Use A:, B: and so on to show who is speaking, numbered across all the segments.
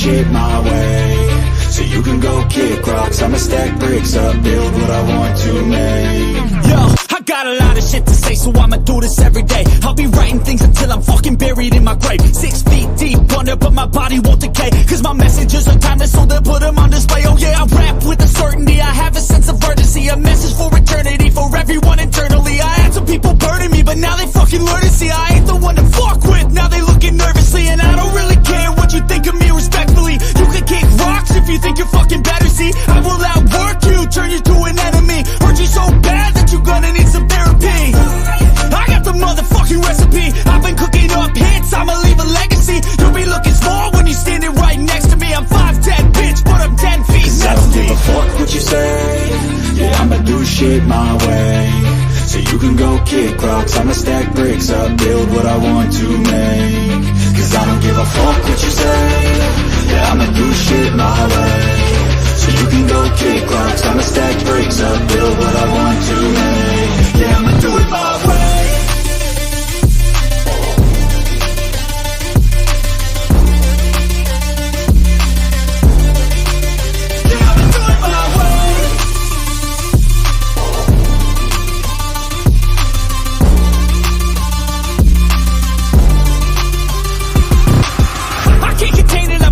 A: shit my way, so you can go kick rocks. I'ma stack bricks up, build what I want to make.
B: Yo, I got a lot of shit to say, so I'ma do this every day. I'll be writing things until I'm fucking buried in my grave. 6 feet deep under, but my body won't decay, cause my messages are timeless, so they'll put them on display. Oh yeah, I rap with a certainty, I have a sense of urgency, a message for eternity, for everyone internally. I had some people burning me, but now they fucking learn to see I ain't the one to fuck with. Now they looking nervously, and I don't really care what you think of me, respectfully. You can kick rocks if you think you're fucking better, see I will outwork you, turn you to an enemy. Hurt you so bad that you're gonna need some therapy. I got the motherfucking recipe, I've been cooking up hits, I'ma leave a legacy. You'll be looking small when you're standing right next to me. I'm 5'10", bitch, but I'm 10 feet.
A: Cause I don't give a fuck what you say, yeah, I'ma do shit my way, so you can go kick rocks. I'ma stack bricks up, build what I want to make. Cause I don't give a fuck what you say, yeah, I'ma do shit my way, so you can go kick rocks. I'ma stack bricks up, build what I want to make. Yeah, I'ma do it my way.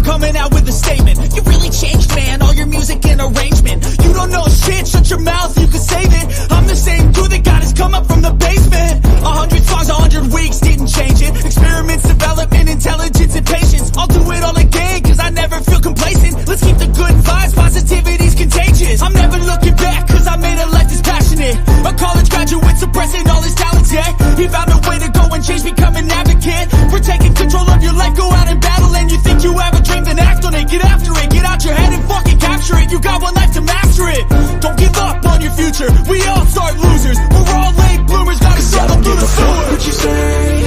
B: Coming out with a statement. You really changed, man, all your music and arrangement. You don't know shit, shut your mouth, you can save it. I'm the same dude that got his come up from the basement. 100 songs, 100 weeks, didn't change it. Experiments, development, intelligence, and patience. I'll do it all again, cause I never feel complacent. Let's keep the good vibes, positivity's contagious. I'm never looking back, cause I made a life that's passionate. A college graduate suppressing all his talents, yeah. He found a way to go and change, become an advocate. For taking control of your life, go out and battle. And you think you have a dream, then act on it. Get after it, get out your head and fucking capture it. You got one life to master it. Don't give up on your future, we all start losers. We're all late bloomers, gotta struggle through the sewer.
A: What you say,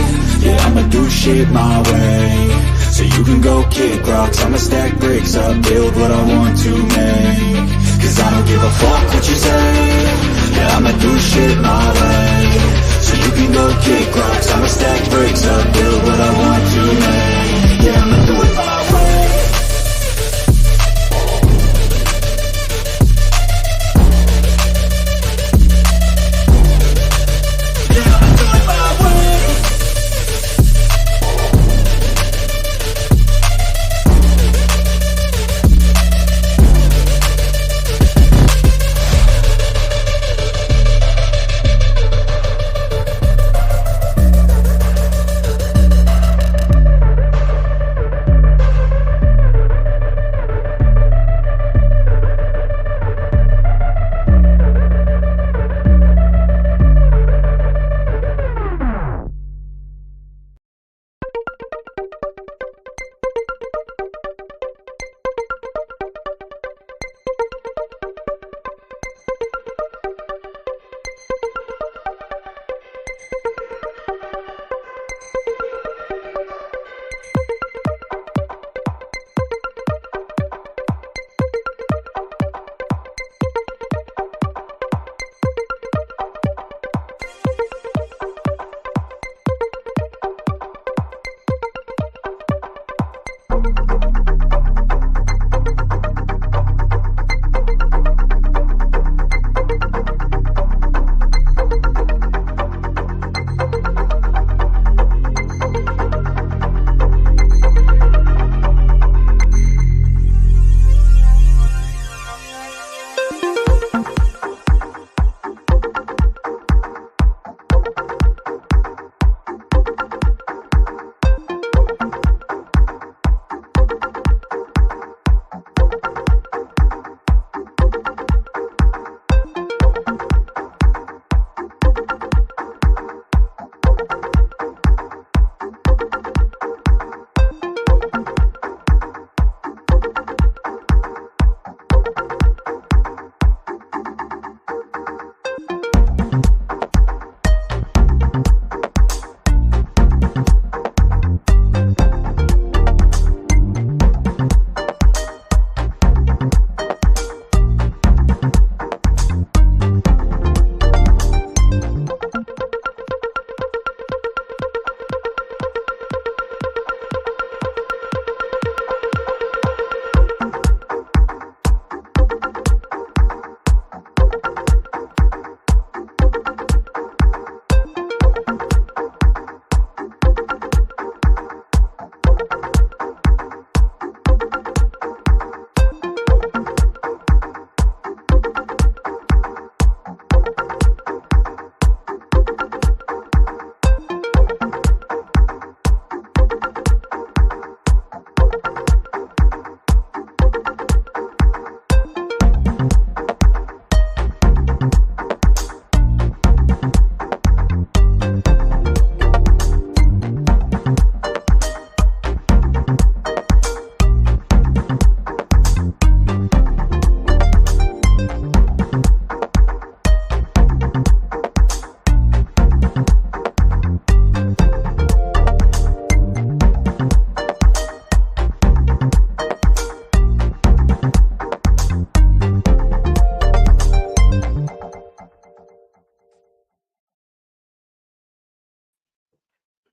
A: yeah, I'ma do shit my way, so you can go kick rocks. I'ma stack bricks up, build what I want to make. Cause I don't give a fuck what you say, yeah, I'ma do shit my way, so you can go kick rocks. I'ma stack bricks up, build what I want to make. Yeah, I'ma do it my way.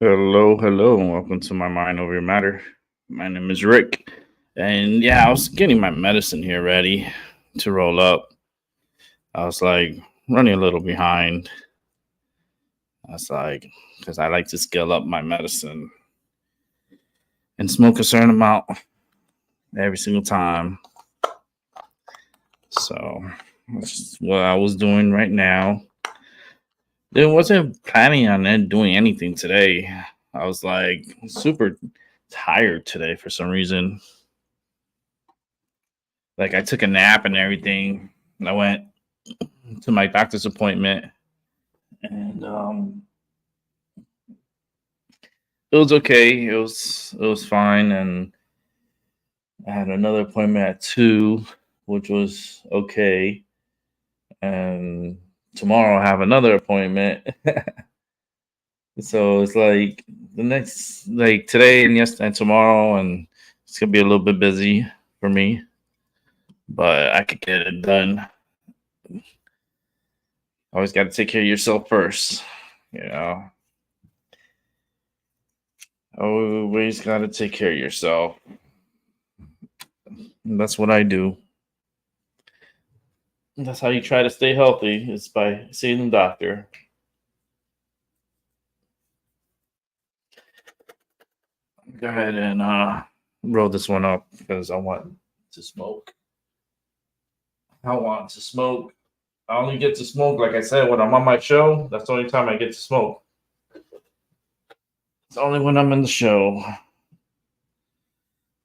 C: Hello, hello, and welcome to my Mind Over Your Matter. My name is Rick, and yeah, I was getting my medicine here ready to roll up. I was like running a little behind. I was like, because I like to scale up my medicine and smoke a certain amount every single time. So that's what I was doing right now. I wasn't planning on doing anything today. I was like super tired today for some reason. Like I took a nap and everything. And I went to my doctor's appointment, and it was okay. It was fine, and I had another appointment at 2, which was okay. And tomorrow I have another appointment. So it's like the next, like today and yesterday and tomorrow, and it's gonna be a little bit busy for me, but I could get it done. Always got to take care of yourself first, you know. Always got to take care of yourself. And that's what I do. And that's how you try to stay healthy, is by seeing the doctor. Go ahead and roll this one up because I want to smoke. I want to smoke. I only get to smoke, like I said, when I'm on my show. That's the only time I get to smoke. It's only when I'm in the show.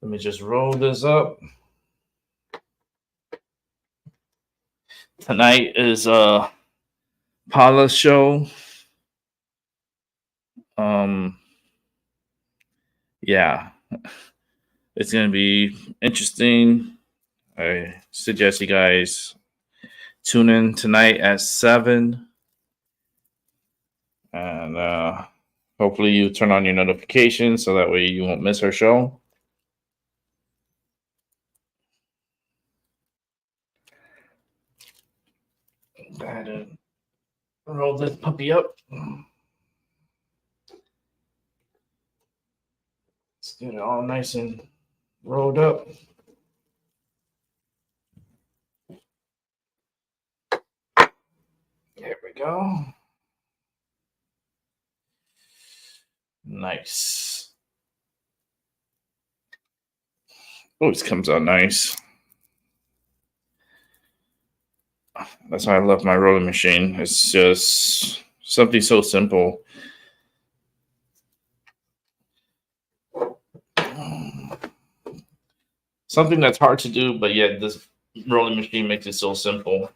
C: Let me just roll this up. Tonight is Paula's show. Yeah, it's gonna be interesting. I suggest you guys tune in tonight at 7, and hopefully you turn on your notifications so that way you won't miss her show. Go ahead and roll this puppy up. Let's get it all nice and rolled up. There we go. Nice. Always comes out nice. That's why I love my rolling machine. It's just something so simple. Something that's hard to do, but yet this rolling machine makes it so simple.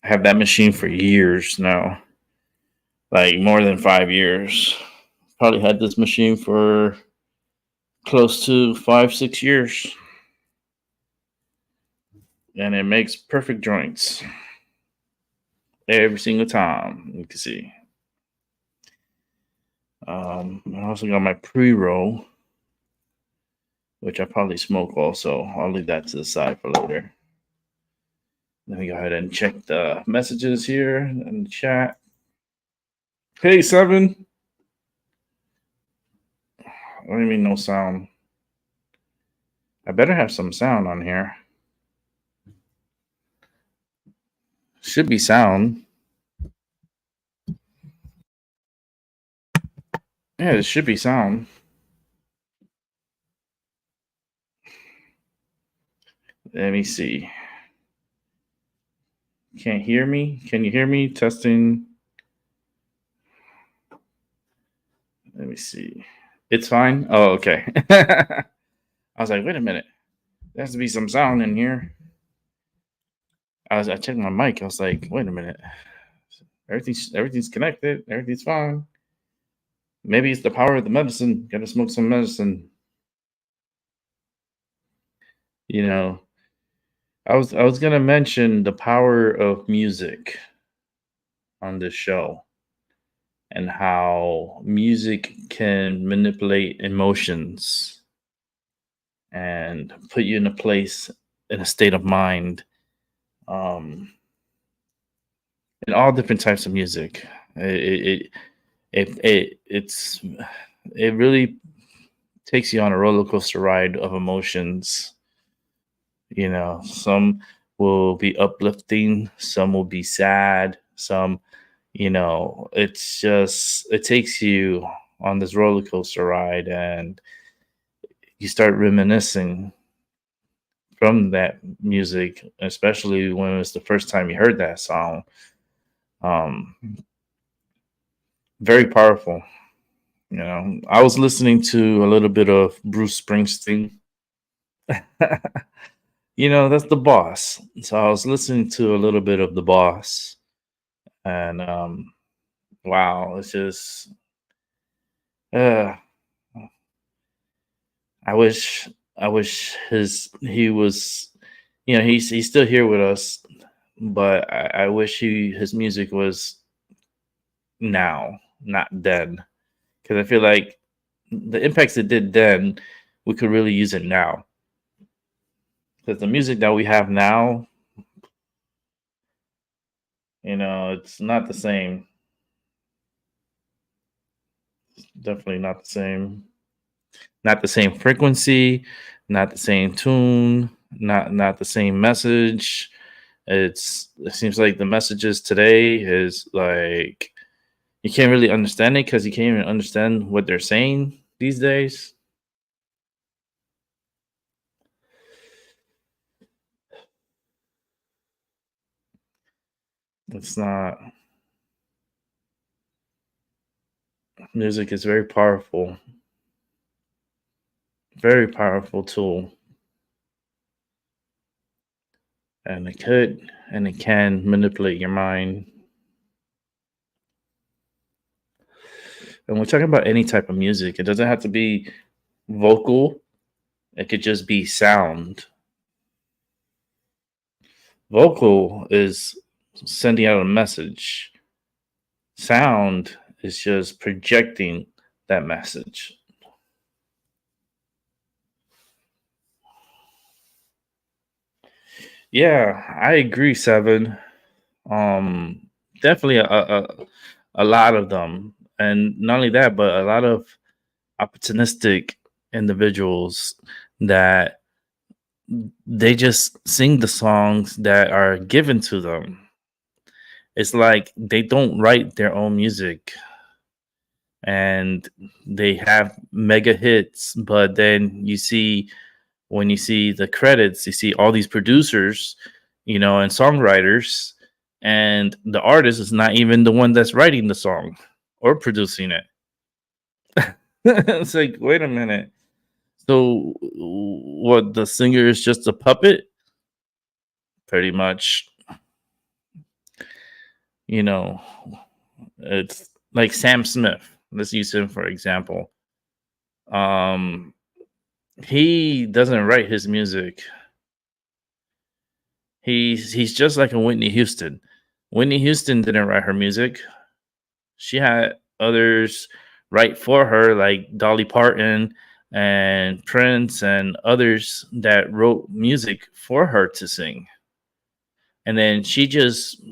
C: I have that machine for years now, like more than 5 years. Probably had this machine for close to 5, 6 years, and it makes perfect joints every single time. You can see. I also got my pre-roll, which I probably smoke also. I'll leave that to the side for later. Let me go ahead and check the messages here in the chat. Hey, 7. What do you mean no sound? I better have some sound on here. Should be sound. Yeah, it should be sound. Let me see. Can't hear me? Can you hear me? Testing. Let me see. It's fine? Oh, okay. I was like, wait a minute. There has to be some sound in here. I checked my mic. I was like, wait a minute. Everything's connected. Everything's fine. Maybe it's the power of the medicine. Gotta smoke some medicine. You know, I was gonna mention the power of music on this show and how music can manipulate emotions and put you in a place, in a state of mind um, and all different types of music. It's it really takes you on a roller coaster ride of emotions. Some will be uplifting, some will be sad, some, it's just it takes you on this roller coaster ride, and you start reminiscing from that music, especially when it was the first time you heard that song. Um, Very powerful. I was listening to a little bit of Bruce Springsteen. That's the boss. So I was listening to a little bit of the boss, and wow, it's just uh, I wish I wish his he was, he's still here with us, but I wish his music was now, not then, because I feel like the impacts it did then, we could really use it now. Because the music that we have now, it's not the same. Definitely not the same. Not the same frequency, not the same tune, not the same message. It seems like the messages today is like you can't really understand it because you can't even understand what they're saying these days. It's not. Music is very powerful tool, and it can manipulate your mind. And we're talking about any type of music. It doesn't have to be vocal. It could just be sound. Vocal is sending out a message. Sound is just projecting that message. Yeah, I agree, Seven. Definitely a lot of them, and not only that, but a lot of opportunistic individuals that they just sing the songs that are given to them. It's like they don't write their own music, and they have mega hits, but then when you see the credits, you see all these producers, and songwriters, and the artist is not even the one that's writing the song or producing it. It's like, wait a minute. So, what, the singer is just a puppet? Pretty much, you know, it's like Sam Smith. Let's use him for example. Um, he doesn't write his music. He's just like a Whitney Houston. Whitney Houston didn't write her music. She had others write for her, like Dolly Parton and Prince and others that wrote music for her to sing. And then she just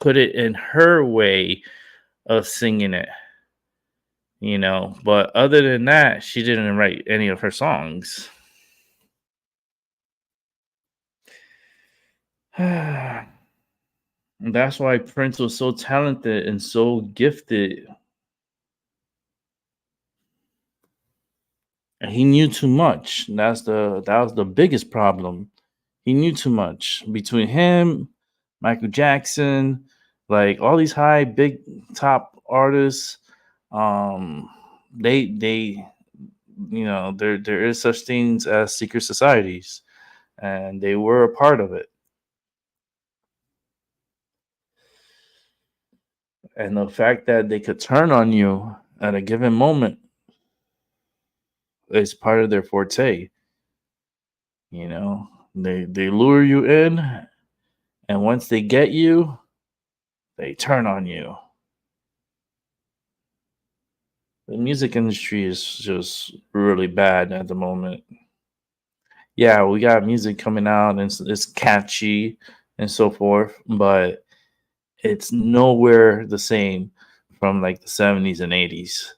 C: put it in her way of singing it, But other than that, she didn't write any of her songs. That's why Prince was so talented and so gifted. And he knew too much. That was the biggest problem. He knew too much. Between him, Michael Jackson, like all these high big top artists, um, they there is such things as secret societies, and they were a part of it. And the fact that they could turn on you at a given moment is part of their forte. They lure you in, and once they get you, they turn on you. The music industry is just really bad at the moment. Yeah, we got music coming out, and it's catchy, and so forth, but it's nowhere the same from like the 70s and 80s.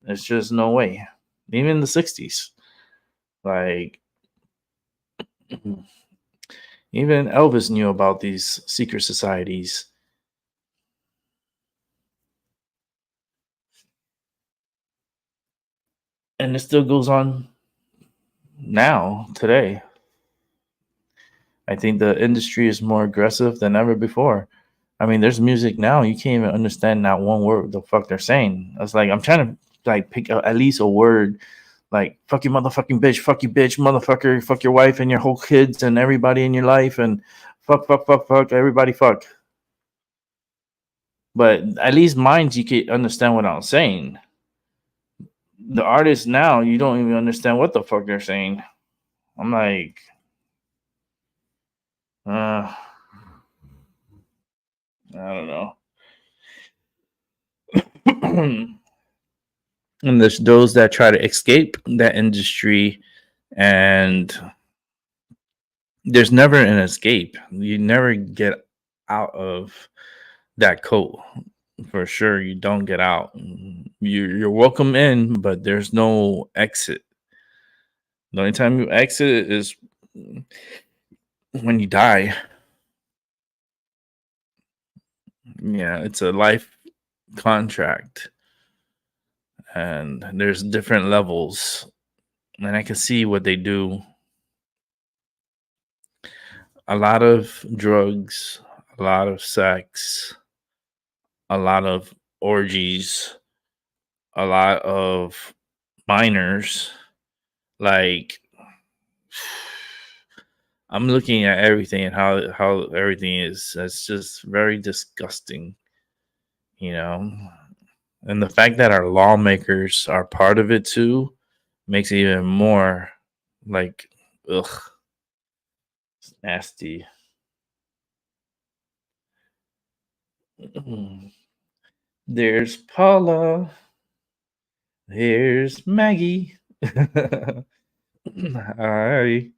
C: There's just no way. Even the 60s. Like even Elvis knew about these secret societies. And it still goes on now, today. I think the industry is more aggressive than ever before. I mean, there's music now you can't even understand not one word the fuck they're saying. It's like I'm trying to like pick at least a word, like fuck you motherfucking bitch, fuck you bitch, motherfucker, fuck your wife and your whole kids and everybody in your life, and fuck everybody fuck. But at least mine you can understand what I'm saying. The artists now you don't even understand what the fuck they're saying. I'm like, I don't know. And there's those that try to escape that industry, and there's never an escape. You never get out of that code. For sure, you don't get out. You're welcome in, but there's no exit. The only time you exit is when you die. Yeah, it's a life contract, and there's different levels, and I can see what they do. A lot of drugs, a lot of sex, a lot of orgies, a lot of minors. Like I'm looking at everything and how everything is. It's just very disgusting, you know. And the fact that our lawmakers are part of it too makes it even more like ugh, it's nasty. There's Paula. Here's Maggie. Hi.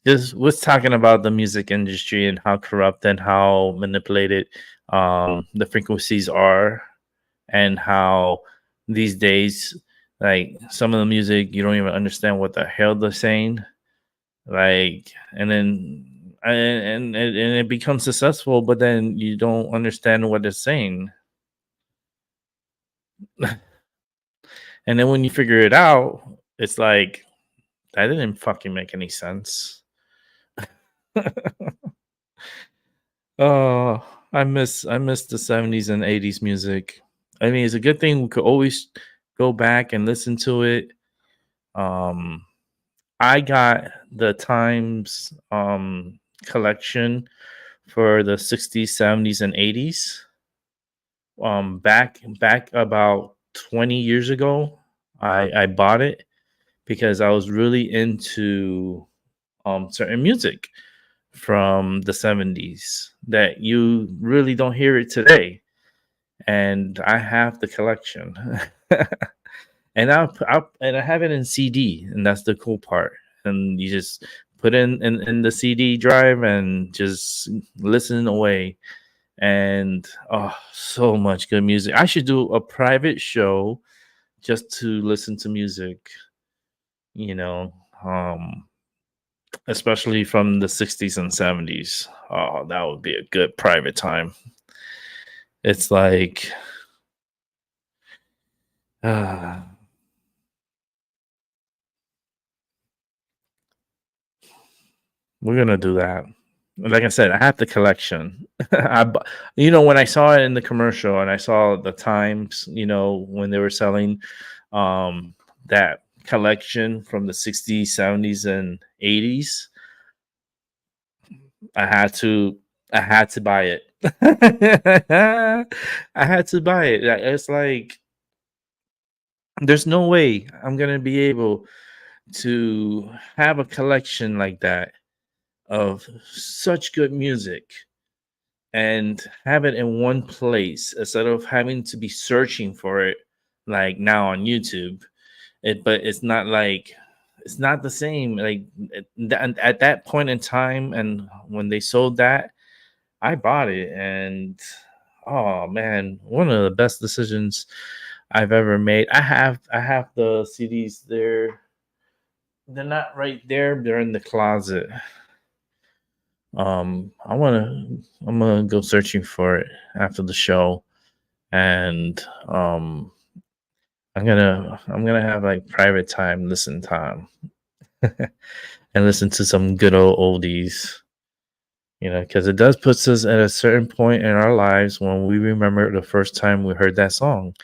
C: Just was talking about the music industry and how corrupt and how manipulated the frequencies are, and how these days, like some of the music, you don't even understand what the hell they're saying. Like, and then and it becomes successful, but then you don't understand what they're saying. And then when you figure it out, it's like that didn't fucking make any sense. Oh, I miss the 70s and 80s music. I mean, it's a good thing we could always go back and listen to it. Um, I got the Times collection for the 60s, 70s, and 80s. Back about 20 years ago, I bought it because I was really into certain music from the 70s that you really don't hear it today. And I have the collection. And I have it in CD, and that's the cool part. And you just put in the CD drive and just listen away. And oh, so much good music. I should do a private show just to listen to music, you know. Especially from the 60s and 70s. Oh, that would be a good private time. It's like, uh, we're gonna do that. Like I said, I have the collection. When I saw it in the commercial and I saw the Times, when they were selling that collection from the 60s, 70s, and 80s, I had to I had to buy it. I had to buy it. It's like there's no way I'm gonna be able to have a collection like that of such good music and have it in one place instead of having to be searching for it like now on YouTube. But it's not like it's not the same. Like at that point in time, and when they sold that, I bought it, and oh man, one of the best decisions I've ever made. I have the CDs there. They're not right there. They're in the closet. I'm gonna go searching for it after the show, and I'm gonna have like private time, listen time, and listen to some good old oldies. Because it does puts us at a certain point in our lives when we remember the first time we heard that song,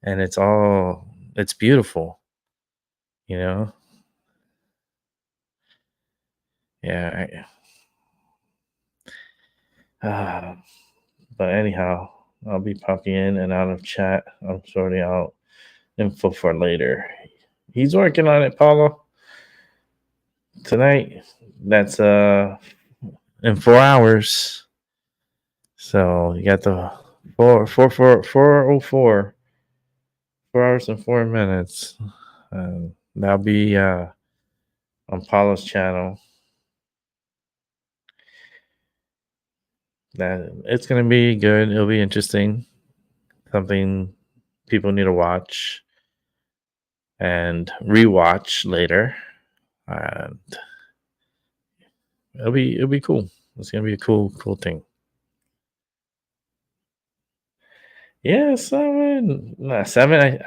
C: and it's beautiful. You know, yeah. Uh, but anyhow, I'll be popping in and out of chat. I'm sorting out info for later. He's working on it, Paulo. Tonight. That's in 4 hours. So you got the 4 hours and 4 minutes. That'll be on Paulo's channel. That it's gonna be good. It'll be interesting. Something people need to watch and rewatch later. And it'll be cool. It's gonna be a cool thing. Yeah, seven. Nah, seven.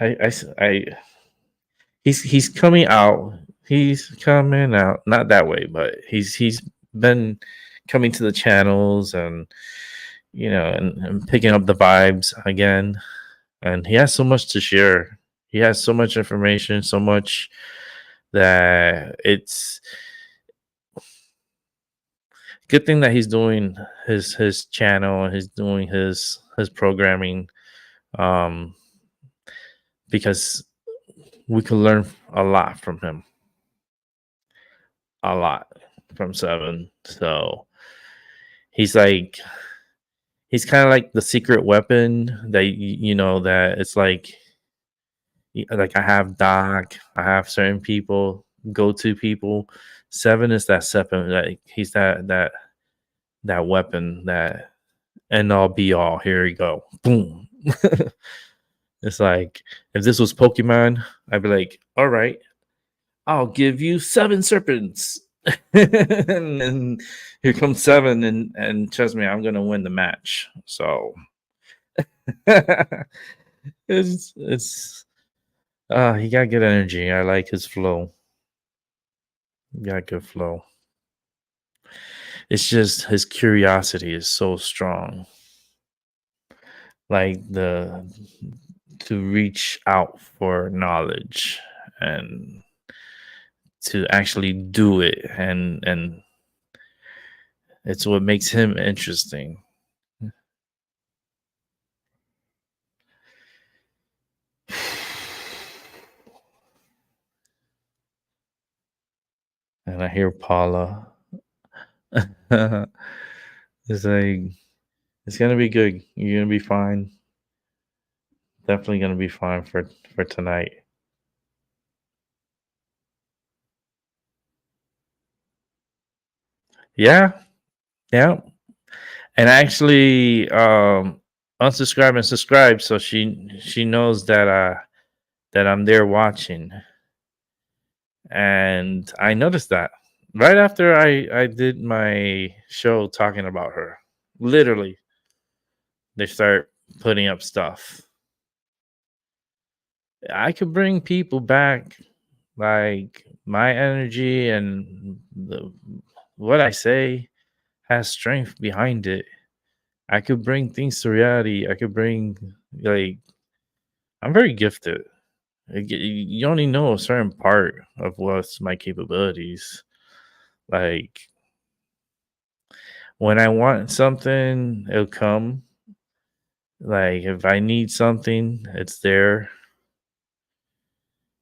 C: He's coming out. He's coming out. Not that way, but he's been coming to the channels and and picking up the vibes again. And he has so much to share. He has so much information, so much that it's good thing that he's doing his channel and he's doing his programming, um because we could learn a lot from him, a lot from Seven. So he's like he's kind of like the secret weapon that that it's like I have Doc, I have certain people, go to people. Seven is that seven, like he's that weapon, that end all be all. Here you go, boom. It's like if this was Pokemon, I'd be like, all right, I'll give you 7 serpents. And then here comes seven, and trust me, I'm gonna win the match. So it's he got good energy. I like his flow. He got good flow. It's just his curiosity is so strong. Like the to reach out for knowledge and to actually do it, and it's what makes him interesting. And I hear Paula. It's like it's gonna be good. You're gonna be fine. Definitely gonna be fine for tonight. Yeah, yeah. And actually, unsubscribe and subscribe so she knows that I'm there watching. And I noticed that right after I did my show talking about her. Literally, they start putting up stuff. I could bring people back, like my energy and what I say has strength behind it. I could bring things to reality. I could bring, like, I'm very gifted. You only know a certain part of what's my capabilities. Like when I want something, it'll come. Like if I need something, it's there.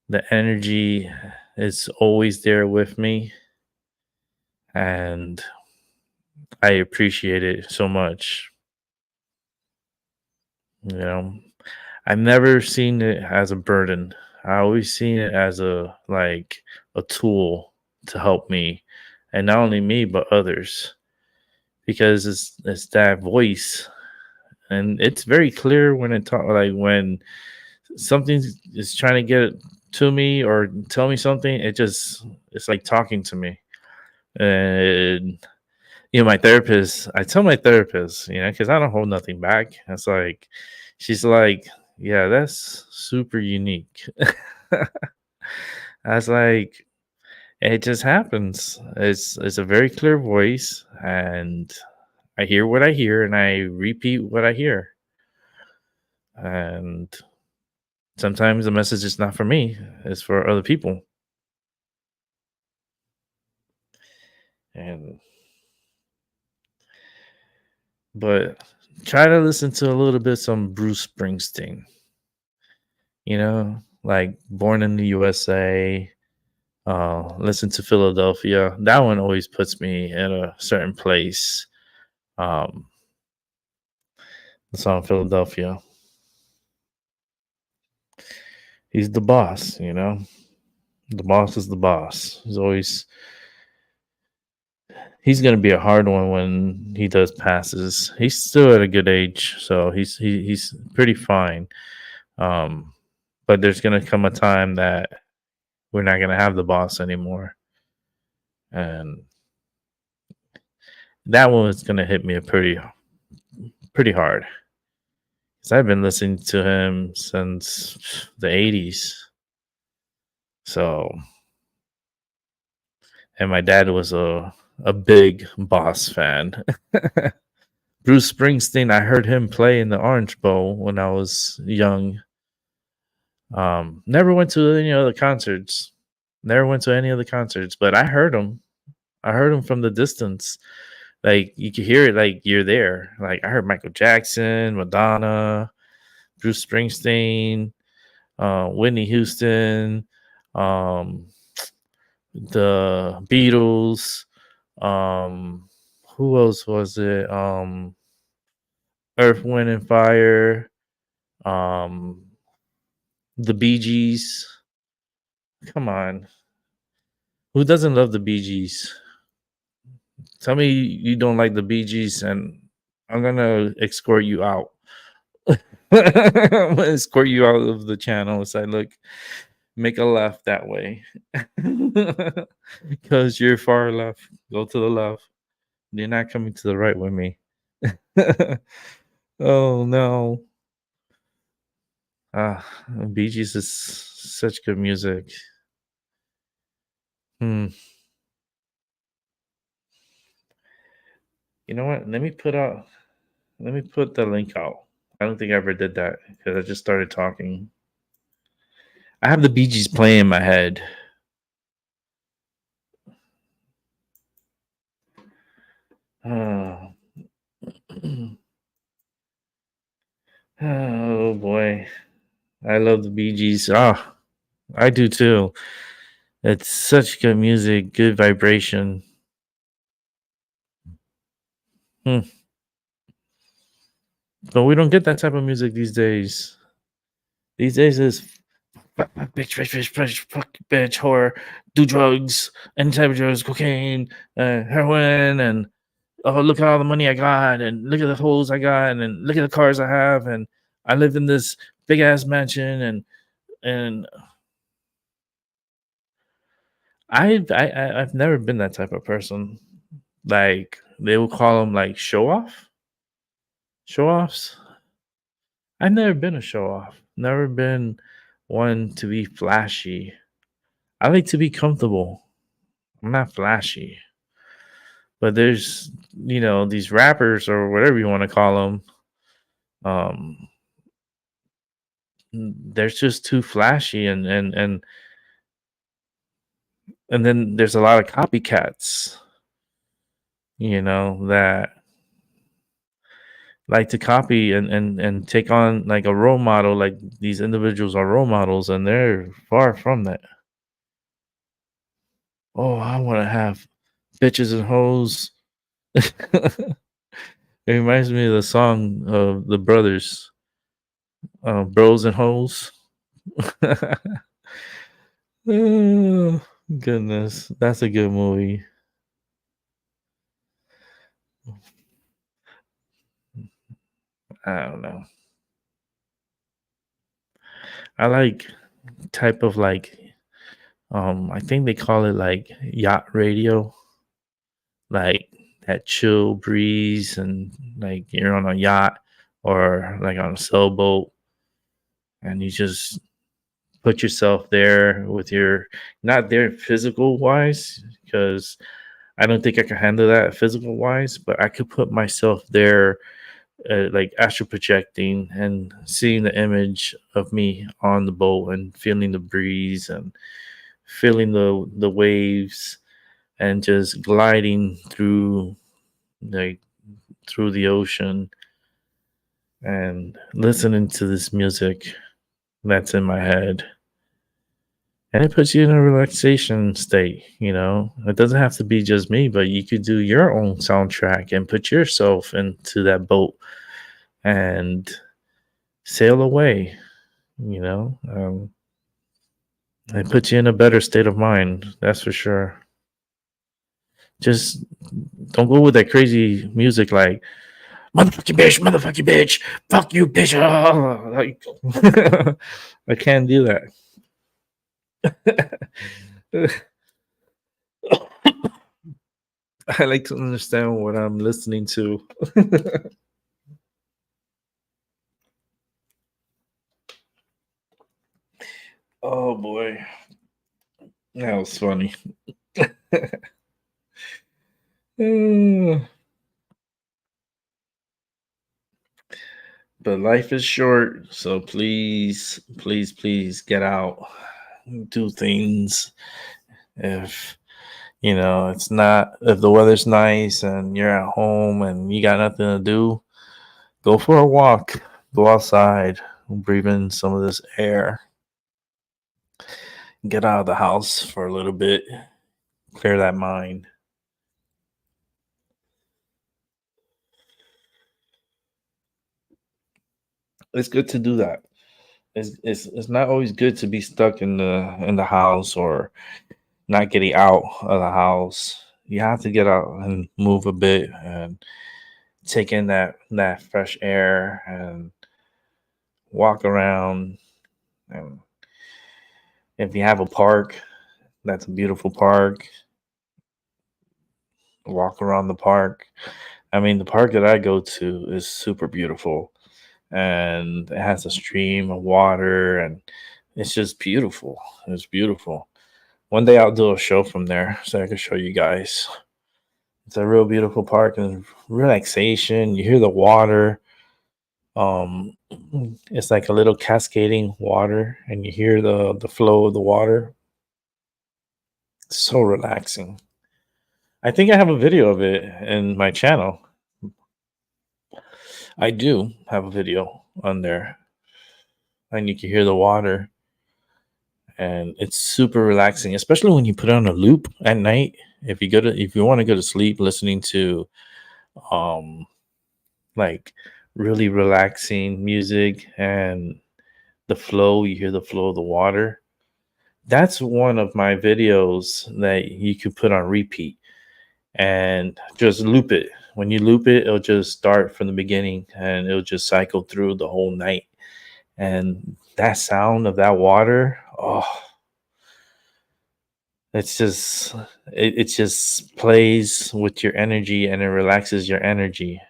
C: The energy is always there with me, and I appreciate it so much. You know, I've never seen it as a burden. I always seen it as a tool to help me, and not only me but others. because it's that voice, and it's very clear when it talk like when something is trying to get to me or tell me something. It's like talking to me. And my therapist, I tell my therapist, because I don't hold nothing back. It's like she's like, yeah, that's super unique. I was like, it just happens. It's a very clear voice, and I hear what I hear, and I repeat what I hear. And sometimes the message is not for me; it's for other people. And but try to listen to a little bit some Bruce Springsteen. Like Born in the USA. Listen to Philadelphia. That one always puts me in a certain place. Um, the song Philadelphia. He's the boss. The boss is the boss. He's gonna be a hard one when he does passes. He's still at a good age, so he's pretty fine. Um, but there's gonna come a time that we're not gonna have the boss anymore, and that one is gonna hit me a pretty hard. Because I've been listening to him since the 80s. So, and my dad was a big Boss fan. Bruce Springsteen, I heard him play in the Orange Bowl when I was young. Never went to any other concerts. Never went to any other concerts, but I heard him. I heard him from the distance. Like you could hear it, like you're there. Like I heard Michael Jackson, Madonna, Bruce Springsteen, Whitney Houston, um, the Beatles. Who else was it? Earth, Wind, and Fire. Um, the Bee Gees. Come on, who doesn't love the Bee Gees? Tell me you don't like the Bee Gees, and I'm gonna escort you out. I'm gonna escort you out of the channel. Say, look, make a left that way, because you're far left. Go to the left. You're not coming to the right with me. Oh no. Ah, Bee Gees is such good music. Hmm. You know what? Let me put the link out. I don't think I ever did that because I just started talking. I have the Bee Gees playing in my head. Oh, oh boy. I love the Bee Gees. Ah, I do too. It's such good music, good vibration. Hmm. But we don't get that type of music these days. These days is fuck, bitch, whore, do drugs, any type of drugs, cocaine, heroin, and oh, look at all the money I got, and look at the holes I got, and look at the cars I have, and I lived in this big ass mansion, and I've never been that type of person. Like they will call them like show offs. I've never been a show off. Never been one to be flashy. I like to be comfortable. I'm not flashy. But there's, these rappers or whatever you want to call them. Um, they're just too flashy, and then there's a lot of copycats. That like to copy and take on like a role model. Like these individuals are role models, and they're far from that. Oh, I want to have bitches and hoes. It reminds me of the song of the brothers, Bros and Hoes. Oh, goodness, that's a good movie. I don't know. I like type of like I think they call it like yacht radio, like that chill breeze and like you're on a yacht or like on a sailboat and you just put yourself there with your not there physical wise because I don't think I can handle that physical wise, but I could put myself there, like astral projecting and seeing the image of me on the boat and feeling the breeze and feeling the waves and just gliding through like through the ocean and listening to this music that's in my head. And it puts you in a relaxation state, you know. It doesn't have to be just me, but you could do your own soundtrack and put yourself into that boat and sail away, you know. It puts you in a better state of mind, that's for sure. Just don't go with that crazy music like motherfucking bitch, fuck you, bitch. Ah," like, I can't do that. I like to understand what I'm listening to. Oh boy, that was funny. But life is short, so please, please, please get out, do things. If it's not, if the weather's nice and you're at home and you got nothing to do, go for a walk, go outside, breathe in some of this air, get out of the house for a little bit, clear that mind. It's good to do that. It's not always good to be stuck in the house or not getting out of the house. You have to get out and move a bit and take in that fresh air and walk around. And if you have a park, that's a beautiful park. Walk around the park. I mean, the park that I go to is super beautiful and it has a stream of water and it's just beautiful. It's beautiful. One day I'll do a show from there so I can show you guys. It's a real beautiful park and relaxation. You hear the water. Um, it's like a little cascading water, and you hear the flow of the water. It's so relaxing. I think I have a video of it in my channel. I do have a video on there, and you can hear the water, and it's super relaxing, especially when you put it on a loop at night. If you want to go to sleep listening to um like really relaxing music and you hear the flow of the water. That's one of my videos that you could put on repeat and just loop it. When you loop it, it'll just start from the beginning and it'll just cycle through the whole night. And that sound of that water, oh, it's just it just plays with your energy and it relaxes your energy.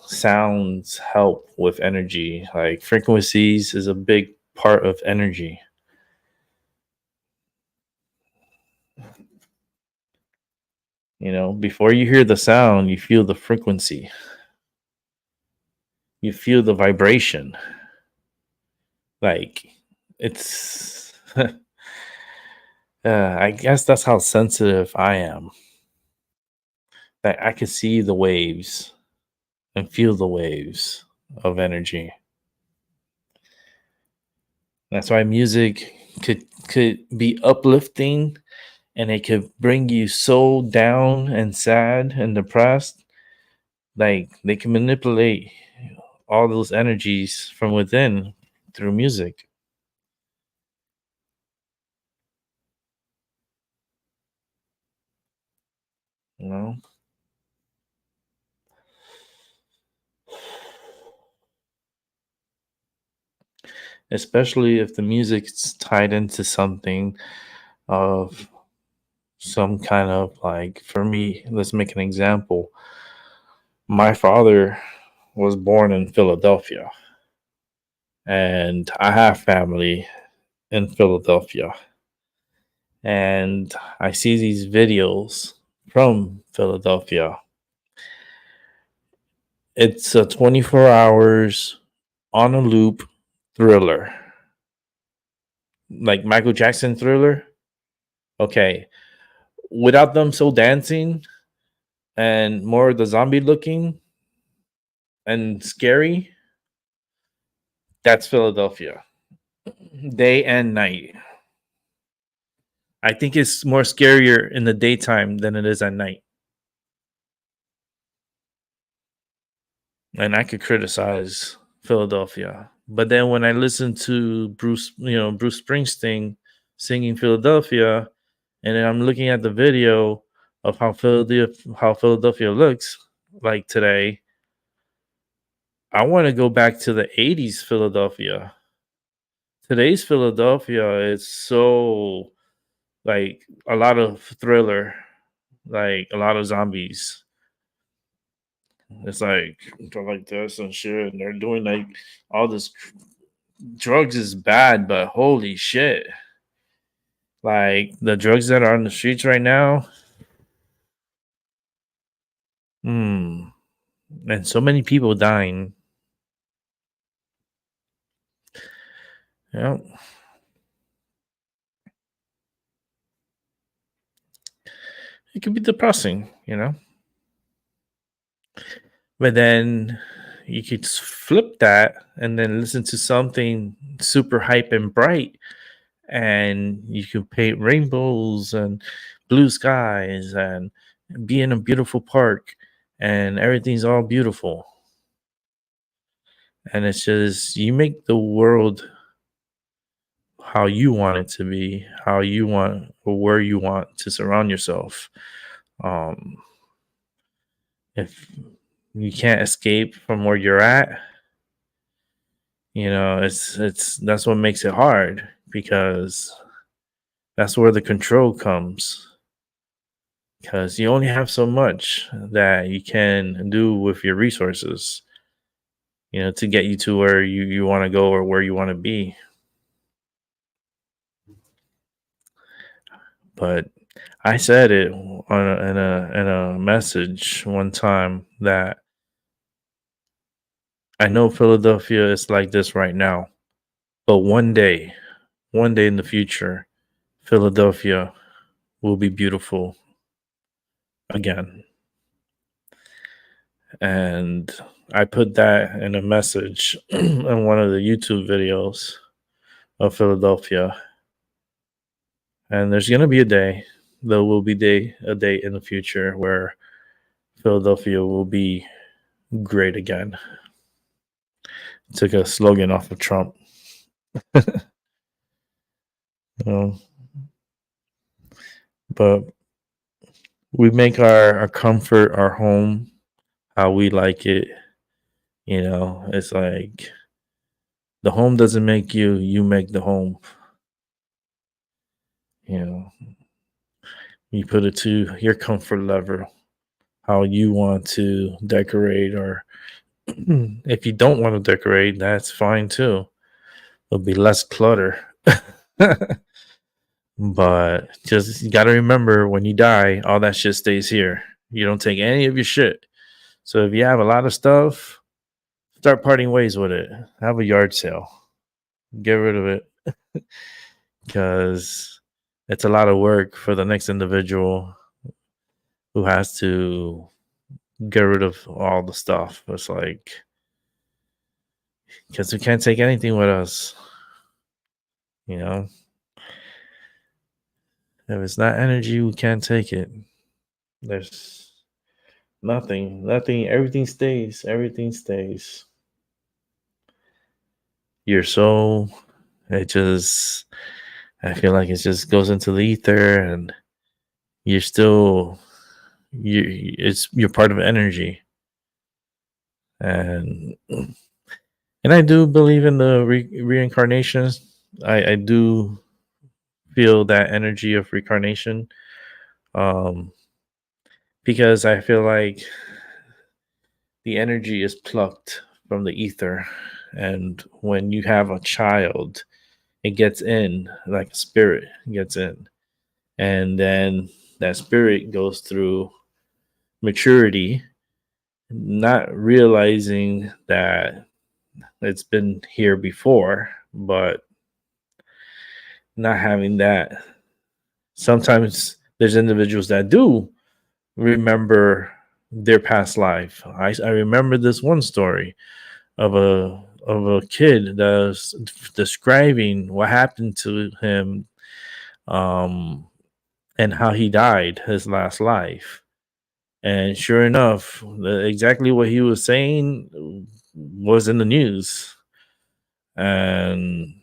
C: Sounds help with energy. Like frequencies is a big part of energy. Before you hear the sound, you feel the frequency, you feel the vibration. Like it's, I guess that's how sensitive I am. That I can see the waves and feel the waves of energy. That's why music could be uplifting and it could bring you so down and sad and depressed. Like they can manipulate all those energies from within through music. You know, especially if the music's tied into something of some kind of, like, for me, let's make an example. My father was born in Philadelphia, and I have family in Philadelphia. And I see these videos from Philadelphia. It's a 24 hours on a loop thriller, like Michael Jackson Thriller. Okay, without them so dancing and more the zombie looking and scary, that's Philadelphia. Day and night. I think it's more scarier in the daytime than it is at night. And I could criticize Philadelphia. But then when I listen to Bruce Springsteen singing Philadelphia, and then I'm looking at the video of how Philadelphia looks like today, I want to go back to the 80s Philadelphia. Today's Philadelphia is so, like, a lot of thriller, like a lot of zombies. It's like they're like this and shit, and they're doing like all this. Drugs is bad, but holy shit! Like the drugs that are on the streets right now, hmm, and so many people dying. Yeah, it could be depressing. But then you could flip that and then listen to something super hype and bright, and you can paint rainbows and blue skies and be in a beautiful park, and everything's all beautiful. And it's just, you make the world how you want it to be, how you want, or where you want to surround yourself. Um, if you can't escape from where you're at, it's that's what makes it hard, because that's where the control comes, because you only have so much that you can do with your resources, to get you to where you want to go or where you want to be. But I said it in a message one time that I know Philadelphia is like this right now, but one day in the future, Philadelphia will be beautiful again. And I put that in a message in one of the YouTube videos of Philadelphia. And there's gonna be a day, there will be a day in the future where Philadelphia will be great again. Took a slogan off of Trump. Um, but we make our comfort our home how we like it. It's like the home doesn't make you, you make the home. You know, you put it to your comfort level, how you want to decorate, or if you don't want to decorate, that's fine too. There'll be less clutter. But just, you got to remember, when you die, all that shit stays here. You don't take any of your shit. So if you have a lot of stuff, start parting ways with it. Have a yard sale. Get rid of it, because it's a lot of work for the next individual who has to get rid of all the stuff. It's like, because we can't take anything with us. You know, if it's not energy, we can't take it. There's nothing. Everything stays. Everything stays. Your soul, it just, I feel like it just goes into the ether, and you're still, you're part of energy. And And I do believe in the reincarnation. I do feel that energy of reincarnation, um, because I feel like the energy is plucked from the ether. And when you have a child, it gets in like a spirit gets in. And then that spirit goes through maturity, not realizing that it's been here before, but not having that. Sometimes there's individuals that do remember their past life. I remember this one story of a kid that was describing what happened to him, um, and how he died his last life. And sure enough, exactly what he was saying was in the news. And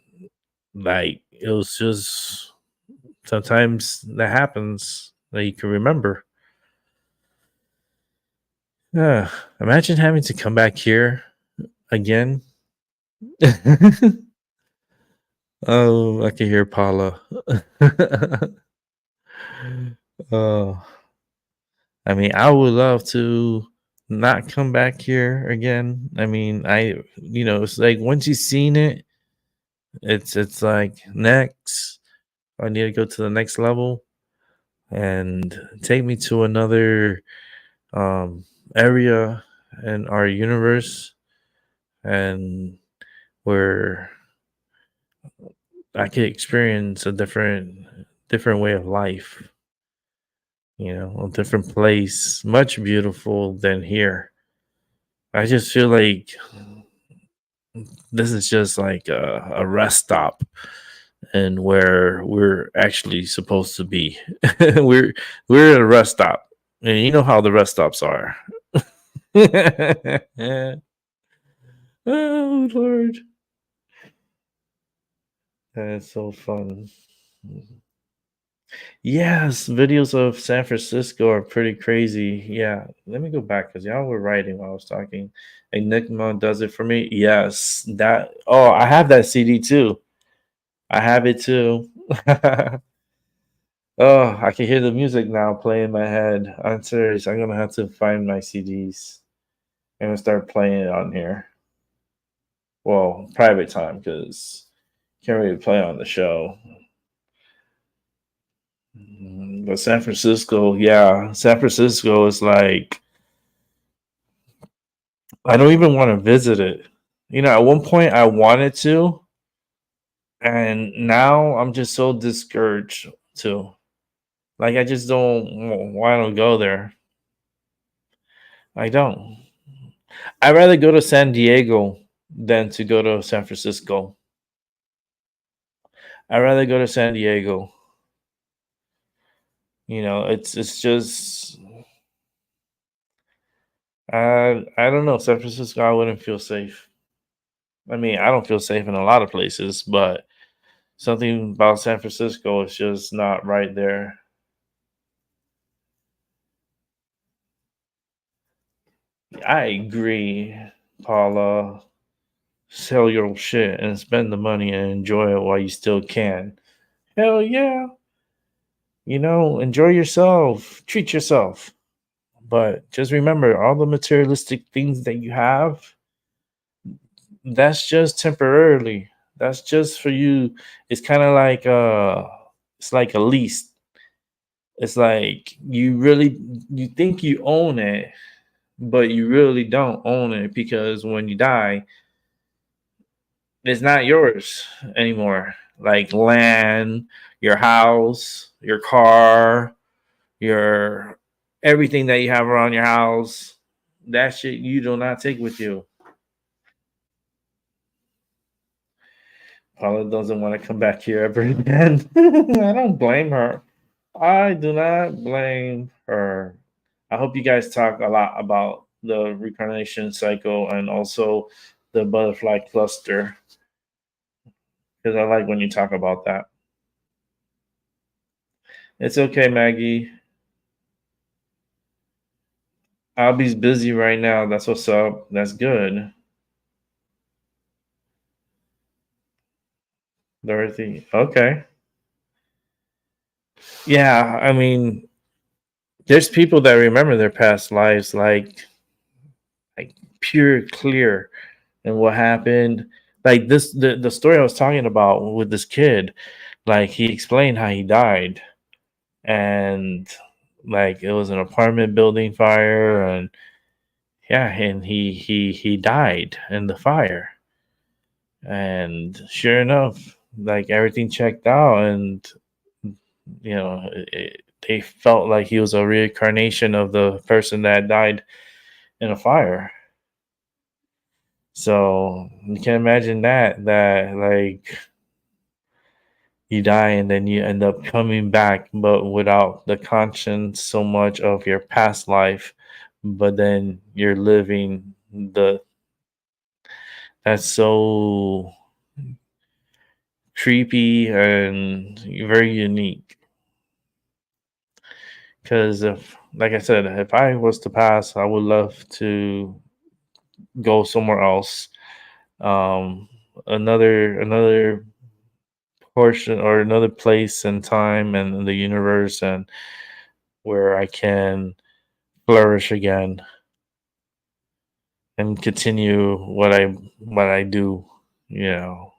C: like it was just sometimes that happens that you can remember. Yeah. Imagine having to come back here again. Oh, I can hear Paula. Oh, I mean, I would love to not come back here again. I mean, it's like once you've seen it, it's like next. I need to go to the next level and take me to another um area in our universe, and where I could experience a different way of life, a different place, much beautiful than here. I just feel like this is just like a rest stop, and where we're actually supposed to be. we're we're at a rest stop, and you know how the rest stops are. Oh Lord, that's so fun. Yes, videos of San Francisco are pretty crazy. Yeah, let me go back because y'all were writing while I was talking. Enigma does it for me. Yes, that. Oh, I have that CD too. I have it too. Oh, I can hear the music now playing in my head. I'm serious. I'm gonna have to find my CDs and start playing it on here. Well, private time because can't really play on the show. But San Francisco, yeah, San Francisco is like I don't even want to visit it. At one point I wanted to, and now I'm just so discouraged too. Like I just don't want to go there. I don't. I'd rather go to San Diego than to go to San Francisco. I'd rather go to San Diego. It's just I don't know. San Francisco, I wouldn't feel safe. I mean, I don't feel safe in a lot of places, but something about San Francisco is just not right there. I agree, Paula. Sell your shit and spend the money and enjoy it while you still can. Hell yeah. Enjoy yourself. Treat yourself. But just remember all the materialistic things that you have, that's just temporarily. That's just for you. It's kind of like it's like a lease. It's like you think you own it, but you really don't own it because when you die, it's not yours anymore. Like land, your house, your car, your everything that you have around your house, that shit you do not take with you. Paula doesn't want to come back here ever again. I don't blame her. I do not blame her. I hope you guys talk a lot about the reincarnation cycle and also the butterfly cluster because I like when you talk about that. It's okay, Maggie. I'll be busy right now. That's what's up. That's good. Dorothy. Okay. Yeah, I mean, there's people that remember their past lives like pure clear and what happened. Like this the story I was talking about with this kid, like he explained how he died, and like it was an apartment building fire, and yeah, and he died in the fire. And sure enough, like everything checked out, and they felt like he was a reincarnation of the person that died in a fire. So you can imagine that like you die and then you end up coming back, but without the conscience so much of your past life, but then you're living the that's so creepy and very unique. Because if, like I said, if I was to pass, I would love to go somewhere else, um, another portion or another place and time and the universe, and where I can flourish again and continue what I do. You know,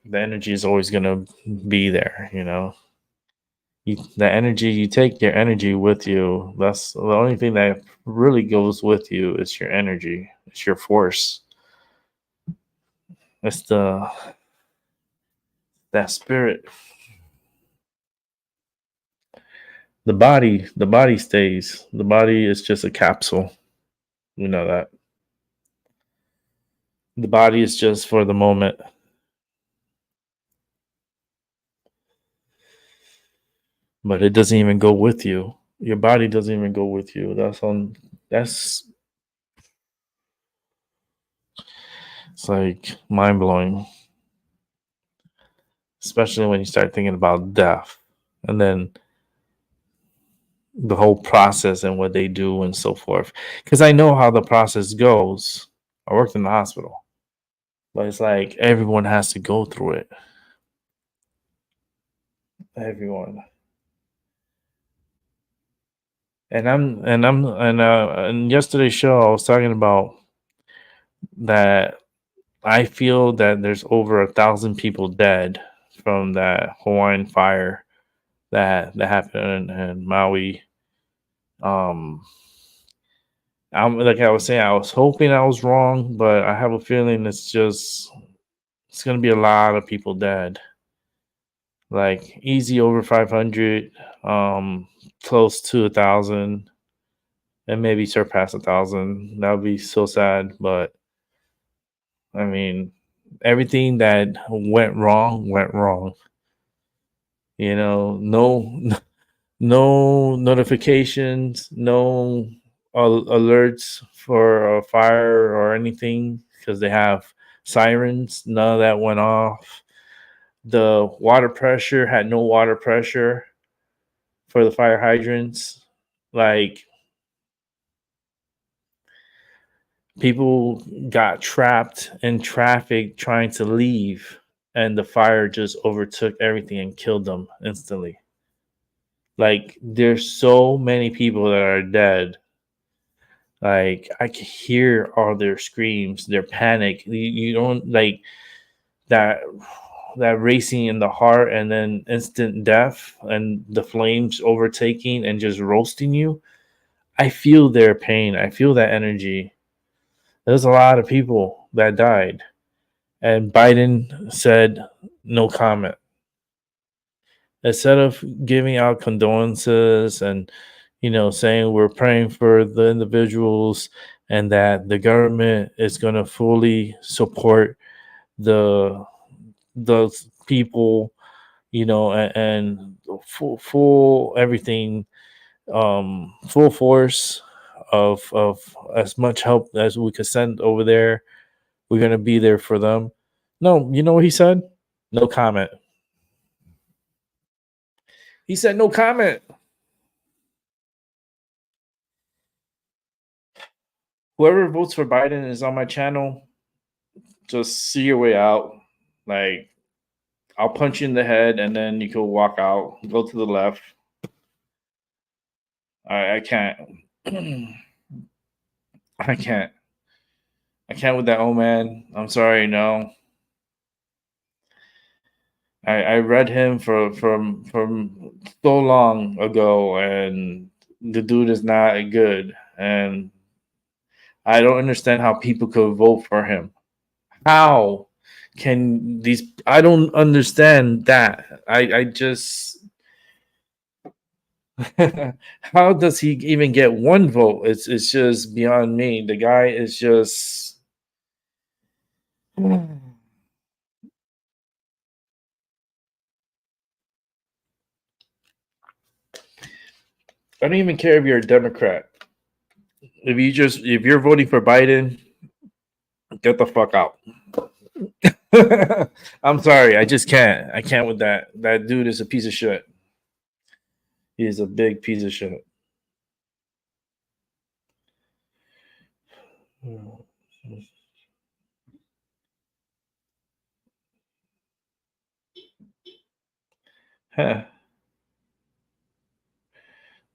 C: the energy is always gonna be there. The energy you take your energy with you. That's the only thing that really goes with you is your energy. It's your force. It's that spirit. The body stays. The body is just a capsule. You know that. The body is just for the moment. But it doesn't even go with you. Your body doesn't even go with you. That's it's like mind blowing. Especially when you start thinking about death. And then the whole process and what they do and so forth. Because I know how the process goes. I worked in the hospital. But it's like everyone has to go through it. Everyone. And yesterday's show I was talking about that I feel that there's over 1,000 people dead from that Hawaiian fire that happened in Maui. Um, I'm like I was saying, I was hoping I was wrong, but I have a feeling it's gonna be a lot of people dead. Like easy over 500, close to 1,000, and maybe surpass 1,000. That would be so sad, but I mean, everything that went wrong went wrong. No, no notifications, no alerts for a fire or anything because they have sirens. None of that went off. The water pressure had no water pressure for the fire hydrants. Like people got trapped in traffic trying to leave, and the fire just overtook everything and killed them instantly. Like there's so many people that are dead. Like I can hear all their screams, their panic. You don't like that racing in the heart and then instant death and the flames overtaking and just roasting you. I feel their pain. I feel that energy. There's a lot of people that died. And Biden said no comment. Instead of giving out condolences and saying we're praying for the individuals and that the government is going to fully support the those people, and full everything, full force of as much help as we could send over there. We're going to be there for them. No, you know what he said? No comment. He said no comment. Whoever votes for Biden is on my channel. just see your way out. Like, I'll punch you in the head and then you can walk out, go to the left. I can't. I can't. I can't with that old man. I'm sorry, no. I read him from so long ago, and the dude is not good. And I don't understand how people could vote for him. How can these? I don't understand that. I just. How does he even get one vote? It's just beyond me. The guy is just. I don't even care if you're a Democrat. If you're voting for Biden, get the fuck out. I'm sorry, I just can't. I can't with that. That dude is a piece of shit. He is a big piece of shit. Huh.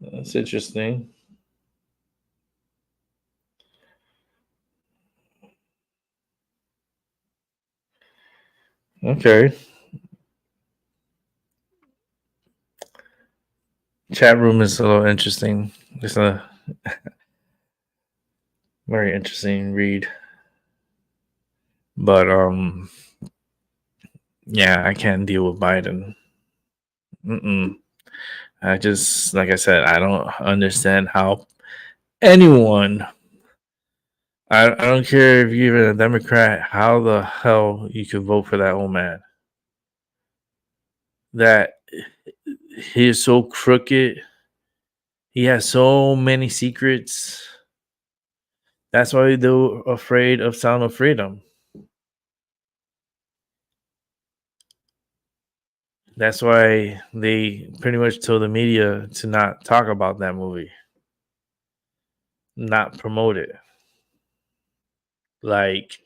C: That's interesting. Okay. Chat room is a little interesting. It's a very interesting read. But yeah, I can't deal with Biden. Mm-mm. I just, like I said, I don't understand how anyone. I don't care if you're even a Democrat. How the hell you could vote for that old man? That he is so crooked. He has so many secrets. That's why they're afraid of Sound of Freedom. That's why they pretty much told the media to not talk about that movie, not promote it. Like,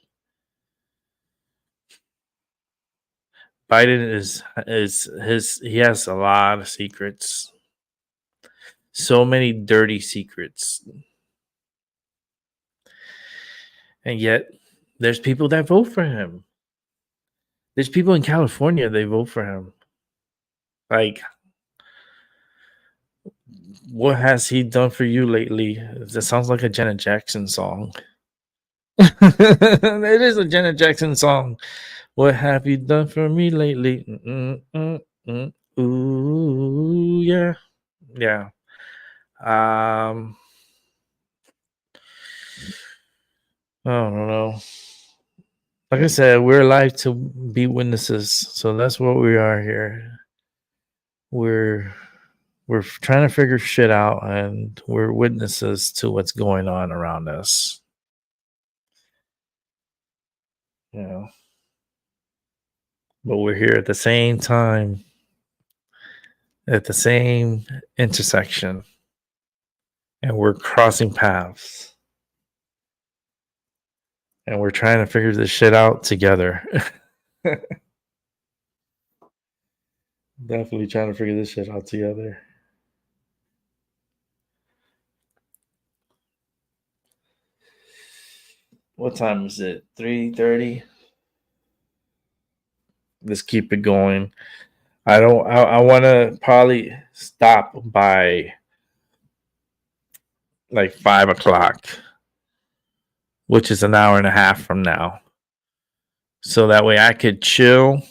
C: Biden is his he has a lot of secrets. So many dirty secrets. And yet there's people that vote for him. There's people in California they vote for him. Like, what has he done for you lately? That sounds like a Janet Jackson song. It is a Janet Jackson song. What have you done for me lately? Ooh, yeah, yeah. Um, I don't know. Like I said, we're alive to be witnesses, so that's what we are here. We're we're trying to figure shit out, and we're witnesses to what's going on around us. You know, but we're here at the same time, at the same intersection, and we're crossing paths, and we're trying to figure this shit out together. Definitely trying to figure this shit out together. What time is it? 3:30. Let's keep it going. I want to probably stop by like 5 o'clock, which is an hour and a half from now. So that way I could chill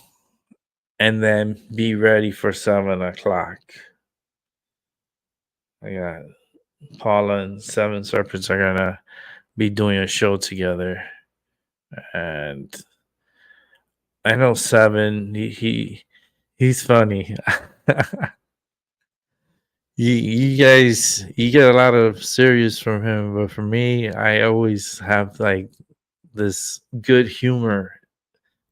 C: and then be ready for 7 o'clock. I got Paula and Seven Serpents are gonna be doing a show together. And I know Seven, he's funny. You guys, you get a lot of serious from him, but for me, I always have like this good humor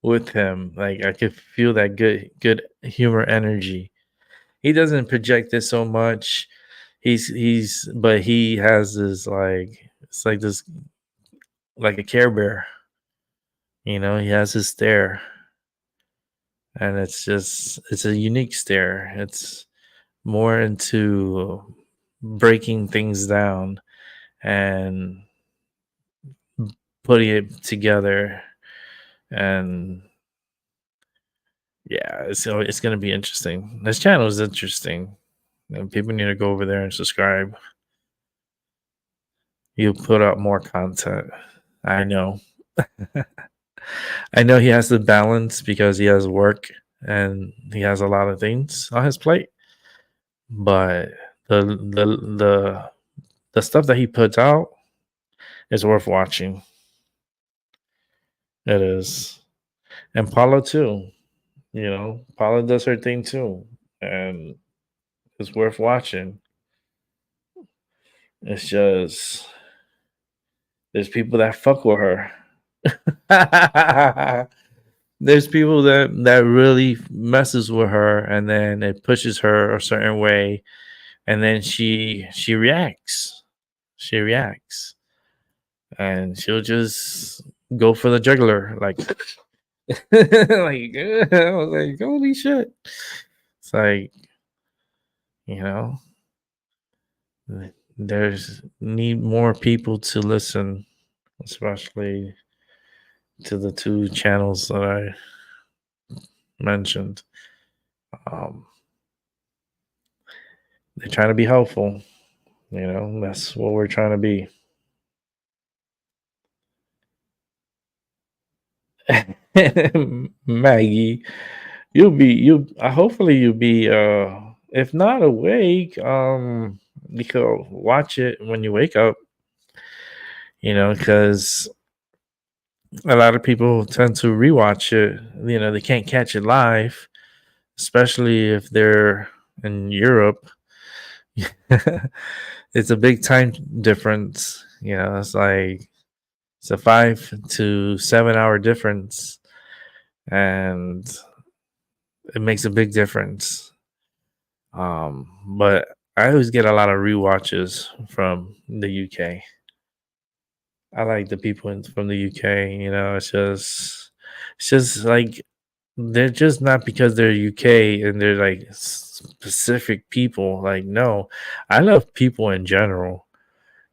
C: with him. Like, I could feel that good humor energy. He doesn't project it so much. But he has this, like, it's like this, like a Care Bear.
D: He has his stare, and it's a unique stare. It's more into breaking things down and putting it together. And yeah, so it's going to be interesting. This channel is interesting, and people need to go over there and subscribe. He'll put out more content. I know. I know he has to balance because he has work and he has a lot of things on his plate. But the the the the stuff that he puts out is worth watching. It is. And Paula too. Paula does her thing too. And it's worth watching. It's just there's people that fuck with her. There's people that really messes with her, and then it pushes her a certain way, and then she reacts. She reacts, and she'll just go for the jugular, like, like I was like, holy shit! It's like, you know, there's need more people to listen, especially to the two channels that I mentioned. Um, they're trying to be helpful. That's what we're trying to be. Maggie, you hopefully you'll be if not awake, you can watch it when you wake up, because a lot of people tend to rewatch it. They can't catch it live, especially if they're in Europe. It's a big time difference. It's a 5 to 7 hour difference, and it makes a big difference. But I always get a lot of rewatches from the UK. I like the people from the UK. It's just like they're just not because they're UK and they're like specific people. Like, no, I love people in general.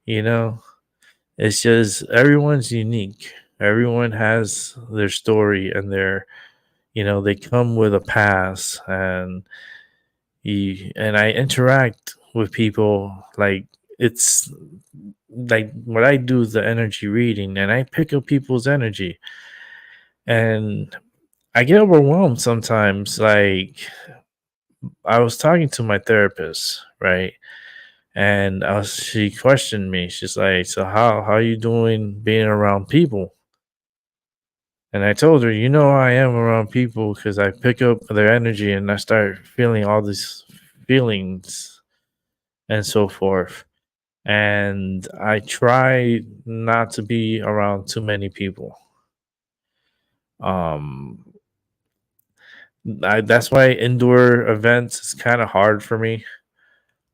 D: You know, it's just everyone's unique. Everyone has their story and they come with a past, and I interact with people like it's like what I do is the energy reading, and I pick up people's energy, and I get overwhelmed sometimes. Like, I was talking to my therapist, right? And she questioned me. She's like, "So how are you doing being around people?" And I told her, I am around people because I pick up their energy and I start feeling all these feelings and so forth. And I try not to be around too many people. Um, that's why indoor events is kind of hard for me.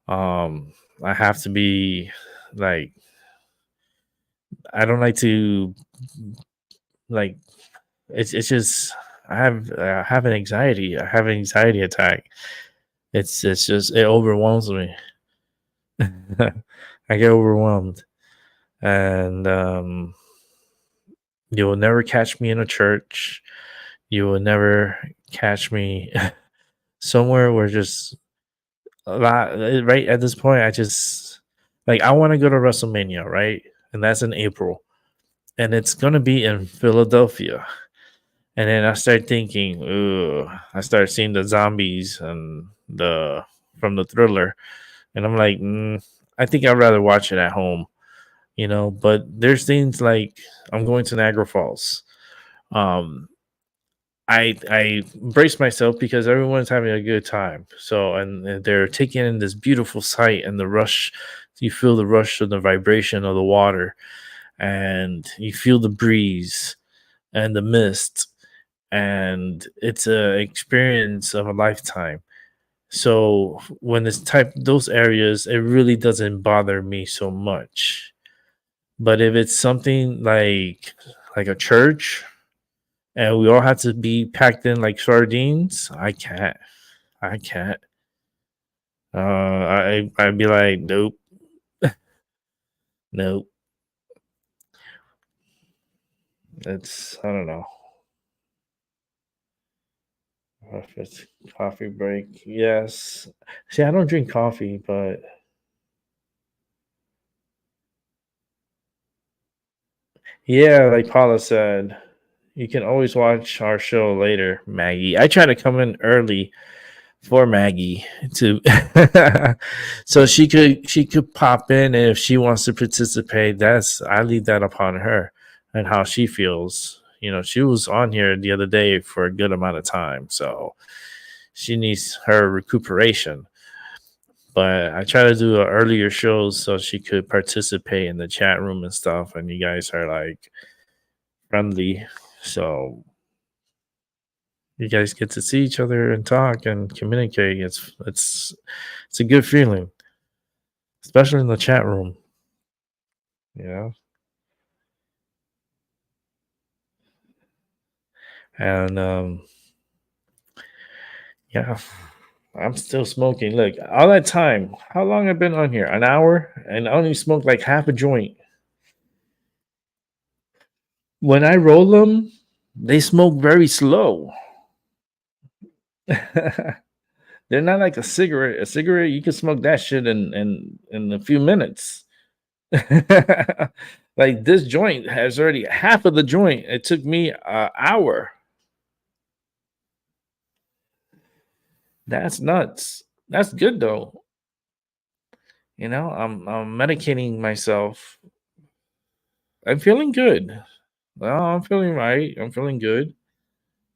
D: I have to be like, I don't like to like. It's just I have an anxiety. I have an anxiety attack. It's just it overwhelms me. I get overwhelmed, and you will never catch me in a church. You will never catch me somewhere where just a lot. Right at this point, I just like I want to go to WrestleMania, right? And that's in April, and it's gonna be in Philadelphia. And then I start thinking, ooh, I start seeing the zombies and the from the Thriller, and I'm like, I think I'd rather watch it at home, But there's things like I'm going to Niagara Falls. Um, I brace myself because everyone's having a good time. So and they're taking in this beautiful sight and the rush. You feel the rush of the vibration of the water, and you feel the breeze and the mist, and it's a experience of a lifetime. So when it's type those areas, it really doesn't bother me so much. But if it's something like a church, and we all had to be packed in like sardines. I can't. I can't. I'd be like, nope, nope. It's I don't know. If it's coffee break, yes. See, I don't drink coffee, but yeah, like Paula said, you can always watch our show later, Maggie. I try to come in early for Maggie to so she could pop in if she wants to participate. That's I leave that upon her and how she feels. She was on here the other day for a good amount of time, so she needs her recuperation. But I try to do earlier shows so she could participate in the chat room and stuff, and you guys are like friendly, so you guys get to see each other and talk and communicate. It's a good feeling, especially in the chat room. Yeah, and yeah, I'm still smoking. Look, all that time, how long I've been on here? An hour, and I only smoked like half a joint. When I roll them, they smoke very slow. They're not like a cigarette. A cigarette, you can smoke that shit in a few minutes. Like this joint has already half of the joint. It took me an hour. That's nuts. That's good though. I'm medicating myself. I'm feeling good. Well, I'm feeling right. I'm feeling good.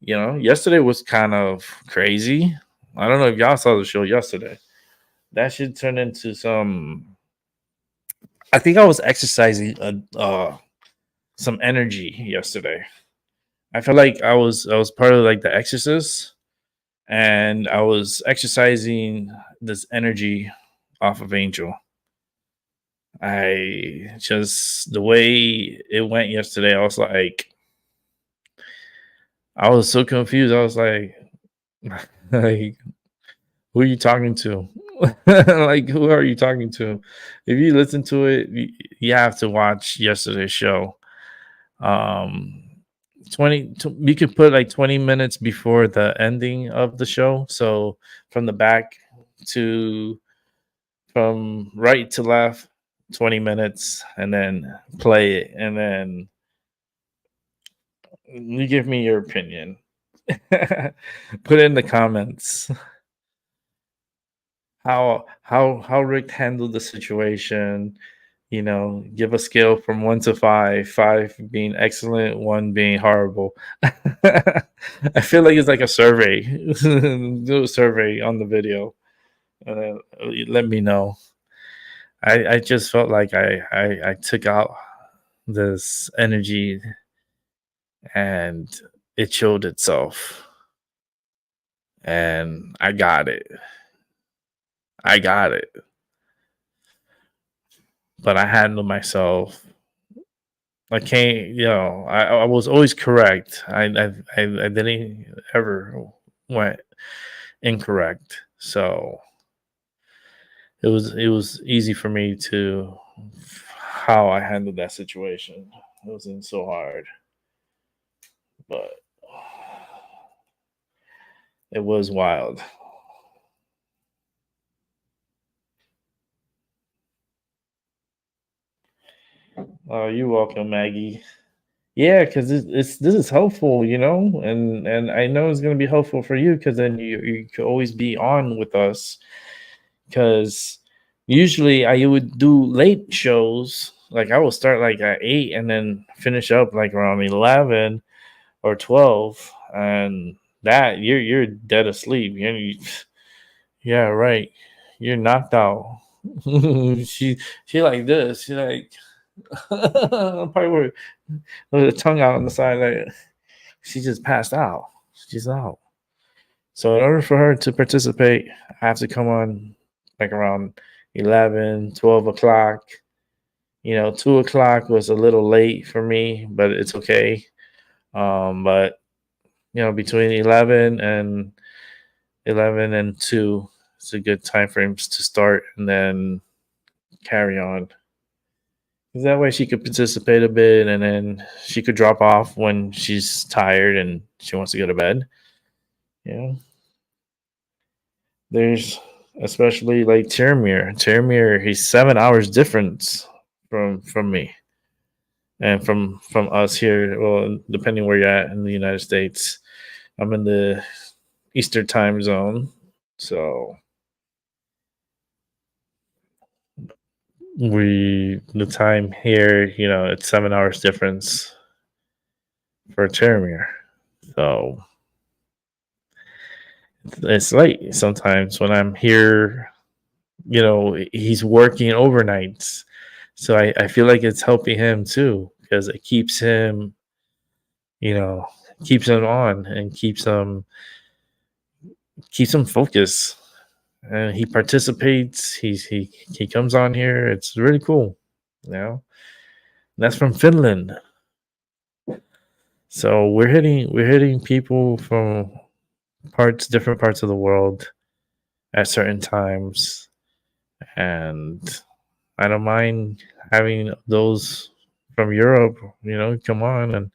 D: Yesterday was kind of crazy. I don't know if y'all saw the show yesterday. That should turn into some. I think I was exercising some energy yesterday. I felt like I was part of like the Exorcist, and I was exercising this energy off of Angel. I just the way it went yesterday, I was so confused. I was like, like, who are you talking to? Like, who are you talking to? If you listen to it, you have to watch yesterday's show. Um, you could put like 20 minutes before the ending of the show. So from the back to from right to left, 20 minutes, and then play it. And then you give me your opinion. Put it in the comments how Rick handled the situation. Give a scale from 1 to 5, 5 being excellent, 1 being horrible. I feel like it's like a survey. Do a survey on the video. Let me know. I just felt like I took out this energy and it showed itself. And I got it. I got it. But I handled myself. I can't, I was always correct. I didn't ever went incorrect. So it was easy for me to how I handled that situation. It wasn't so hard, but it was wild. Oh, you're welcome, Maggie. Yeah, because this is helpful, and I know it's gonna be helpful for you because then you could always be on with us. Because usually I would do late shows, like I will start like at 8 and then finish up like around 11 or 12, and that you're dead asleep. Yeah, right. You're knocked out. She like this. She like probably with the tongue out on the side. Like she just passed out. She's out. So in order for her to participate, I have to come on like around 11, 12 o'clock. 2 o'clock was a little late for me, but it's okay. But between 11 and 2 is a good time frames to start and then carry on. 'Cause that way she could participate a bit and then she could drop off when she's tired and she wants to go to bed. You know, there's especially like Tiramir. Tiramir, he's 7 hours difference from me and from us here. Well, depending where you're at in the United States, I'm in the Eastern time zone, so the time here, it's 7 hours difference for Tiramir. So it's late sometimes when I'm here. He's working overnights, so I feel like it's helping him too because it you know keeps him on and keeps him focused, and he participates. He comes on here. It's really cool. You know, that's from Finland. So we're hitting people from different parts of the world at certain times, and I don't mind having those from Europe, come on and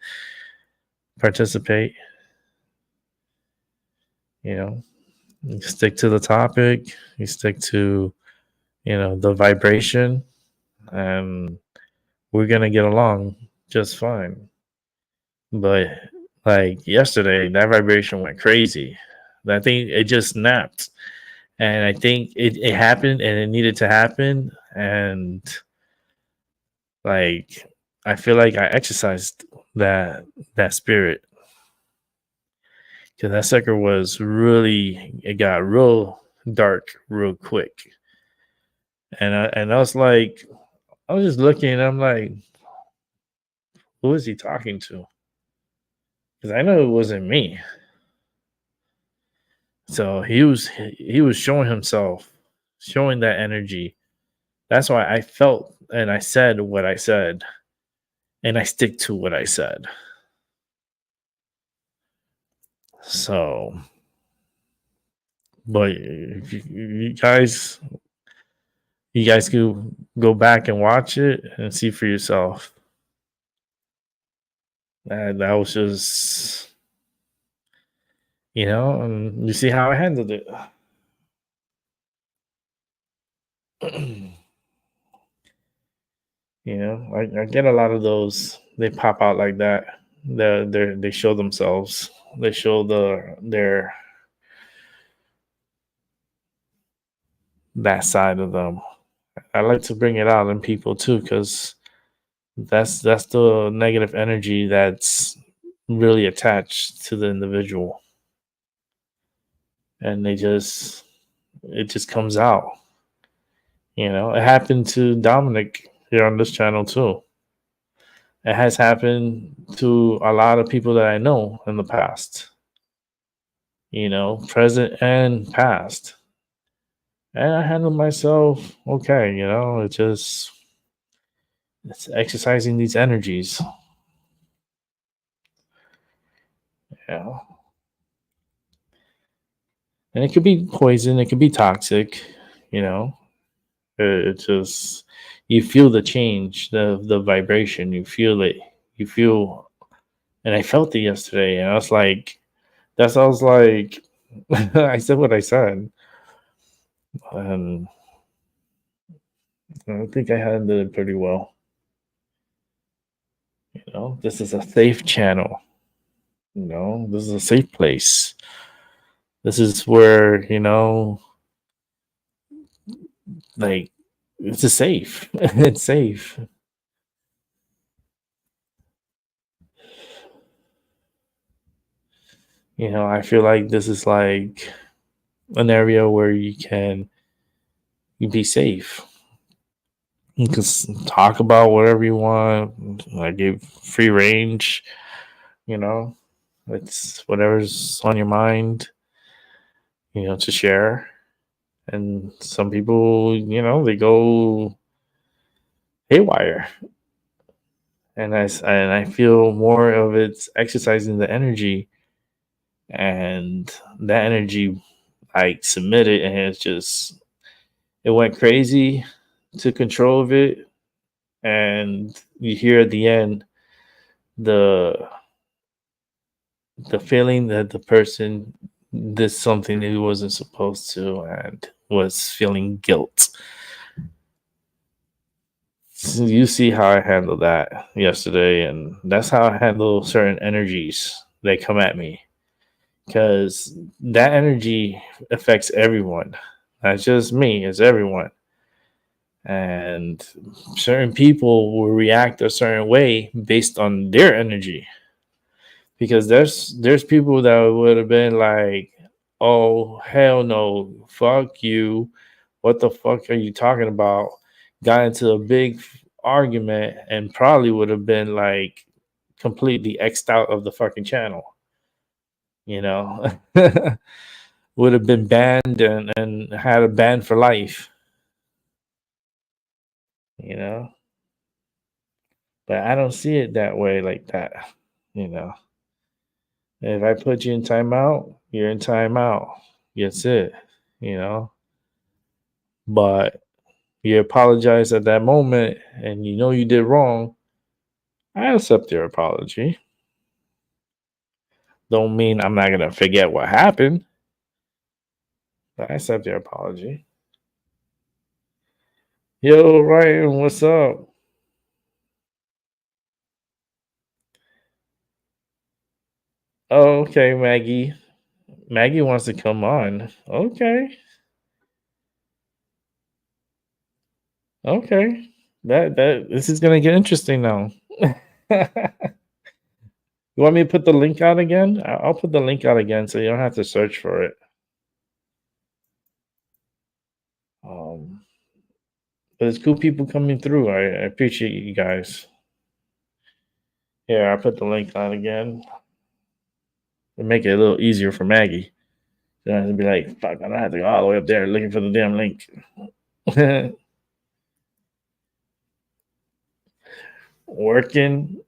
D: participate. You stick to the topic, you stick to, the vibration, and we're going to get along just fine. But like yesterday, that vibration went crazy. I think it just snapped. And I think it happened and it needed to happen. And like, I feel like I exercised that spirit. Because that sucker it got real dark real quick. And I was like, I was just looking and I'm like, who is he talking to? Because I know it wasn't me. So he was showing himself, showing that energy. That's why I felt and I said what I said, and I stick to what I said. So, but if you guys could go back and watch it and see for yourself. That was just, and you see how I handled it. I get a lot of those. They pop out like that. They show themselves. They show their that side of them. I like to bring it out in people too, because that's the negative energy that's really attached to the individual, and it just comes out. It happened to Dominic here on this channel too. It has happened to a lot of people that I know in the past, present and past. And I handle myself okay, it's exercising these energies. Yeah. And it could be poison, it could be toxic, It just, you feel the change, the vibration, you feel it. You feel, and I felt it yesterday, and I was like, I said what I said. And I think I handled it pretty well. This is a safe channel. This is a safe place. This is where, like, it's a safe. It's safe. I feel like this is like an area where you can be safe. You can talk about whatever you want. I give free range. It's whatever's on your mind. To share. And some people, they go haywire. And I feel more of it's exercising the energy and that energy like submitted, and it went crazy, took control of it, and you hear at the end the feeling that the person did something that he wasn't supposed to and was feeling guilt. So you see how I handled that yesterday, and that's how I handle certain energies that come at me, because that energy affects everyone. Not just me, it's everyone. And certain people will react a certain way based on their energy, because there's people that would have been like, oh hell no, fuck you, what the fuck are you talking about, got into a big argument, and probably would have been like completely xed out of the fucking channel, you know. Would have been banned and had a ban for life, you know. But I don't see it that way, like that, you know. If I put you in timeout, you're in timeout. That's it, you know. But you apologize at that moment and you know you did wrong, I accept your apology. Don't mean I'm not gonna forget what happened, but I accept your apology. Yo, Ryan, what's up? Oh, okay, Maggie. Maggie wants to come on. Okay. Okay. That this is gonna get interesting now. You want me to put the link out again? I'll put the link out again so you don't have to search for it. Um, but it's cool people coming through. I appreciate you guys. Yeah, I put the link out again. To make it a little easier for Maggie. You don't have to be like, fuck, I don't have to go all the way up there looking for the damn link. Working.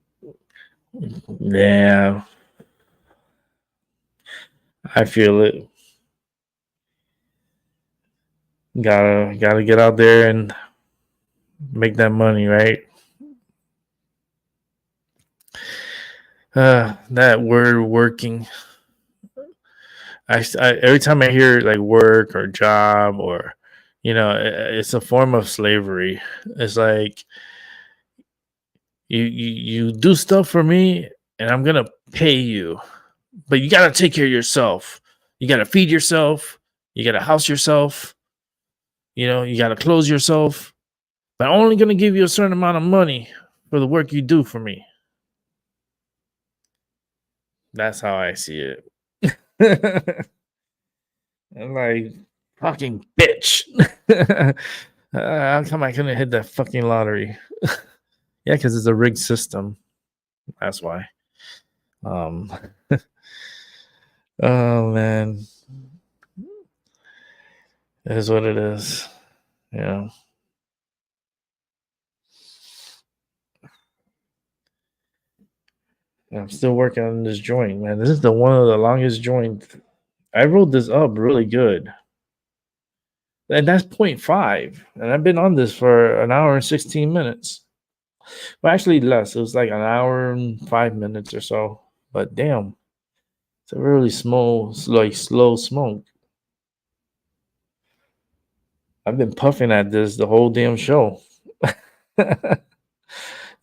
D: Yeah, I feel it. Gotta get out there and make that money, right? That word working. Every time I hear like work or job or, you know, it's a form of slavery. It's like you do stuff for me and I'm gonna pay you, but you gotta take care of yourself. You gotta feed yourself. You gotta house yourself. You know, you gotta clothe yourself. But I'm only gonna give you a certain amount of money for the work you do for me. That's how I see it. I'm like, fucking bitch. How come I couldn't hit that fucking lottery? Yeah, because it's a rigged system. That's why. Um, oh man, it is what it is. Yeah. I'm still working on this joint, man. This is the one of the longest joints. I rolled this up really good. And that's point 0.5. And I've been on this for an hour and 16 minutes. Well, actually less. It was like an hour and 5 minutes or so. But damn, it's a really small, like slow smoke. I've been puffing at this the whole damn show.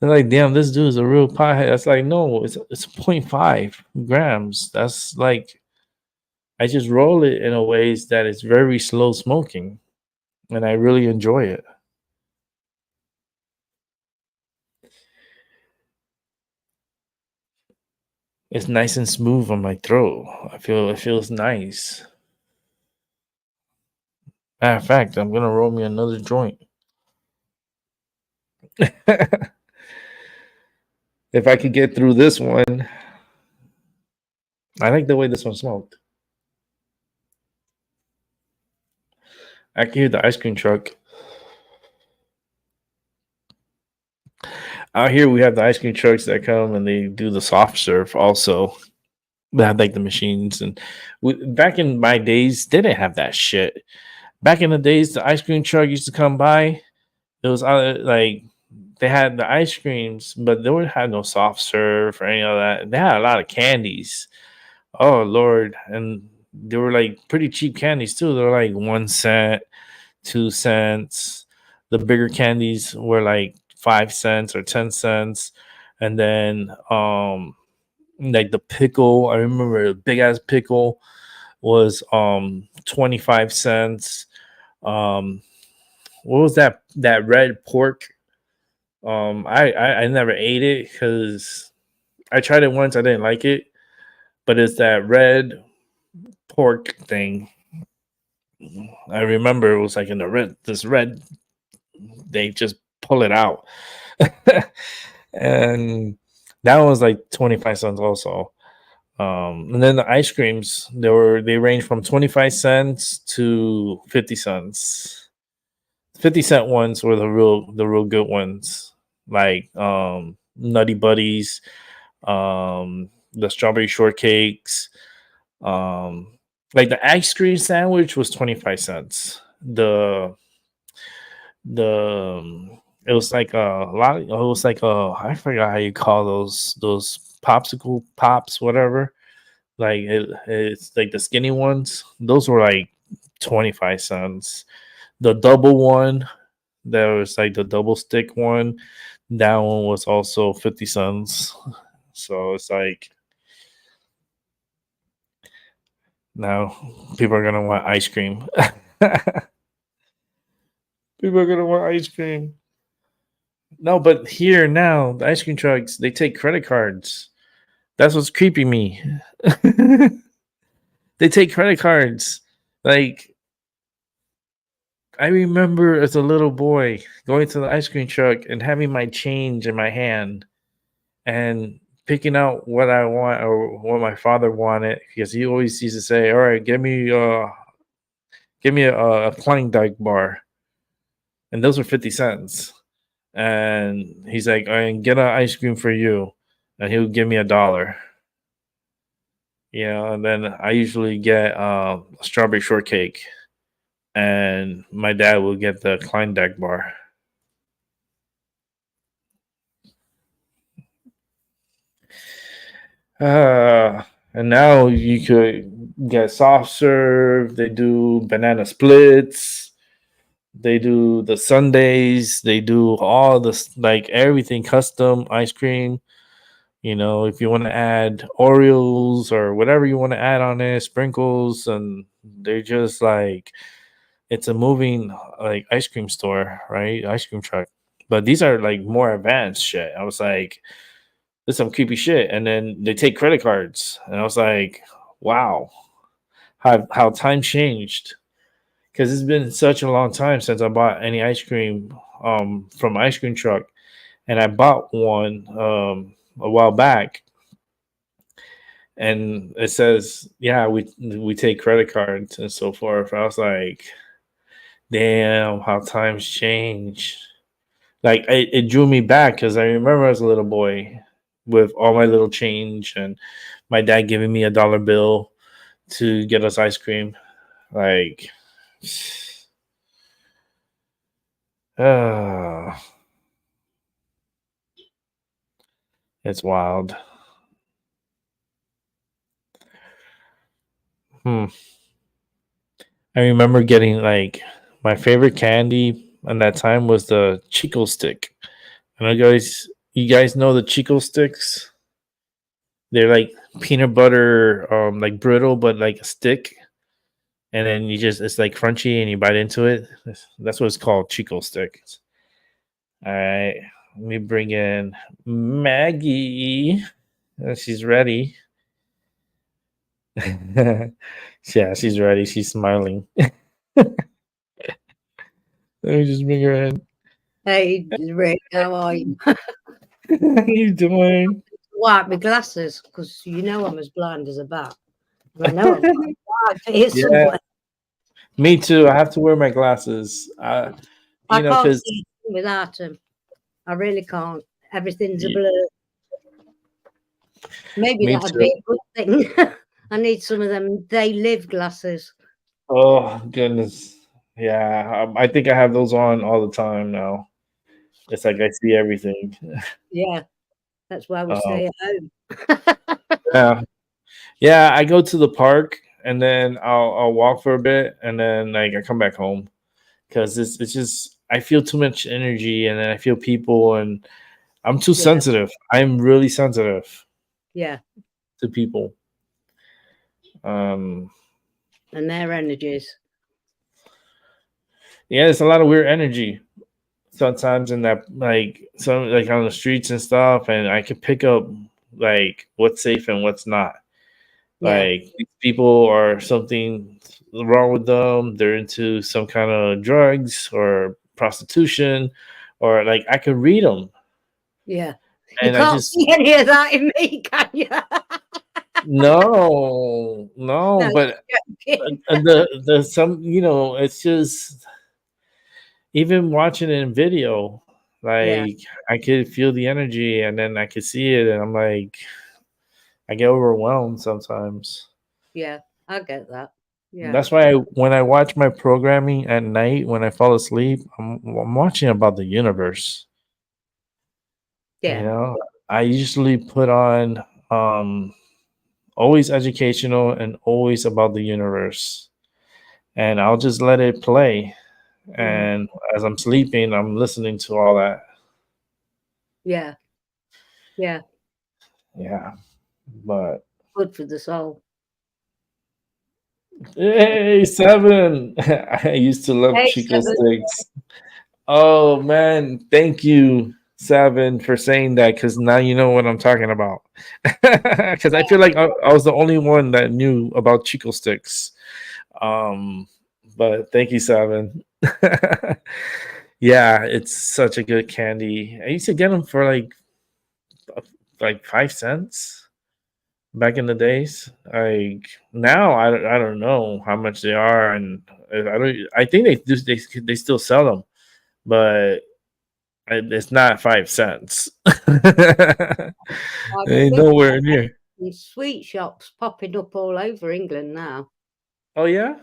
D: They're like, damn, this dude is a real pothead. That's like, no, it's 0.5 grams. That's like, I just roll it in a ways that it's very slow smoking, and I really enjoy it. It's nice and smooth on my throat. I feel it feels nice. Matter of fact, I'm gonna roll me another joint. If I could get through this one, I like the way this one smoked. I can hear the ice cream truck. Out here, we have the ice cream trucks that come and they do the soft serve also. They had like the machines, and back in my days, they didn't have that shit. Back in the days, the ice cream truck used to come by. It was like they had the ice creams, but they would have no soft serve or any of that. They had a lot of candies. Oh Lord, and they were like pretty cheap candies too. They were like 1 cent, 2 cents. The bigger candies were like 5 cents or 10 cents, and then like the pickle. I remember the big ass pickle was 25 cents. Um, what was that red pork? I never ate it because I tried it once. I didn't like it, but it's that red pork thing. I remember it was like in the red. This red, they just pull it out, and that was like 25 cents also. And then the ice creams, they range from 25 cents to 50 cents. 50-cent ones were the real good ones, like Nutty Buddies, the strawberry shortcakes, like the ice cream sandwich was 25 cents. The it was like a lot. It was like I forgot how you call those popsicle pops, whatever. Like it's like the skinny ones. Those were like 25 cents. The double one, that was like the double stick one. That one was also 50 cents. So it's like now people are gonna want ice cream. People are gonna want ice cream. No, but here now, the ice cream trucks, they take credit cards. That's what's creeping me. They take credit cards. Like I remember as a little boy going to the ice cream truck and having my change in my hand and picking out what I want or what my father wanted because he always used to say, "All right, give me a Klondike bar," and those were 50 cents. And he's like, "I get an ice cream for you," and he would give me $1. And then I usually get a strawberry shortcake, and my dad will get the Klondike bar. And now you could get soft serve. They do banana splits. They do the sundaes. They do all this, like everything custom ice cream. If you want to add Oreos or whatever you want to add on it, sprinkles, and they're just like it's a moving like ice cream store, right? Ice cream truck. But these are like more advanced shit. I was like, this is some creepy shit. And then they take credit cards, and I was like, wow, how time changed. Because it's been such a long time since I bought any ice cream from ice cream truck, and I bought one a while back, and it says, yeah, we take credit cards and so forth. I was like, damn, how times change. Like it drew me back because I remember as a little boy with all my little change and my dad giving me $1 bill to get us ice cream. Like, it's wild. Hmm. I remember getting like my favorite candy at that time was the Chico stick. And you guys know the Chico sticks? They're like peanut butter, like brittle, but like a stick. And then it's like crunchy and you bite into it. That's what it's called, Chico sticks. All right. Let me bring in Maggie. She's ready. Yeah, she's ready. She's smiling. Let me just bring her in.
E: Hey, Rick, how are you?
D: How you doing?
E: Wipe my glasses because you know I'm as blind as a bat. I know I'm blind. Here
D: Yeah,
E: somewhere.
D: me too. I have to wear my glasses.
E: I
D: You know,
E: can't
D: because
E: see without them. I really can't. Everything's a
D: yeah,
E: blur. Maybe
D: Me
E: that'd be
D: too.
E: a good thing. I need some of them they live glasses.
D: Oh goodness. Yeah, I think I have those on all the time now. It's like I see everything.
E: Yeah, that's why we
D: Um,
E: stay at home.
D: yeah, yeah. I go to the park and then I'll walk for a bit and then like I come back home because it's just I feel too much energy and then I feel people and I'm too
E: Yeah,
D: sensitive. I'm really sensitive
E: yeah,
D: to people. Um,
E: and their energies.
D: yeah, it's a lot of weird energy sometimes in that like some like on the streets and stuff, and I can pick up like what's safe and what's not.
E: Yeah,
D: Like these people or something wrong with them. They're into some kind of drugs or prostitution, or like I could read them,
E: yeah. You
D: and I
E: can't
D: just
E: see any of that in me, can you?
D: no, no.
E: No,
D: But
E: joking.
D: the some it's just even watching it in video,
E: Yeah,
D: like I could feel the energy and then I could see it, and I'm like, I get overwhelmed sometimes.
E: yeah, I get that. Yeah,
D: That's why when I watch my programming at night when I fall asleep, I'm watching about the universe. You
E: yeah,
D: know, I usually put on always educational and always about the universe, and I'll just let it play.
E: mm,
D: And as I'm sleeping, I'm listening to all that.
E: yeah, yeah.
D: Yeah, but
E: Good for the soul.
D: hey, seven. I used to love
E: Hey,
D: Chico
E: Seven.
D: sticks. Oh man, thank you, Seven, for saying that because now you know what I'm talking about. Because I feel like I was the only one that knew about Chico sticks. Um, but thank you, Seven. Yeah, it's such a good candy. I used to get them for like 5 cents back in the days. Like now, I don't know how much they are, and I don't. I think they still sell them, but it's not 5 cents.
E: I
D: Ain't
E: think
D: nowhere near.
E: there's sweet shops popping up all over England now.
D: Oh yeah.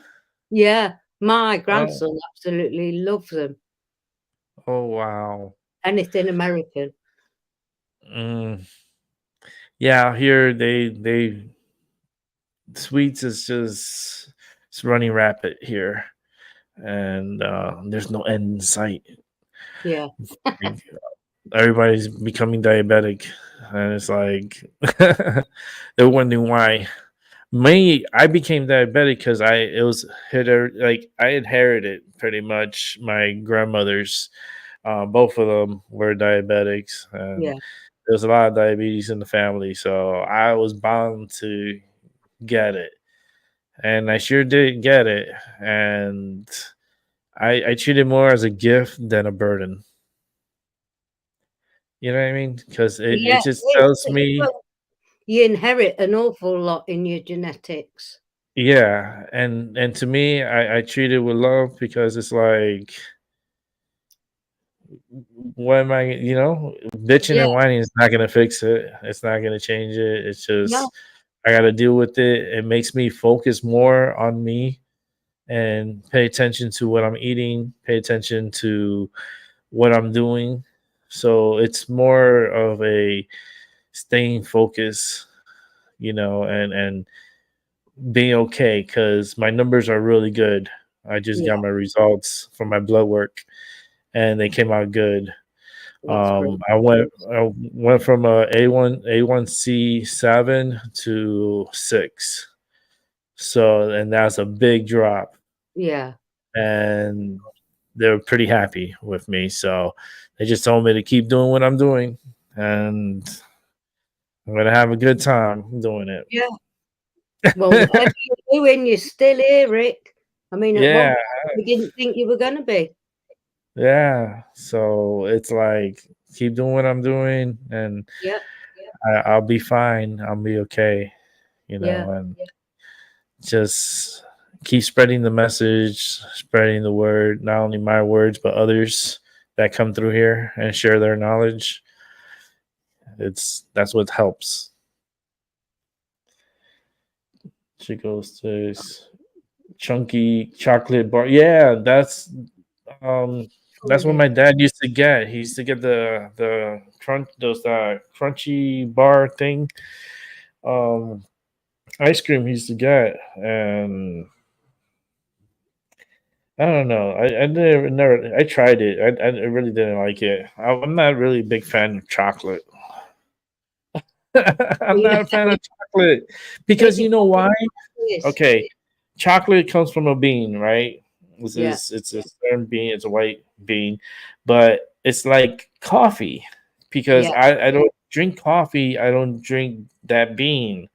E: Yeah, my
D: Oh,
E: grandson absolutely loves them.
D: oh wow.
E: Anything American.
D: Mm. Yeah, here they sweets is just it's running rapid here, and there's no end in sight.
E: Yeah,
D: Like, everybody's becoming diabetic, and it's like they're wondering why. Me, I became diabetic because I it was hit like I inherited pretty much my grandmother's. Both of them were diabetics, and
E: yeah,
D: there's a lot of diabetes in the family, so I was bound to get it, and I sure did get it, and I treat it more as a gift than a burden. You know what I mean? Because it
E: yeah.
D: just tells me,
E: Well, you inherit an awful lot in your genetics.
D: yeah, and to me, I treat it with love because it's like, what am I? Bitching
E: Yeah,
D: and whining is not gonna fix it. It's not gonna change it. It's
E: no,
D: just I got to deal with it. It makes me focus more on me and pay attention to what I'm eating, pay attention to what I'm doing. So it's more of a staying focused, and being okay because my numbers are really good. I just got
E: yeah,
D: my results from my blood work and they came out good.
E: that's great.
D: I went from a A1C 7 to 6. So, and that's a big drop.
E: Yeah,
D: And they were pretty happy with me. So they just told me to keep doing what I'm doing. And I'm going to have a good time doing it.
E: yeah. Well, whatever you're doing, you're still here, Rick. I mean, at one
D: Yeah.
E: point, you didn't think you were going to be.
D: Yeah. So it's like, keep doing what I'm doing and
E: Yeah,
D: I'll be fine. I'll be okay,
E: yeah,
D: and just keep spreading the message, spreading the word, not only my words, but others that come through here and share their knowledge. That's what helps. She goes to this chunky chocolate bar. Yeah, that's what
E: Funny.
D: my dad used to get. He used to get the crunch those crunchy bar thing. Um ice cream he used to get, and I don't know. I never I tried it. I really didn't like it. I'm not really a big fan of chocolate. I'm
E: Yeah,
D: not a fan of chocolate
E: it
D: because you know
E: depends
D: why?
E: what it is.
D: Okay, chocolate comes from a bean, right? This
E: Yeah.
D: is it's a certain bean. It's a white bean, but it's like coffee because
E: Yeah.
D: I don't drink coffee. I don't drink that bean,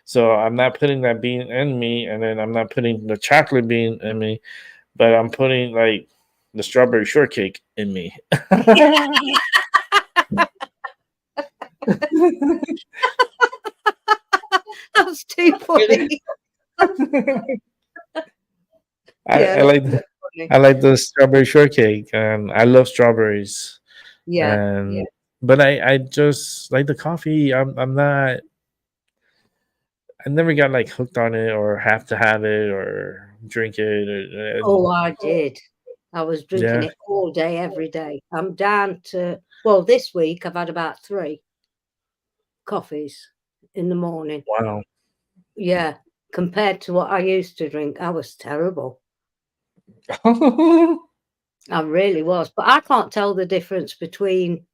D: so I'm not putting that bean in me, and then I'm not putting the chocolate bean in me, but I'm putting like the strawberry shortcake in me.
E: That's too funny. Yeah,
D: I
E: that's
D: like
E: funny.
D: I like the strawberry shortcake, and I love strawberries.
E: Yeah. Yeah.
D: And but I just like the coffee. I'm not. I never got like hooked on it or have to have it or drink it.
E: Oh, I did. I was drinking
D: Yeah.
E: it all day, every day. I'm down to, well, this week I've had about 3 coffees in the morning.
D: Wow.
E: Yeah. Compared to what I used to drink, I was terrible. I really was. But I can't tell the difference between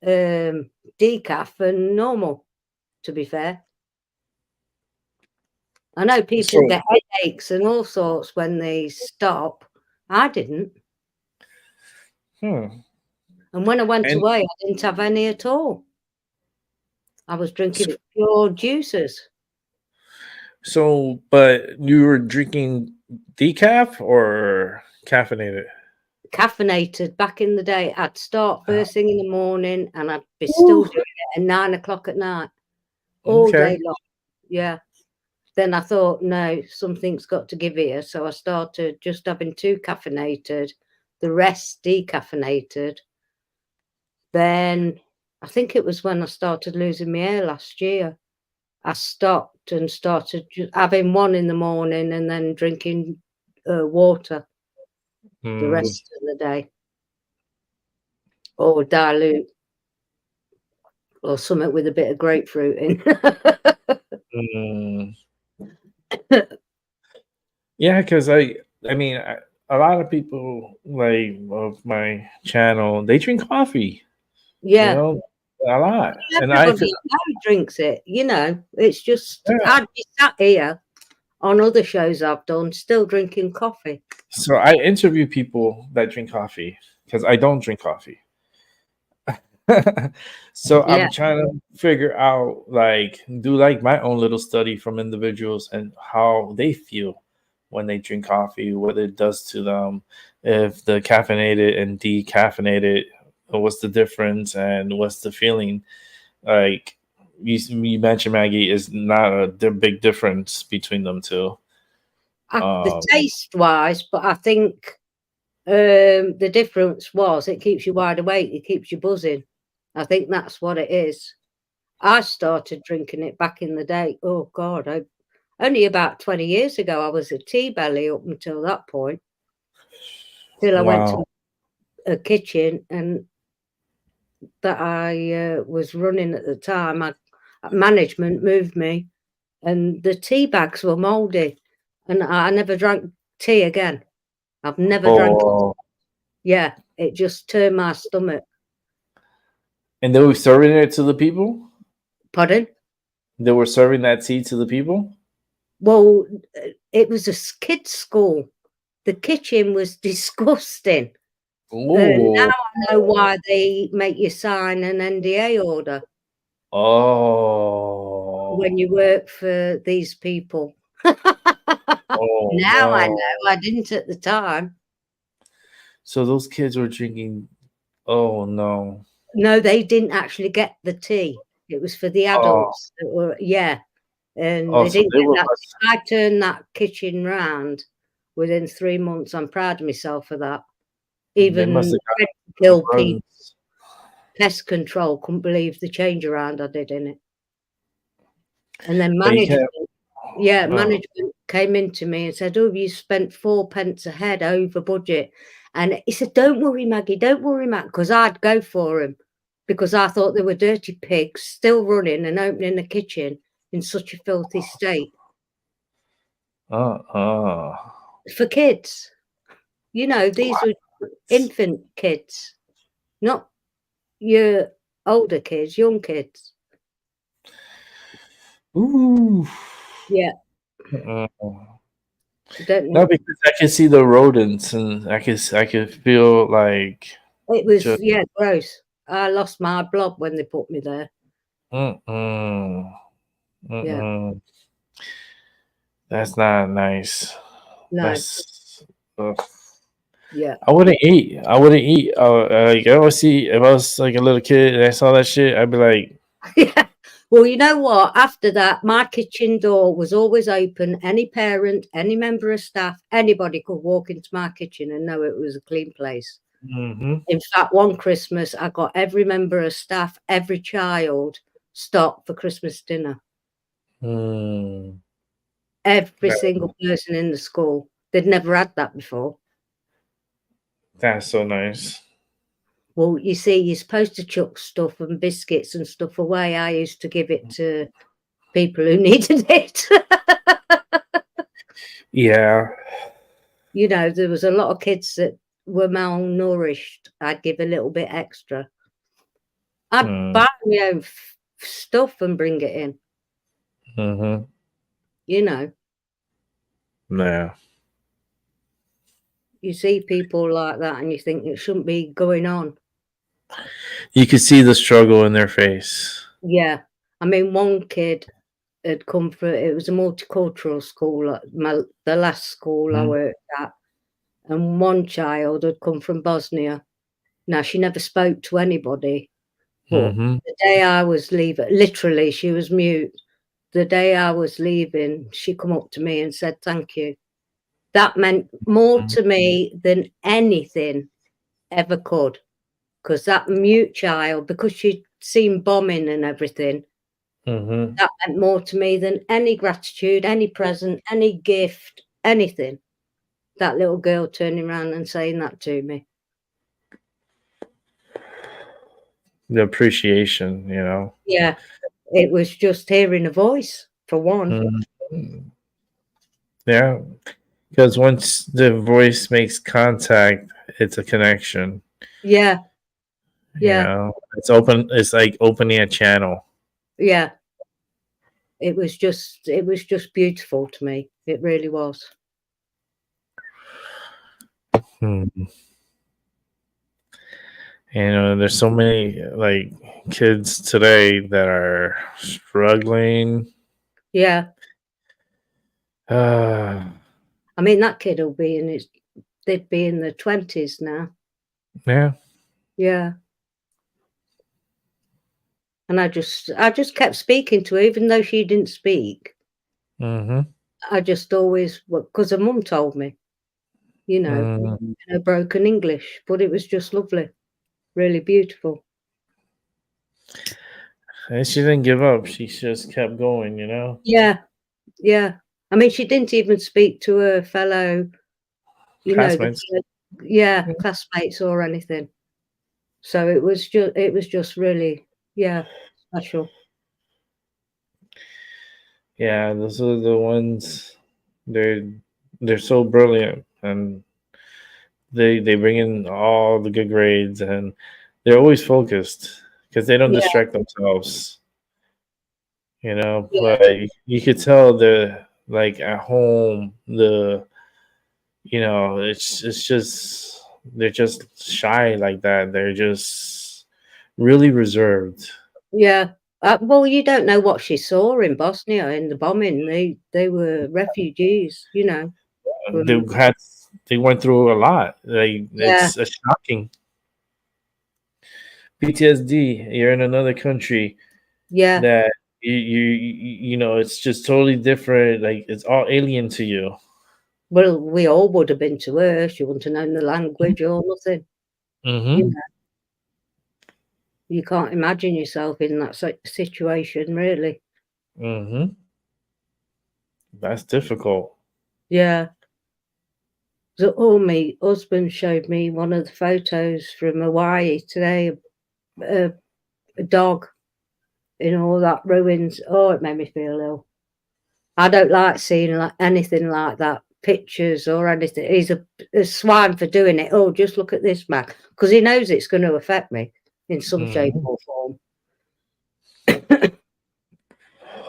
E: decaf and normal, to be fair. I know people
D: So
E: get headaches and all sorts when they stop. I didn't.
D: hmm.
E: And when I went
D: And
E: away, I didn't have any at all. I was
D: so,
E: drinking pure juices.
D: but you were drinking decaf or caffeinated?
E: Caffeinated back in the day. I'd start
D: Ah,
E: first thing in the morning and I'd be still
D: woo.
E: doing it at 9 o'clock at night, all
D: Okay.
E: day long. Yeah. Then I thought, no, something's got to give here. So I started just having 2 caffeinated, the rest decaffeinated. Then I think it was when I started losing my hair last year. I stopped and started just having 1 in the morning and then drinking water the
D: Mm,
E: rest of the day, or dilute, or something with a bit of grapefruit in.
D: mm. Yeah, because I mean, a lot of people like of my channel, they drink coffee, you
E: Yeah,
D: know, a lot. And I
E: everybody
D: feel,
E: I know drinks it, it's just
D: yeah.
E: I'd be sat here on other shows I've done still drinking coffee.
D: So I interview people that drink coffee because I don't drink coffee. So
E: Yeah,
D: I'm trying to figure out, like, do like my own little study from individuals and how they feel when they drink coffee, what it does to them, if the caffeinated and decaffeinated, what's the difference and what's the feeling. Like you mentioned, Maggie, is not big difference between them two.
E: the
D: Um,
E: taste wise, but I think the difference was it keeps you wide awake, it keeps you buzzing. I think that's what it is. I started drinking it back in the day. Oh God, only about 20 years ago. I was a tea belly up until that point. Till I went to
D: wow.
E: a kitchen and that I was running at the time. Management moved me, and the tea bags were mouldy, and I never drank tea again. I've never drank it.
D: Oh,
E: Yeah, it just turned my stomach.
D: and they were serving it to the people.
E: Pardon?
D: They were serving that tea to the people.
E: Well, it was a kid's school. The kitchen was disgusting. Now
D: Oh,
E: I know why they make you sign an NDA order
D: oh,
E: when you work for these people.
D: oh
E: Now I
D: no!
E: know. I didn't at the time.
D: So those kids were drinking. Oh no!
E: No, they didn't actually get the tea. It was for the
D: Oh,
E: adults that were, yeah, and
D: oh,
E: they
D: so
E: didn't
D: they
E: get
D: were.
E: that. I turned that kitchen round within 3 months. I'm proud of myself for that.
D: They must
E: Even
D: have got
E: Red
D: the
E: Kill People,
D: runs.
E: pest control, couldn't believe the change around I did in it. And then
D: But you can't.
E: management Yeah,
D: Oh,
E: management came into me and said, "Oh, you spent 4 pence a head over budget." And he said, "Don't worry, Maggie, don't worry, Matt," because I'd go for him because I thought they were dirty pigs still running and opening the kitchen in such a filthy state
D: uh.
E: for kids. You know, these were infant kids, not your older kids, young kids.
D: Ooh.
E: Yeah,
D: Uh,
E: I don't
D: no,
E: know.
D: because I can see the rodents, and I could feel like
E: It was,
D: just
E: yeah, gross. I lost my blob when they put me there.
D: mm-mm,
E: Yeah,
D: mm-mm. That's not nice.
E: no,
D: That's ugh.
E: yeah.
D: I wouldn't eat. I wouldn't eat. Like, I would see if I was like a little kid and I saw that shit. I'd be like,
E: Yeah. Well, you know what? After that, my kitchen door was always open. Any parent, any member of staff, anybody could walk into my kitchen and know it was a clean place.
D: mm-hmm,
E: In fact, one Christmas, I got every member of staff, every child stocked for Christmas dinner.
D: mm,
E: Every
D: that-
E: single person in the school. They'd never had that before.
D: that's so nice.
E: Well, you see, you're supposed to chuck stuff and biscuits and stuff away. I used to give it to people who needed it.
D: Yeah.
E: You know, there was a lot of kids that were malnourished. I'd give a little bit extra. I'd
D: Mm,
E: buy my own stuff and bring it in,
D: mm-hmm.
E: you know.
D: Yeah.
E: You see people like that and you think it shouldn't be going on.
D: You could see the struggle in their face.
E: Yeah. I mean, one kid had come from, it was a multicultural school, the last school I
D: Mm-hmm.
E: worked at. And one child had come from Bosnia. Now, she never spoke to anybody, but
D: Mm-hmm.
E: the day I was leaving, literally, she was mute. The day I was leaving, she come up to me and said, "Thank you." That meant more to me than anything ever could. Because that mute child, because she'd seen bombing and everything,
D: Mm-hmm.
E: that meant more to me than any gratitude, any present, any gift, anything. That little girl turning around and saying that to me.
D: The appreciation, you know.
E: Yeah, it was just hearing a voice, for one.
D: Mhm. Yeah, because once the voice makes contact, it's a connection.
E: Yeah,
D: You
E: yeah,
D: know, it's open. It's like opening a channel.
E: yeah. It was just beautiful to me. It really was.
D: Hmm. You know, there's so many like kids today that are struggling.
E: Yeah.
D: Uh,
E: I mean, that kid will be in his they'd be in their 20s now.
D: yeah.
E: Yeah. And I just kept speaking to her, even though she didn't speak.
D: Mm-hmm.
E: I just always, because her mum told me, you know,
D: Mm.
E: in her broken English, but it was just lovely, really beautiful.
D: And she didn't give up. She just kept going. You know,
E: Yeah, yeah. I mean, she didn't even speak to her fellow,
D: classmates.
E: classmates or anything. So it was just really, yeah, special.
D: Yeah, those are the ones. They're they're so brilliant, and they bring in all the good grades, and they're always focused because they don't
E: Yeah,
D: distract themselves. You know,
E: yeah,
D: but you could tell they're like at home. It's just they're just shy like that. They're just really reserved.
E: yeah. Well, you don't know what she saw in Bosnia in the bombing. They were refugees,
D: They
E: from
D: had they went through a lot. Like
E: yeah,
D: it's shocking. PTSD. You're in another country
E: yeah.
D: that you know it's just totally different. Like it's all alien to you.
E: Well, we all would have been to her. She wouldn't have known the language or nothing. You
D: Mm-hmm.
E: know, you can't imagine yourself in that situation, really.
D: Mm-hmm. That's difficult.
E: Yeah. So, oh, my husband showed me one of the photos from Hawaii today. A dog in all that ruins. Oh, it made me feel ill. I don't like seeing anything like that, pictures or anything. He's a swine for doing it. Oh, just look at this, man, because he knows it's going to affect me in some shape
D: Mhm.
E: or form.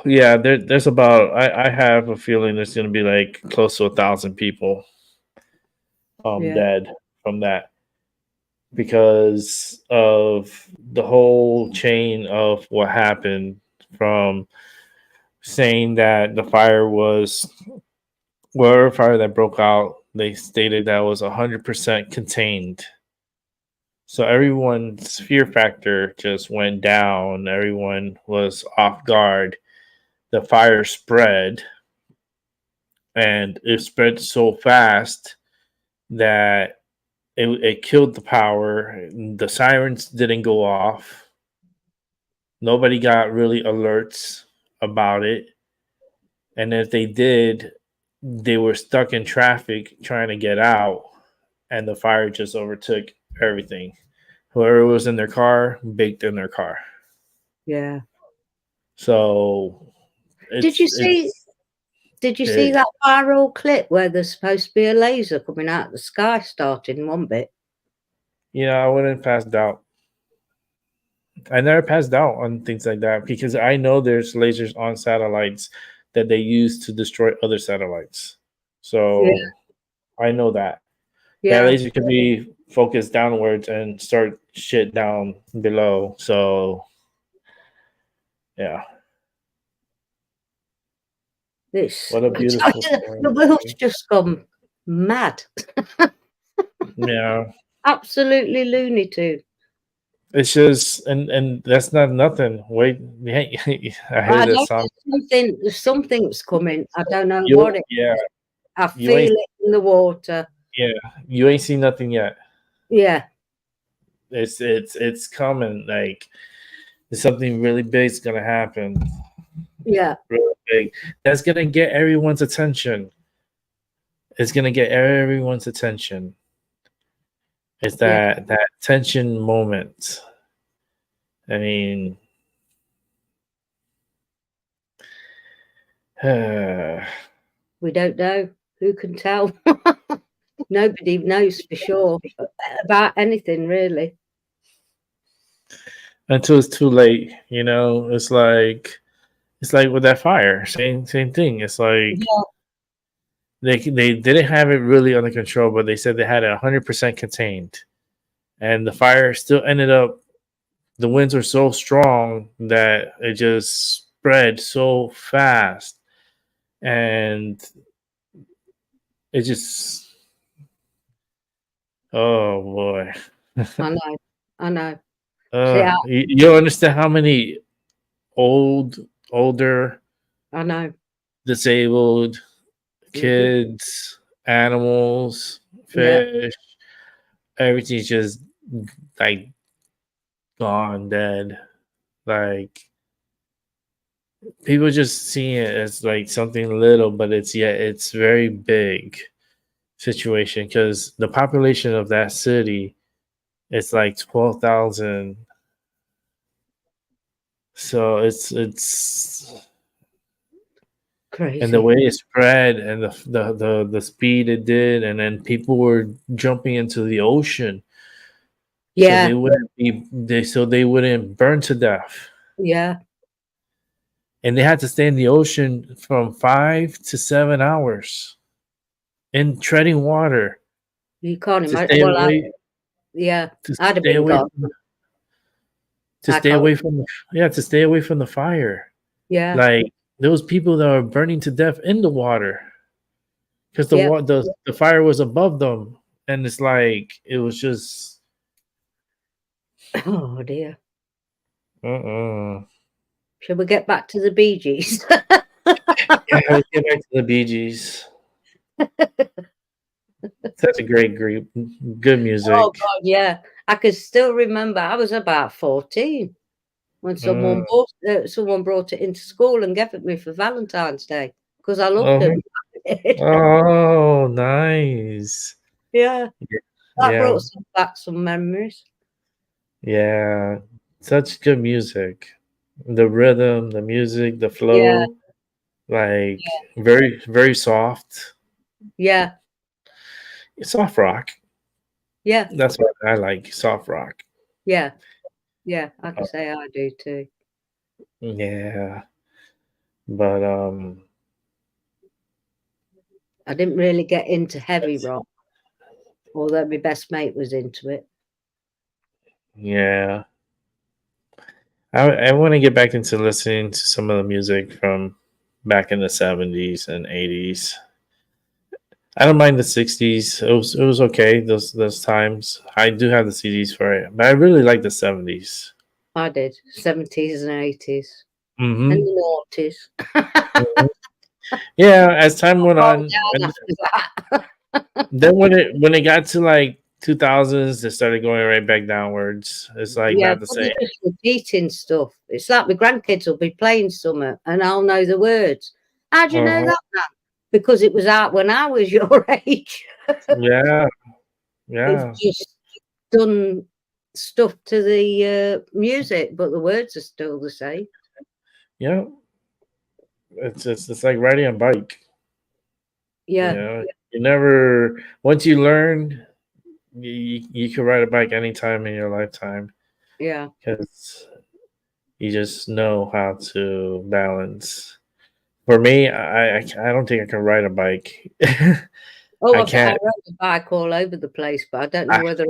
D: Yeah, there's about I have a feeling there's gonna be like close to 1,000 people
E: Yeah,
D: dead from that because of the whole chain of what happened from saying that the fire was whatever fire that broke out, they stated that was 100% contained. So everyone's fear factor just went down. Everyone was off guard. The fire spread, and it spread so fast that it killed the power. The sirens didn't go off. Nobody got really alerts about it. And if they did, they were stuck in traffic trying to get out, and the fire just overtook everything. Whoever was in their car baked in their car.
E: yeah.
D: So
E: Did you
D: it's
E: see?
D: it's
E: Did you see
D: it,
E: that viral clip where there's supposed to be a laser coming out of the sky starting one bit?
D: I wouldn't pass doubt. I never passed out on things like that because I know there's lasers on satellites that they use to destroy other satellites.
E: Yeah,
D: So I know that that
E: yeah.
D: laser can be focused downwards and start shit down below. So yeah,
E: It's
D: what a
E: I tell
D: beautiful
E: you,
D: story.
E: the world's just gone mad.
D: Yeah,
E: Absolutely Looney Tune.
D: it's just and that's not nothing. Wait, I
E: I
D: heard
E: know
D: that song.
E: there's something's coming. I don't know
D: You
E: what it
D: yeah,
E: is. I
D: you
E: feel
D: ain't
E: it in the water.
D: yeah, you ain't seen nothing yet.
E: Yeah,
D: It's coming. Like something really big's gonna happen.
E: yeah,
D: Really big. That's gonna get everyone's attention. It's gonna get everyone's attention. It's
E: yeah.
D: that tension moment. I mean,
E: We don't know. Who can tell? Nobody knows for sure about anything, really.
D: until it's too late, it's like with that fire, same thing. It's like
E: Yeah,
D: they didn't have it really under control, but they said they had it 100% contained, and the fire still ended up. The winds were so strong that it just spread so fast, and it just oh boy.
E: I know. I know. See,
D: You don't understand how many older,
E: I know.
D: disabled
E: Hmm.
D: kids, animals,
E: Yeah,
D: fish, everything's just like gone dead. Like people just see it as like something little, but it's very big situation because the population of that city is like 12,000. So it's and the
E: crazy.
D: way it spread and the speed it did, and then people were jumping into the ocean so
E: Yeah,
D: they wouldn't burn to death,
E: yeah.
D: and they had to stay in the ocean from 5 to 7 hours in treading water
E: You can't
D: to
E: imagine.
D: stay
E: Well,
D: away
E: yeah,
D: to
E: I'd have
D: stay
E: been
D: away
E: gone.
D: from
E: I can't.
D: to stay away from the fire.
E: Yeah,
D: Like there was people that were burning to death in the water because
E: yeah.
D: the fire was above them, and it's like it was just
E: Oh dear.
D: uh-uh.
E: Shall we get back to the Bee Gees?
D: Yeah, let's get back to the Bee Gees. Such a great group, good
E: Oh
D: music.
E: God, yeah. I can still remember. I was about 14 when
D: Mm,
E: someone brought it into school and gave it me for Valentine's Day. because I loved
D: Oh,
E: them.
D: oh, nice.
E: Yeah, that
D: Yeah,
E: brought back some memories.
D: yeah. Such good music. The rhythm, the music, the
E: Yeah,
D: flow, like very, very soft.
E: yeah,
D: Soft rock.
E: yeah,
D: That's what I like. Soft rock.
E: yeah, yeah. I
D: Uh,
E: can say I do too.
D: yeah, but
E: I didn't really get into heavy rock, although my best mate was into it.
D: yeah. I want to get back into listening to some of the music from back in the 70s and 80s. I don't mind the 60s. It was okay those times. I do have the CDs for it, but I really like the 70s.
E: I did 70s and 80s and
D: Mm-hmm.
E: the noughties.
D: Yeah, as time went
E: Calm
D: on,
E: down
D: and
E: after that.
D: then when it got to like 2000s, they started going right back downwards. It's like
E: Yeah,
D: not the
E: but
D: same.
E: they're just repeating stuff. It's like my grandkids will be playing something and I'll know the words. How do you know
D: Uh-huh.
E: that now? Because it was out when I was your age.
D: Yeah,
E: It's
D: yeah,
E: just done stuff to the music, but the words are still the same.
D: yeah. It's like riding a bike. You
E: Yeah,
D: know, you never once you learn, you can ride a bike anytime in your lifetime
E: yeah.
D: because you just know how to balance. For me, I don't think I can ride a bike.
E: Oh,
D: I
E: I
D: can't.
E: rode the bike all over the place, but I don't
D: I,
E: know whether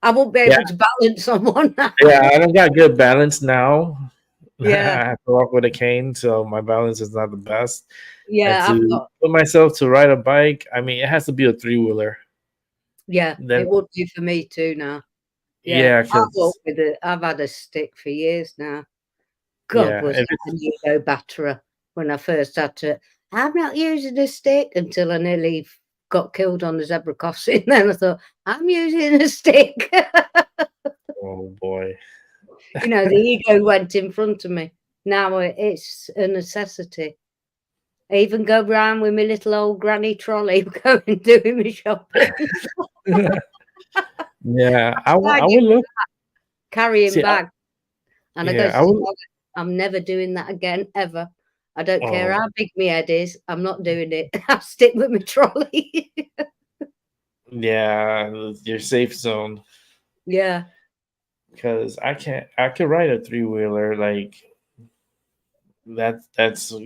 E: I won't be
D: yeah,
E: able to balance on one now.
D: yeah. I don't got good balance now. I
E: Yeah,
D: have to walk with a cane, so my balance is not the best. And
E: yeah, I've
D: to
E: got,
D: put myself to ride a bike, I mean, it has to be a three wheeler.
E: yeah,
D: Then
E: it would be for me too now. Yeah,
D: yeah,
E: I walk
D: because
E: with it. I've had a stick for years now. God,
D: yeah,
E: was
D: if
E: I an
D: it's
E: ego batterer when I first had to. I'm not using a stick until I nearly got killed on the zebra crossing. Then I thought, I'm using a stick.
D: oh boy,
E: The ego went in front of me. Now it's a necessity. I even go round with my little old granny trolley, going doing my shopping.
D: yeah,
E: I
D: I
E: do
D: would look.
E: carrying
D: See,
E: bags. And I go
D: yeah,
E: to
D: I
E: the
D: would.
E: toilet. I'm never doing that again, ever. I don't care
D: Oh,
E: how big my head is. I'm not doing it. I'll stick with my trolley.
D: yeah, your safe zone.
E: Yeah,
D: Because I can't. I could ride a three wheeler like that. That's I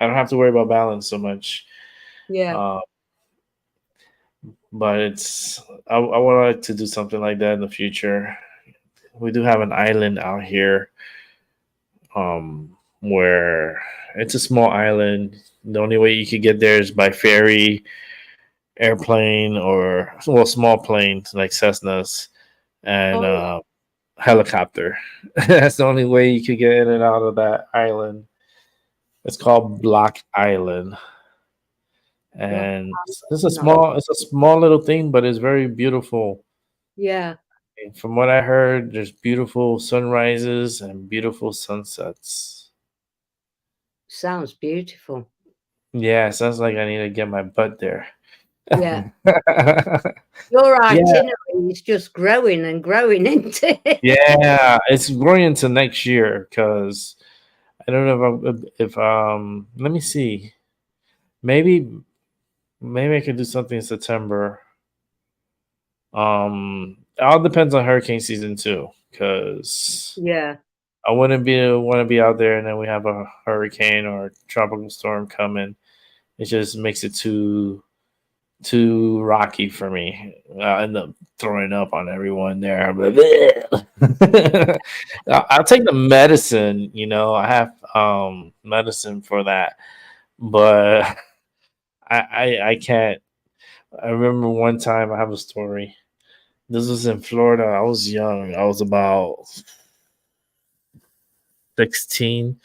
D: don't have to worry about balance so much.
E: yeah.
D: Uh, but I would like to do something like that in the future. We do have an island out here, where it's a small island. The only way you could get there is by ferry, airplane, or well, small planes like Cessnas, and
E: Oh,
D: helicopter. That's the only way you could get in and out of that island. It's called Block Island,
E: Black
D: and
E: Island.
D: it's a small little thing, but it's very beautiful.
E: Yeah,
D: And from what I heard, there's beautiful sunrises and beautiful sunsets.
E: sounds beautiful.
D: Yeah, it sounds like I need to get my butt there.
E: Yeah. Your
D: Yeah,
E: itinerary is just growing and growing into it.
D: yeah, it's growing into next year because I don't know if let me see, maybe I could do something in September. It all depends on hurricane season too, because
E: Yeah,
D: I wouldn't be want to be out there and then we have a hurricane or tropical storm coming. It just makes it too rocky for me. I end up throwing up on everyone there. I'm like, I'll take the medicine. I have medicine for that, but I can't. I remember one time I have a story. This was in Florida. I was young. I was about 16,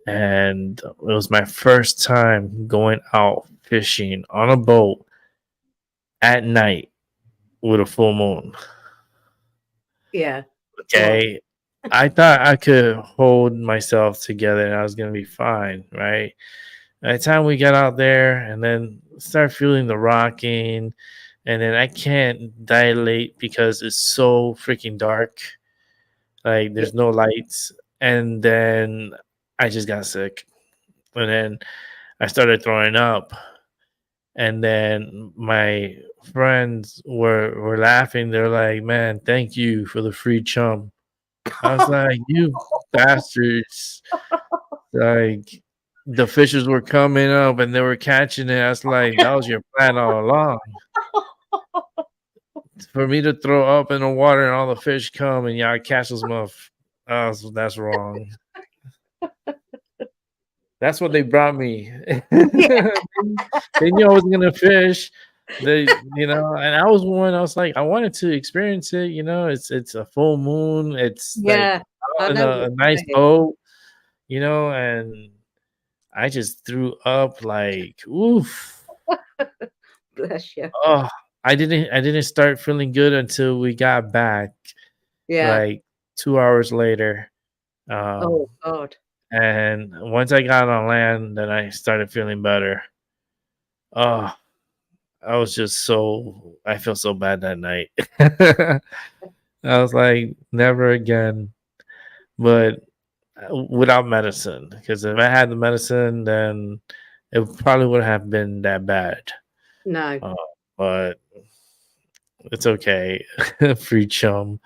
D: and it was my first time going out fishing on a boat at night with a full moon.
E: yeah. Go on.
D: Okay. I thought I could hold myself together and I was gonna be fine, right? By the time we got out there and then start feeling the rocking, and then I can't dilate because it's so freaking dark. Like
E: Yeah.
D: there's no lights. And then I just got sick. And then I started throwing up. And then my friends were laughing. They're like, "Man, thank you for the free chum." I was like, "You bastards!" Like the fishes were coming up and they were catching it. I was like, "That was your plan all along, for me to throw up in the water and all the fish come and y'all catch those muff." That's wrong. That's what they brought me.
E: Yeah.
D: They knew I was gonna fish. And I was one. I was like, I wanted to experience it. It's a full moon. It's like
E: Yeah. I
D: out in
E: know what
D: a nice
E: you're saying.
D: boat. And I just threw up like, oof.
E: Bless you.
D: Oh, I didn't start feeling good until we got back,
E: Yeah.
D: like 2 hours later. Um,
E: Oh God.
D: and once I got on land, then I started feeling better. Oh, I felt so bad that night. I was like, never again. But without medicine, because if I had the medicine, then it probably wouldn't have been that bad.
E: No.
D: Uh, but it's okay. Free chum.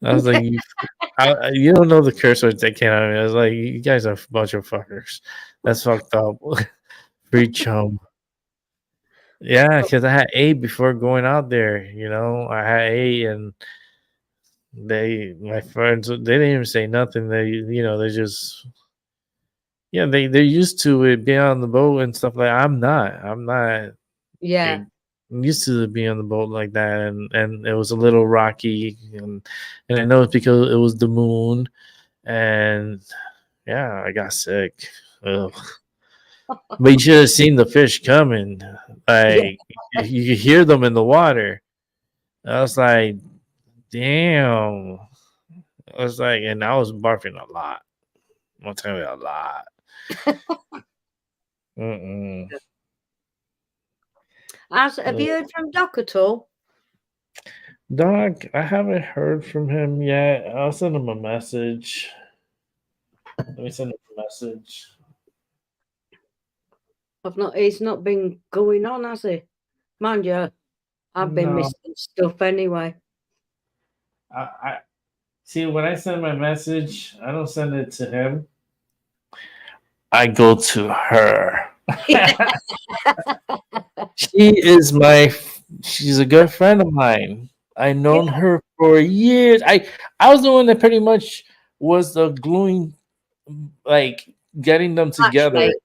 D: I was like, you don't know the curse words that came out of me. I was like, you guys are a bunch of fuckers. That's fucked up. Free chum. Yeah,
E: Oh,
D: because I had eight before going out there. I had eight, and my friends, they didn't even say nothing. They just, yeah, they're used to it being on the boat and stuff like. I'm not.
E: yeah.
D: Like, I'm used to being on the boat like that, and it was a little rocky, and I know it's because it was the moon, and yeah, I got sick. Ugh. But you should have seen the fish coming.
E: Yeah.
D: Like you could hear them in the water. I was like, damn. I was like, and I was barfing a lot. I'm gonna tell you a lot. Mm-mm.
E: Have you heard from Doc at all?
D: Doc, I haven't heard from him yet. I'll send him a message. Let me send him a message.
E: He's not been going on, has he? Mind you, I've been
D: No,
E: missing stuff anyway.
D: I see when I send my message, I don't send it to him. I go to her. She's a good friend of mine. I
E: Yeah.
D: known her for years. I was the one that pretty much was the gluing, like getting them together.
E: Matchmaker.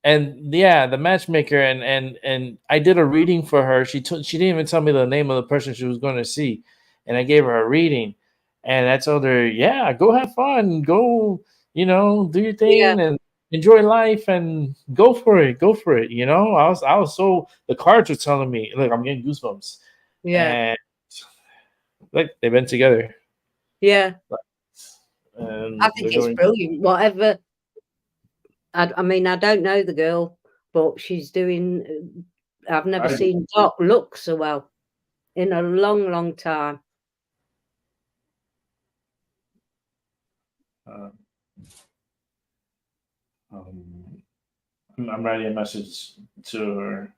D: And yeah, the matchmaker, and I did a reading for her. She didn't even tell me the name of the person she was going to see, and I gave her a reading, and I told her, yeah, go have fun, go, do your
E: Yeah.
D: thing and enjoy life and go for it, go for it. I was so the cards were telling me, look, I'm getting goosebumps,
E: Yeah.
D: and like they've been together,
E: Yeah. I
D: and
E: think
D: they're
E: it's
D: doing.
E: brilliant. Whatever. I mean, I don't know the girl, but she's doing. I've never
D: I,
E: seen Doc look so well in a long, long time.
D: uh, um, I'm writing a message to her.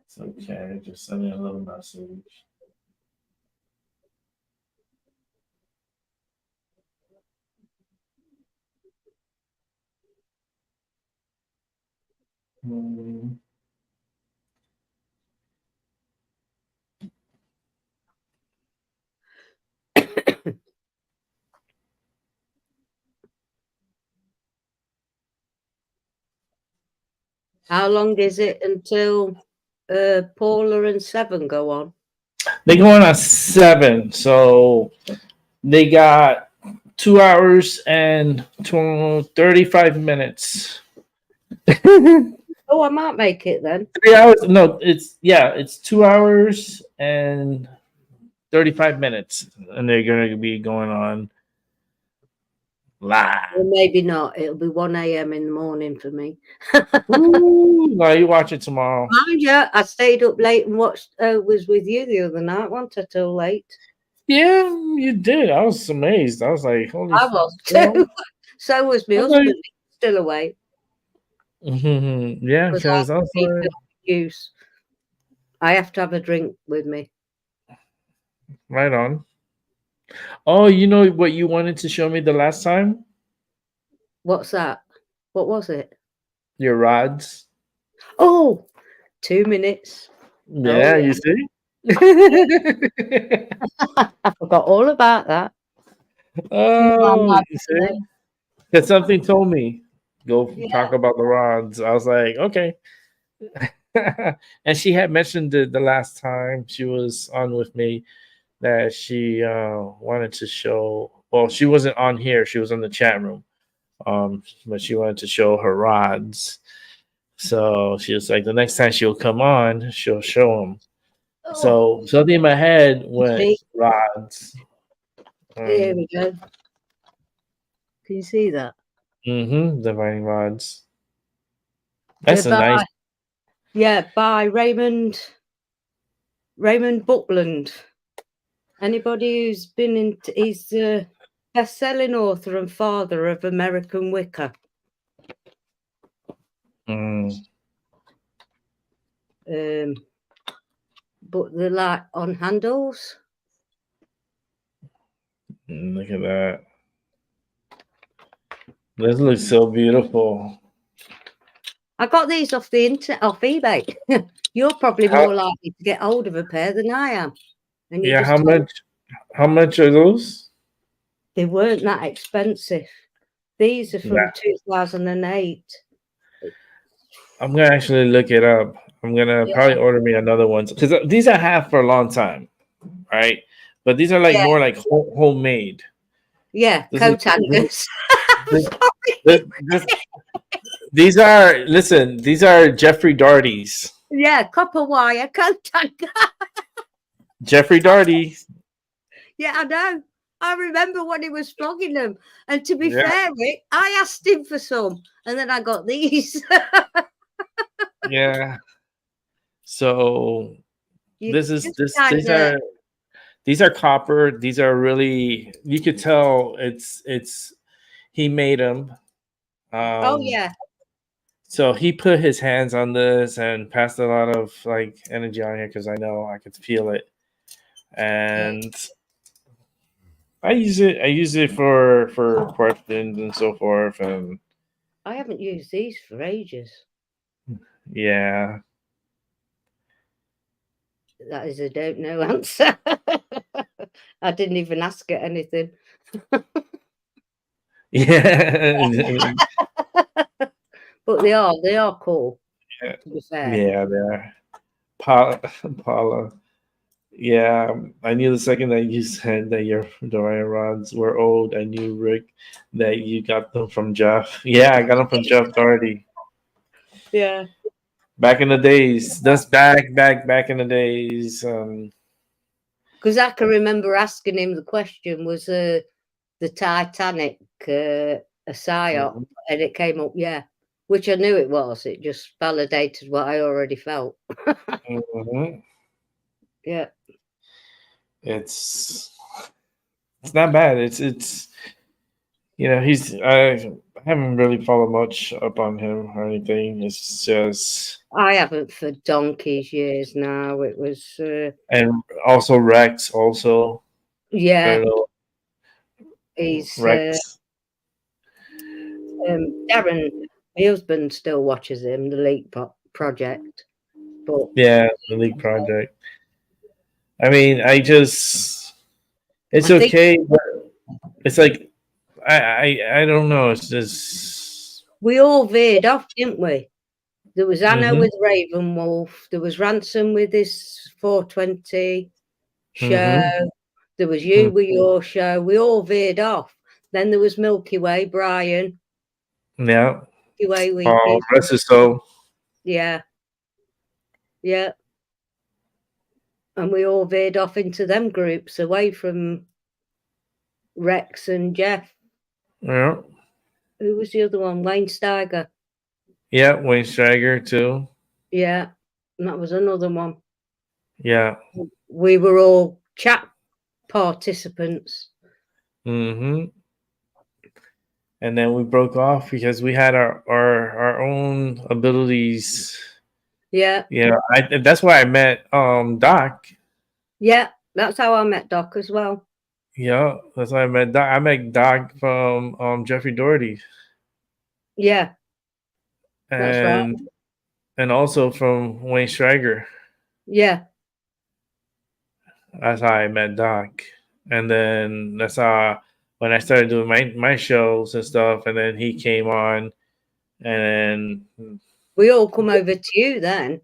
D: It's okay. Just send me a little message. Hmm.
E: How long is it until Paula and Seven go on?
D: They go on at 7, so they got 2 hours and 35 minutes.
E: Oh, I might make it then.
D: 3 hours. No, it's 2 hours and 35 minutes, and they're gonna be going on live.
E: Or maybe not. It'll be 1 a.m. in the morning for me.
D: Ooh, no, you watch it tomorrow.
E: Mind you, I stayed up late and watched. Was with you the other night, wasn't I? Till late.
D: Yeah, you did. I was amazed. I was like, holy
E: I was
D: fuck.
E: too. So was my
D: I was
E: husband.
D: like-
E: He was still awake.
D: Yeah, because I was like,
E: Use. I have to have a drink with me.
D: right on. Oh, you know what you wanted to show me the last time?
E: What's that? What was it?
D: Your rods.
E: Oh, 2 minutes.
D: Yeah,
E: yeah.
D: you see?
E: I forgot all about that.
D: Oh, you see?
E: Today.
D: Because something told me, go
E: Yeah.
D: talk about the rods. I was like, okay. And she had mentioned it the last time she was on with me that she wanted to show. Well, she wasn't on here; she was in the chat room. But she wanted to show her rods. So she was like, the next time she'll come on, she'll show them. So something in my head went
E: See?
D: rods.
E: Here we go. Can you see that?
D: Divining rods. That's a nice.
E: Yeah, by Raymond Buckland. Anybody who's been in, he's a best-selling author and father of American Wicker. But they're like on handles.
D: Look at that. This looks so beautiful.
E: I got these off the internet, off eBay. You're probably more likely to get hold of a pair than I am. And
D: Yeah, how much? How much are those?
E: They weren't that expensive. These are from 2008.
D: I'm gonna actually look it up. I'm gonna probably order me another one because these I have for a long time, right? But these are like more like homemade.
E: Yeah, coat hangers.
D: These are these are Jeffrey Darty's.
E: Yeah, copper wire coat hanger.
D: Jeffrey Darty.
E: Yeah, I know. I remember when he was flogging them. And to be fair, Rick, I asked him for some, and then I got these.
D: Yeah. So these are copper. These are really, you could tell it's he made them.
E: Oh yeah.
D: So he put his hands on this and passed a lot of like energy on here because I know I could feel it. And I use it for questions and so forth. And
E: I haven't used these for ages.
D: Yeah.
E: That is a don't know answer. I didn't even ask it anything.
D: Yeah.
E: But they are cool.
D: Yeah.
E: To be fair.
D: Yeah, they are. Paula. Yeah, I knew the second that you said that your Dorian rods were old. I knew, Rick, that you got them from Jeff. Yeah, I got them from Jeff Doherty.
E: Yeah.
D: Back in the days. That's back in the days.
E: Because I can remember asking him the question, was the Titanic a psyop? And it came up, yeah. Which I knew it was. It just validated what I already felt. Yeah.
D: It's not bad. It's you know, I haven't really followed much up on him or anything. It's just
E: I haven't for donkey's years now. It was
D: and also Rex also.
E: Yeah. He's
D: Rex.
E: Darren, my husband still watches him, the Leak Project. But
D: yeah, the Leak Project. I mean, it's okay, but it's like I don't know. It's just
E: we all veered off, didn't we? There was Anna with Ravenwolf. There was Ransom with his 420 show. There was you with your show. We all veered off. Then there was Milky Way, Brian.
D: Yeah.
E: Milky Way
D: Oh,
E: Weepies.
D: rest is so.
E: Yeah. Yeah. And we all veered off into them groups away from Rex and Jeff.
D: Yeah.
E: Who was the other one? Wayne Steiger.
D: Yeah. Wayne Steiger too.
E: Yeah. And that was another one.
D: Yeah.
E: We were all chat participants.
D: Mm-hmm. And then we broke off because we had our own abilities.
E: Yeah.
D: Yeah. That's why I met Doc.
E: Yeah. That's how I met Doc as well.
D: Yeah, that's why I met Doc. I met Doc from Jeffrey Doherty.
E: Yeah. That's right.
D: And also from Wayne Steiger.
E: Yeah.
D: That's how I met Doc. And then that's how when I started doing my shows and stuff, and then he came on, and then
E: We all come over to you then.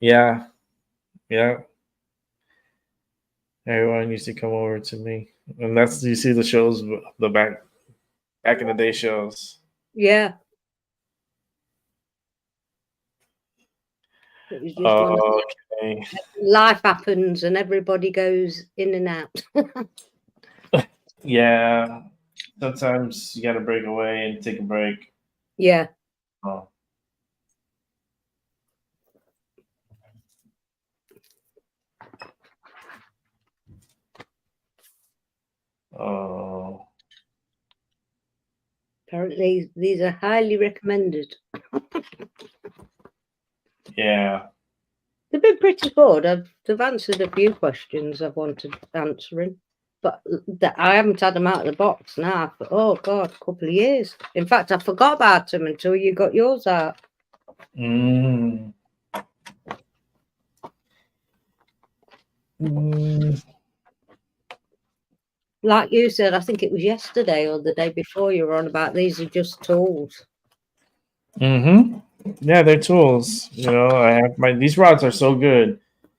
D: yeah. Everyone used to come over to me, and that's you see the shows, the back in the day shows.
E: Yeah. It was just one of
D: Okay.
E: life happens and everybody goes in and out.
D: Yeah. Sometimes you got to break away and take a break.
E: Yeah.
D: Oh. Oh.
E: Apparently, these are highly recommended.
D: Yeah.
E: They've been pretty good. They've answered a few questions I've wanted answering, but I haven't had them out of the box now for, oh God, a couple of years. In fact, I forgot about them until you got yours out.
D: Mm.
E: Like you said, I think it was yesterday or the day before you were on about these are just tools.
D: Mm-hmm. Yeah, they're tools. You know, I have these rods are so good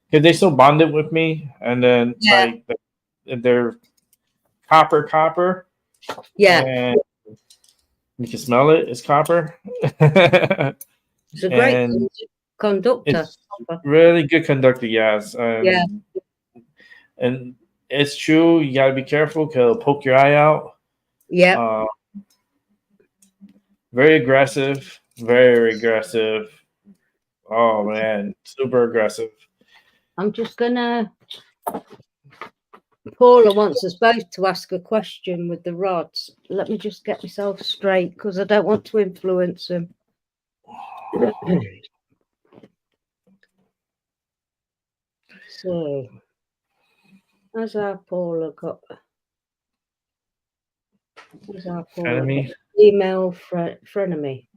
D: because they still bonded with me, and then like they're copper.
E: Yeah,
D: and you can smell it. It's copper.
E: it's a great
D: and
E: conductor.
D: it's really good conductor. Yes.
E: Yeah.
D: And it's true. You got to be careful because it'll poke your eye out.
E: Yeah.
D: Very aggressive. Very aggressive. Oh man, super aggressive.
E: I'm just gonna. Paula wants us both to ask a question with the rods. Let me just get myself straight because I don't want to influence them. So, has our Paula got? Has our Paula got email frenemy?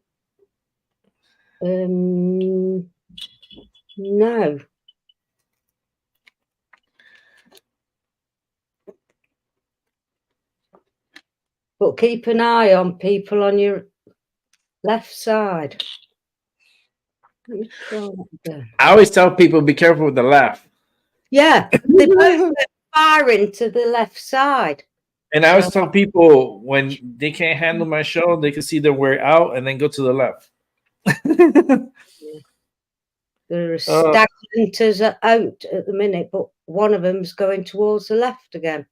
E: No. But keep an eye on people on your left side. Let me try that again.
D: I always tell people be careful with the left.
E: Yeah, they both firing to the left side.
D: And I always tell people when they can't handle my show, they can see their way out and then go to the left.
E: There are stagnanters out at the minute, but one of them's going towards the left again.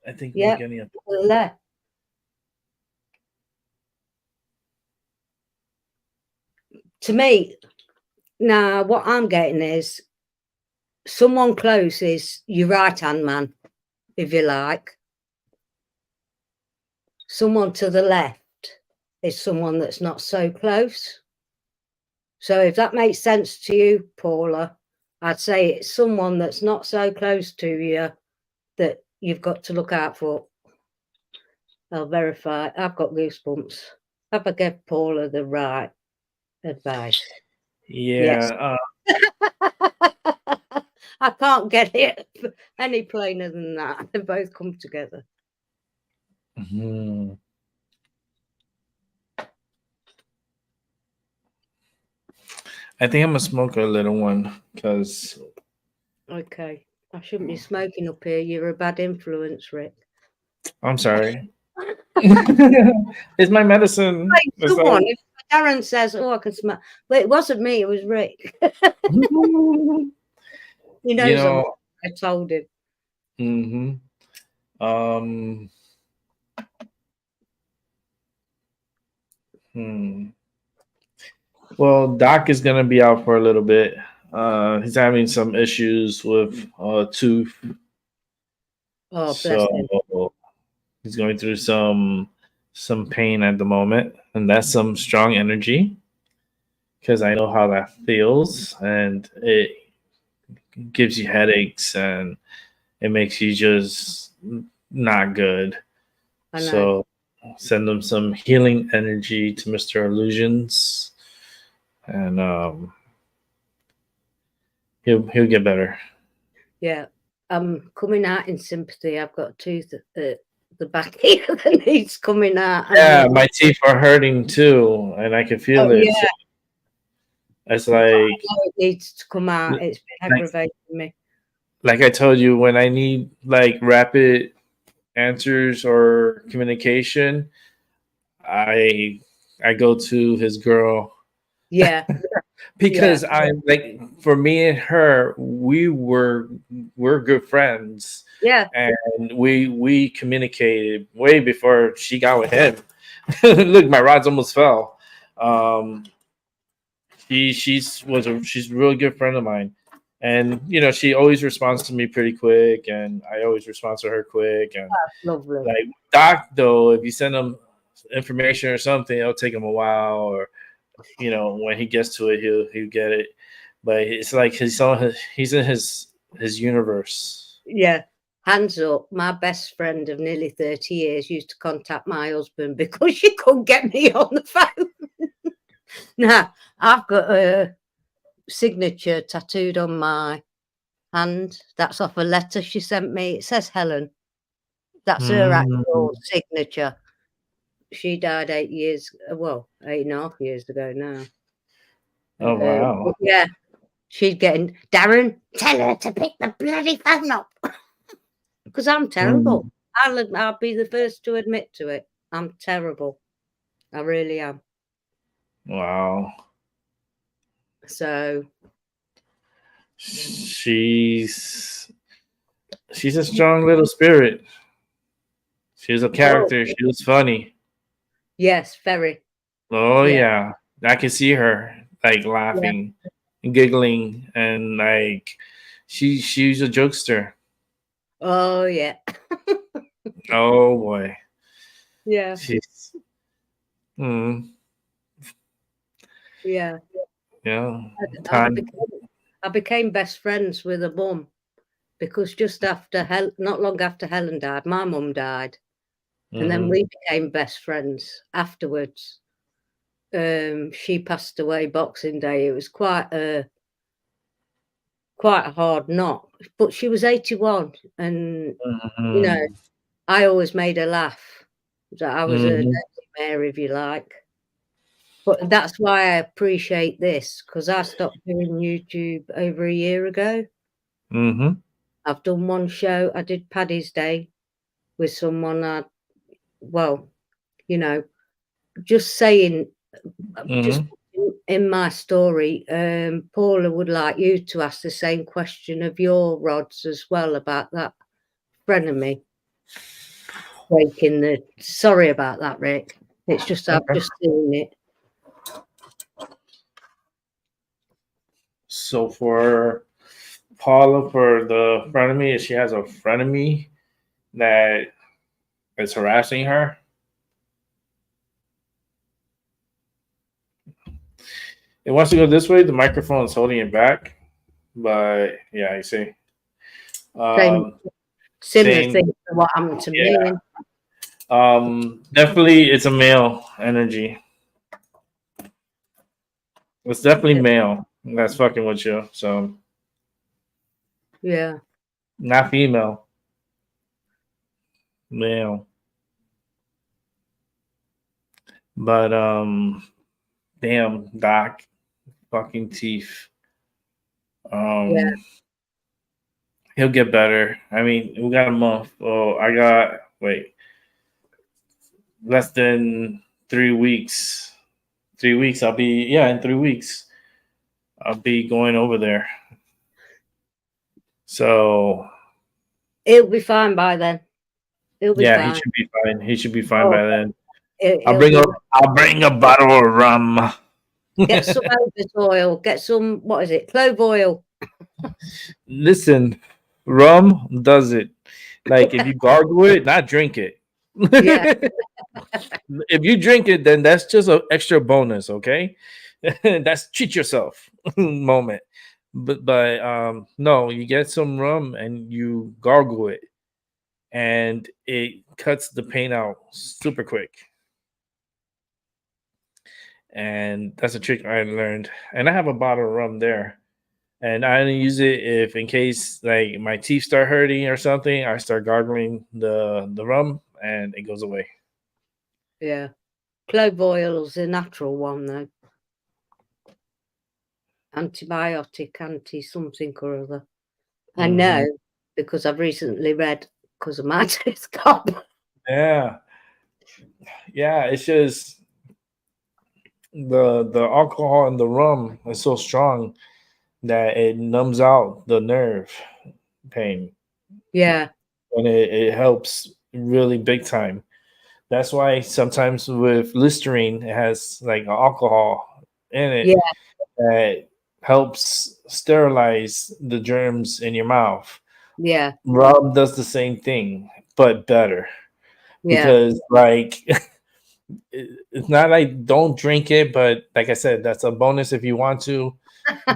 D: I think we're getting up
E: to the left. To me, now what I'm getting is someone close is your right-hand man, if you like. Someone to the left is someone that's not so close. So if that makes sense to you, Paula, I'd say it's someone that's not so close to you that you've got to look out for. I'll verify. I've got goosebumps. Have I give Paula the right advice?
D: Yeah.
E: Yes. I can't get it any plainer than that. They both come together.
D: Mm-hmm. I think I'm gonna smoke a little one because.
E: Okay, I shouldn't be smoking up here. You're a bad influence, Rick.
D: I'm sorry.
C: It's my medicine.
E: Like
C: It's
E: someone,
C: like,
E: if Darren says, "Oh, I can smell," but it wasn't me. It was Rick. He
C: you
E: knows
C: know.
E: I told him.
C: hmm Um. hmm. Well, Doc is gonna be out for a little bit. He's having some issues with tooth,
E: Oh, bless
C: so
E: him.
C: he's going through some pain at the moment, and that's some strong energy because I know how that feels, and it gives you headaches and it makes you just not good.
E: I know.
C: So send him some healing energy to Mr. Illusions, and he'll get better.
E: Yeah, I'm coming out in sympathy. I've got a tooth at the back here that needs coming out.
C: Yeah,
E: And
C: my teeth are hurting too, and I can
E: oh
C: feel it. So
E: yeah,
C: it's
E: I
C: like
E: know it needs to come out. It's been
C: like
E: aggravating me.
C: like I told you, when I need like rapid answers or communication, I I go to his girl
E: Yeah, yeah,
C: because I'm like, for me and her, we're good friends,
E: yeah.
C: and we communicated way before she got with him. Look, my rods almost fell. Um, she's a really good friend of mine, and she always responds to me pretty quick, and I always respond to her quick. And
E: Lovely.
C: like Doc, though, if you send him information or something, it'll take him a while, or when he gets to it, he'll get it. But it's like he's in his universe.
E: Yeah. Hands up, my best friend of nearly 30 years used to contact my husband because she couldn't get me on the phone. Now, I've got a signature tattooed on my hand. That's off a letter she sent me. It says Helen. That's her
C: Mm.
E: actual signature. She died 8 well, 8.5 years ago now.
C: Oh wow!
E: Yeah, she's getting, Darren, tell her to pick the bloody phone up. Because I'm terrible.
C: Mm.
E: I'll be the first to admit to it. I'm terrible. I really am.
C: Wow!
E: So
C: She's she's a strong little spirit. She's a
E: oh,
C: character. She was funny.
E: yes, very.
C: Oh
E: Yeah.
C: yeah, I can see her like
E: Yeah.
C: laughing, and giggling, and like she's a jokester.
E: Oh yeah.
C: Oh boy,
E: Yeah.
C: she's mm,
E: Yeah.
C: yeah.
E: I
C: Time.
E: became, I became best friends with a mum because just after not long after Helen died, my mum died. And then
C: Mm-hmm.
E: we became best friends afterwards. She passed away Boxing Day. It was quite a hard knock, but she was 81, and
C: Mm-hmm.
E: I always made her laugh. So I was a
C: Mm-hmm.
E: Dirty Mary, if you like. But that's why I appreciate this, because I stopped doing YouTube over a year ago.
C: Mm-hmm.
E: I've done one show. I did Paddy's Day with someone. Well, you know, just saying, just
C: Mm-hmm.
E: in my story, Paula would like you to ask the same question of your rods as well about that frenemy breaking the. Sorry about that, Rick. It's just I've
C: Okay.
E: just seen it.
C: So for Paula, for the frenemy, she has a frenemy that is harassing her. It wants to go this way. The microphone is holding it back. But yeah, you see.
E: Same
C: Um,
E: similar
C: same.
E: thing to what happened to
C: Yeah.
E: me.
C: Definitely, it's a male energy. It's definitely male that's fucking with you. So
E: Yeah.
C: not female, male. But damn, Doc, fucking teeth.
E: Yeah.
C: Um, he'll get better. I mean, we got a month. Oh, I got wait.
D: less than 3 weeks. 3 weeks. In 3 weeks. I'll be going over there. So
E: He'll be fine by then. He'll be
D: yeah, he
E: fine.
D: should be fine. He should be fine
E: Oh,
D: by then.
E: he'll be.
D: I'll bring a bottle of rum.
E: Get some elvis oil. Get some, what is it? Clove oil.
D: Listen, rum does it. Like if you gargle it, not drink it.
E: Yeah.
D: If you drink it, then that's just an extra bonus, okay? That's treat yourself moment. But no, you get some rum and you gargle it, and it cuts the pain out super quick. And that's a trick I learned. And I have a bottle of rum there. And I only use it if, in case, like my teeth start hurting or something, I start gargling the rum, and it goes away.
E: Yeah. Clove oil's a natural one, though. Antibiotic, anti something or other. I know because I've recently read because of my tooth gone.
D: Yeah, yeah. It's just the alcohol in the rum is so strong that it numbs out the nerve pain,
E: Yeah.
D: and it helps really big time. That's why sometimes with Listerine, it has like alcohol in it
E: Yeah.
D: that helps sterilize the germs in your mouth.
E: Yeah.
D: Rum does the same thing, but better
E: Yeah.
D: because, like, it's not like don't drink it, but like I said, that's a bonus if you want to.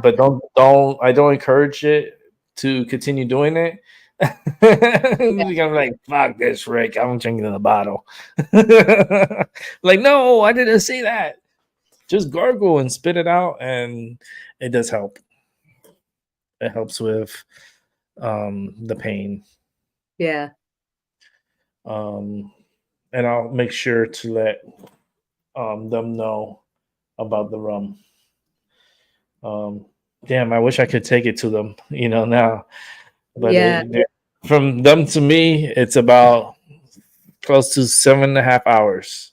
D: But I don't encourage it to continue doing it. I'm like, fuck this, Rick. I'm drinking the bottle. Like, no, I didn't say that. Just gargle and spit it out, and it does help. It helps with the pain.
E: Yeah.
D: And I'll make sure to let them know about the rum. Damn, I wish I could take it to them, now. But
E: Yeah.
D: from them to me, it's about close to 7.5 hours,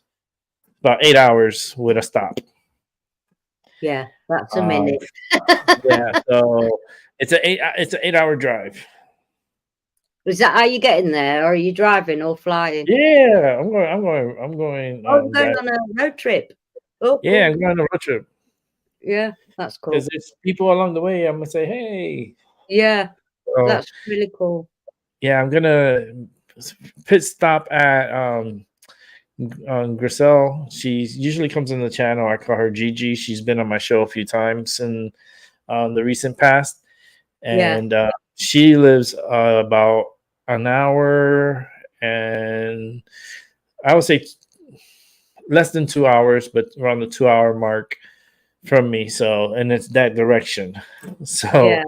D: about 8 hours with a stop.
E: Yeah. That's a minute.
D: Yeah, so it's an 8 hour drive.
E: Is that how you're getting there, or are you driving or flying?
D: Yeah, I'm going.
E: Oh, you're going on a road trip. Oh,
D: Yeah,
E: cool.
D: I'm going on a road trip
E: Yeah, that's cool.
D: because there's people along the way. I'm gonna say, hey.
E: Yeah,
D: So,
E: that's really cool.
D: yeah, I'm gonna pit stop at Griselle. She usually comes in the channel. I call her Gigi. She's been on my show a few times in the recent past,
E: Yeah.
D: and she lives about an hour and I would say less than 2 hours, but around the 2 hour mark from me. So, and it's that direction. So,
E: Yeah.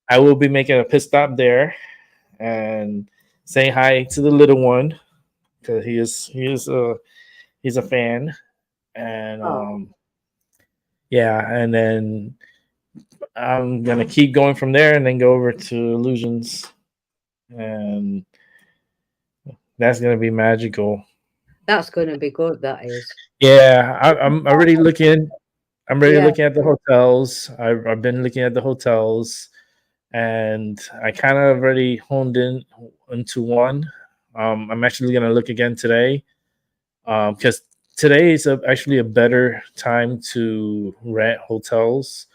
D: I will be making a pit stop there and say hi to the little one because he's a fan, and
E: Oh,
D: yeah, and then I'm gonna keep going from there and then go over to Illusions, and that's gonna be magical.
E: that's going to be good. That is.
D: Yeah, I'm already looking. I'm already
E: Yeah.
D: looking at the hotels. I've been looking at the hotels, and I kind of already honed in into one. I'm actually gonna look again today, because today is actually a better time to rent hotels.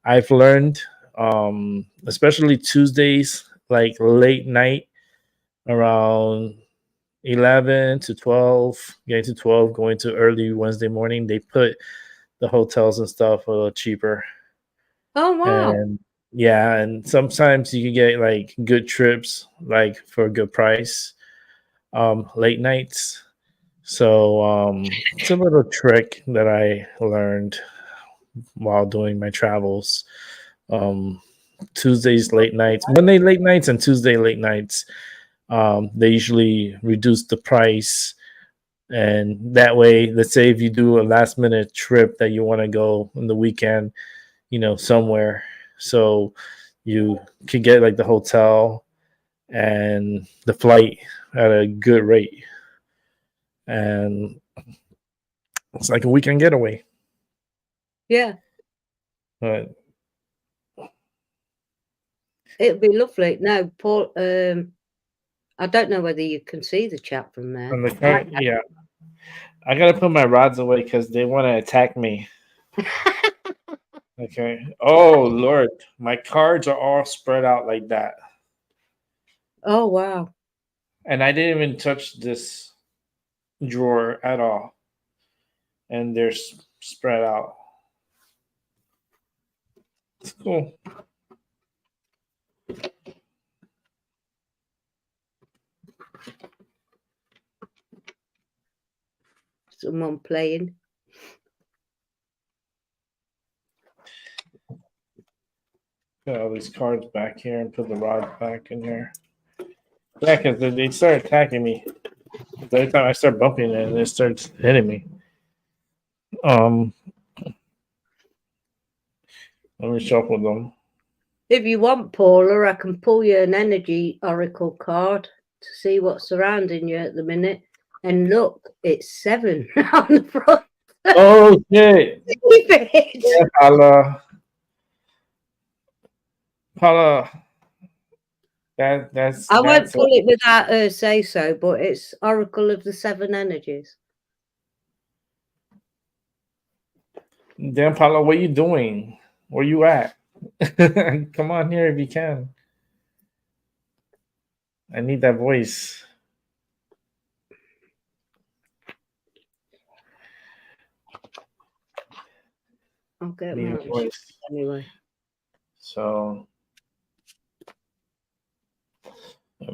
D: I've learned, especially Tuesdays, like late night, around 11 to 12, getting to 12, going to early Wednesday morning. They put the hotels and stuff a little cheaper.
E: Oh, wow.
D: And yeah, and sometimes you can get like good trips, like for a good price, late nights. So it's a little trick that I learned while doing my travels. Um, Tuesdays late nights, Monday late nights, and Tuesday late nights. They usually reduce the price, and that way, let's say if you do a last minute trip that you want to go on the weekend, somewhere, so you can get like the hotel and the flight at a good rate, and It's like a weekend getaway.
E: Yeah,
D: But
E: it'd be lovely. No, Paul. I don't know whether you can see the chat from there.
D: on the car, yeah, I gotta put my rods away because they want to attack me. Okay. Oh Lord, my cards are all spread out like that,
E: Oh wow.
D: and I didn't even touch this drawer at all, and they're spread out. It's cool.
E: Someone playing.
D: Put all these cards back here and put the rods back in here. Yeah, because they start attacking me. Every time I start bumping it, it starts hitting me. Let me shuffle them.
E: If you want, Paula, I can pull you an energy oracle card to see what's surrounding you at the minute. And look, it's 7 on the front.
D: Oh shit! Yeah, Paula. That's.
E: I won't pull it without her say so, but it's Oracle of the 7 energies.
D: Damn, Paula, what are you doing? Where you at? Come on here if you can. I need that voice.
E: I'll get
D: Need a
E: mine
D: voice.
E: anyway.
D: So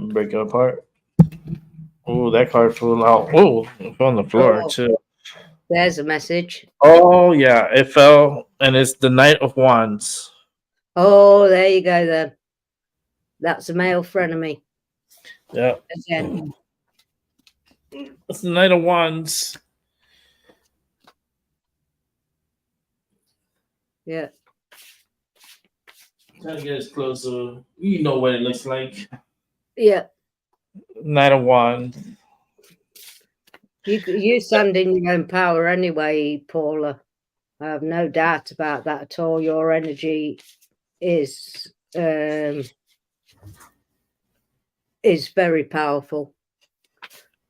D: break it apart. Oh, that card flew out. Oh, it fell on the floor too.
E: There's a message.
D: Oh yeah, it fell, and it's the Knight of Wands.
E: Oh, there you go then. That's a male frenemy.
D: Yeah.
E: Again.
D: It's the Knight of Wands.
E: Yeah.
D: Trying to get as close to you know what it looks like.
E: Yeah.
D: Knight of Wands.
E: You stand in your own power anyway, Paula. I have no doubt about that at all. Your energy is very powerful.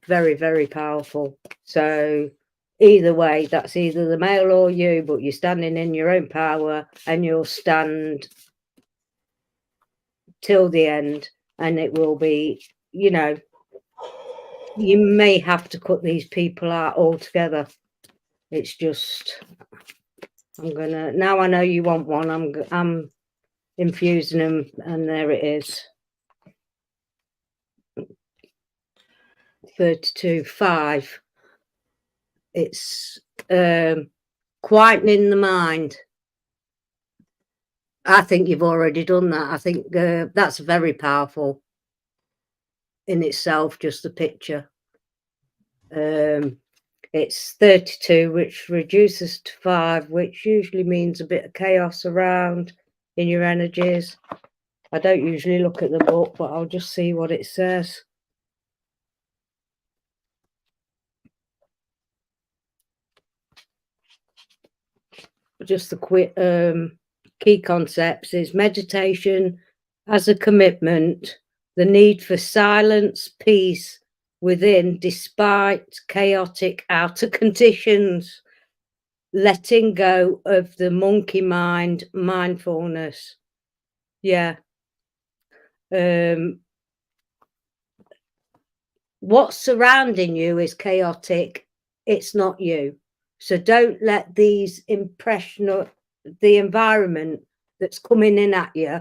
E: Very, very powerful. So either way, that's either the male or you, but you're standing in your own power and you'll stand till the end, and it will be, you know, you may have to cut these people out altogether. It's just, now I know you want one, I'm infusing them, and there it is. 32, 5. It's quietening the mind. I think you've already done that. I think that's very powerful in itself, just the picture. It's 32, which reduces to 5, which usually means a bit of chaos around in your energies. I don't usually look at the book, but I'll just see what it says. Just the quick key concepts is meditation as a commitment, the need for silence, peace within despite chaotic outer conditions, letting go of the monkey mind, mindfulness. Yeah. What's surrounding you is chaotic. It's not you. So don't let these the environment that's coming in at you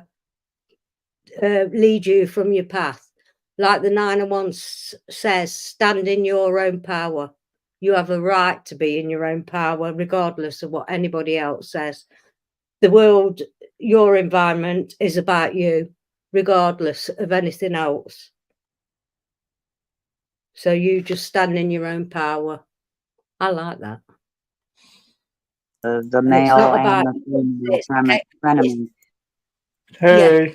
E: lead you from your path. Like the 9 of Wands says, stand in your own power. You have a right to be in your own power, regardless of what anybody else says. The world, your environment is about you, regardless of anything else. So you just stand in your own power. I like that.
F: The male and the female frenemy.
D: Hey.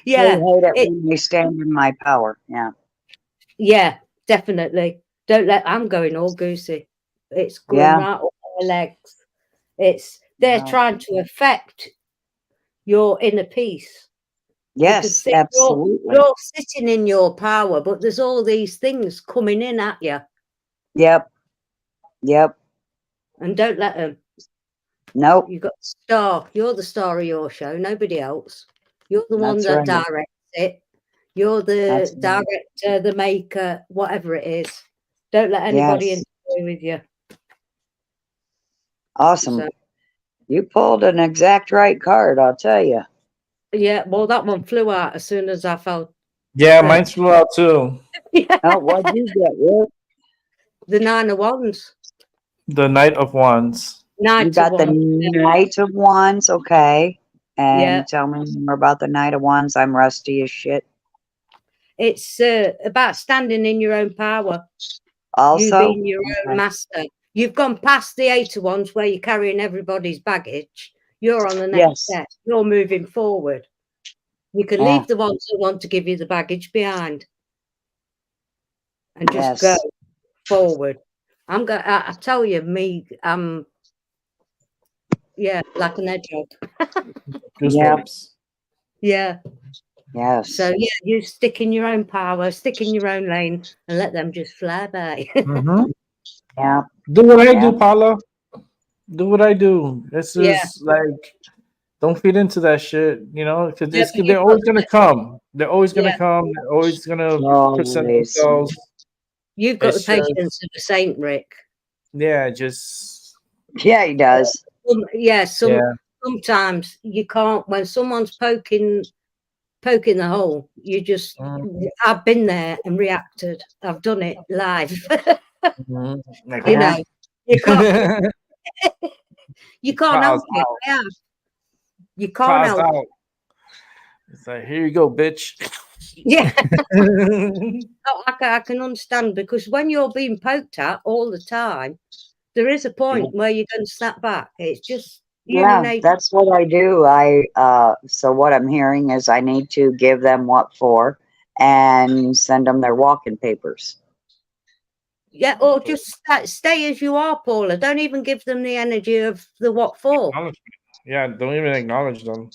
E: Yeah.
F: They hate it when they stand in my power. Yeah.
E: Yeah, definitely. Don't let. I'm going all goosey. It's going
F: Yeah.
E: right up their legs. They're
F: Yeah.
E: trying to affect your inner peace. You can
F: Yes,
E: think
F: absolutely.
E: you're sitting in your power, but there's all these things coming in at you,
F: Yep. Yep.
E: and don't let them.
F: Nope.
E: You've got the star. You're the star of your show, nobody else. You're the one
F: That's
E: that
F: right.
E: directs it. You're
F: That's
E: the
F: right.
E: director, the maker, whatever it is. Don't let anybody
F: Yes.
E: interfere with you.
F: Awesome.
E: So,
F: You pulled an exact right card, I'll tell you.
E: yeah, well, that one flew out as soon as I felt
D: Yeah, mine flew out too.
F: Oh, what'd you get, Rick?
E: the 9 of Wands.
D: The Knight of Wands.
F: You
E: Knight of
F: got the
E: Wands.
F: Knight of Wands, okay. And
E: Yeah.
F: tell me more about the Knight of Wands. I'm rusty as shit.
E: It's about standing in your own power.
F: Also,
E: You being your own
F: okay.
E: master. You've gone past the 8 of Wands where you're carrying everybody's baggage. You're on the next
F: Yes.
E: step. You're moving forward. You can
F: Yeah.
E: leave the ones that want to give you the baggage behind and just
F: Yes.
E: go forward. I tell you, yeah, like an hedgehog.
D: Goosebumps.
E: Yeah.
F: Yes.
E: So yeah, you stick in your own power, stick in your own lane, and let them just fly by.
D: Mhm.
F: Yeah.
D: Do what I
F: Yeah.
D: do, Paula. Do what I do. This
E: Yeah.
D: is like, don't feed into that shit, you know, because
E: Yeah, but
D: they're
E: you've
D: always
E: got
D: gonna come. They're always gonna
E: Yeah.
D: come. They're always gonna present
F: Always.
D: themselves.
E: You've got the
D: It's just,
E: patience of a saint, Rick.
D: yeah, just
F: Yeah, he does.
E: Yeah,
D: yeah.
E: sometimes you can't when someone's poking the hole. You just
D: Mm,
E: I've been there and reacted. I've done it live.
D: mhm. Like,
E: You
F: Yeah.
E: know, you can't
D: Claws
E: help it.
D: out.
E: I have. You can't
D: Claws
E: help it.
D: out. It's like, here you go, bitch.
E: Yeah. Oh, I can understand because when you're being poked at all the time, there is a point where you're going to snap back. It's just human
F: Yeah,
E: nature.
F: that's what I do. So what I'm hearing is I need to give them what for and send them their walking papers.
E: Yeah, or just stay as you are, Paula. Don't even give them the energy of the what for.
D: Acknowledgement. Yeah, don't even acknowledge them.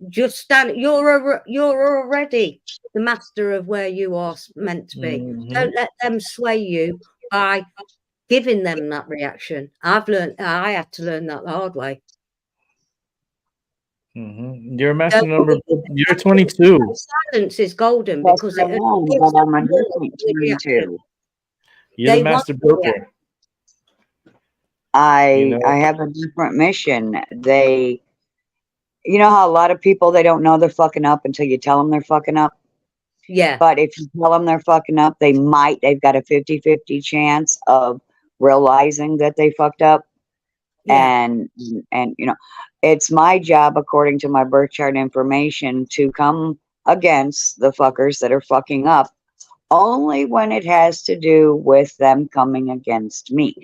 E: Just stand. You're already the master of where you are meant to be.
D: Mhm.
E: Don't let them sway you by giving them that reaction. I had to learn that the hard way.
D: You're a master number. You're 22.
E: Silence is golden
F: Yes,
E: because
F: I
E: it
F: am,
E: gives
F: but I'm a
E: them more
F: different
E: of a reaction.
F: 22.
D: You're the
E: They want
D: master
E: to
D: broker.
E: react.
D: You know.
F: I have a different mission. You know how a lot of people, they don't know they're fucking up until you tell them they're fucking up?
E: Yeah,
F: But if you tell them they're fucking up, they've got a 50-50 chance of realizing that they fucked up.
E: yeah,
F: And you know, it's my job, according to my birth chart information, to come against the fuckers that are fucking up only when it has to do with them coming against me.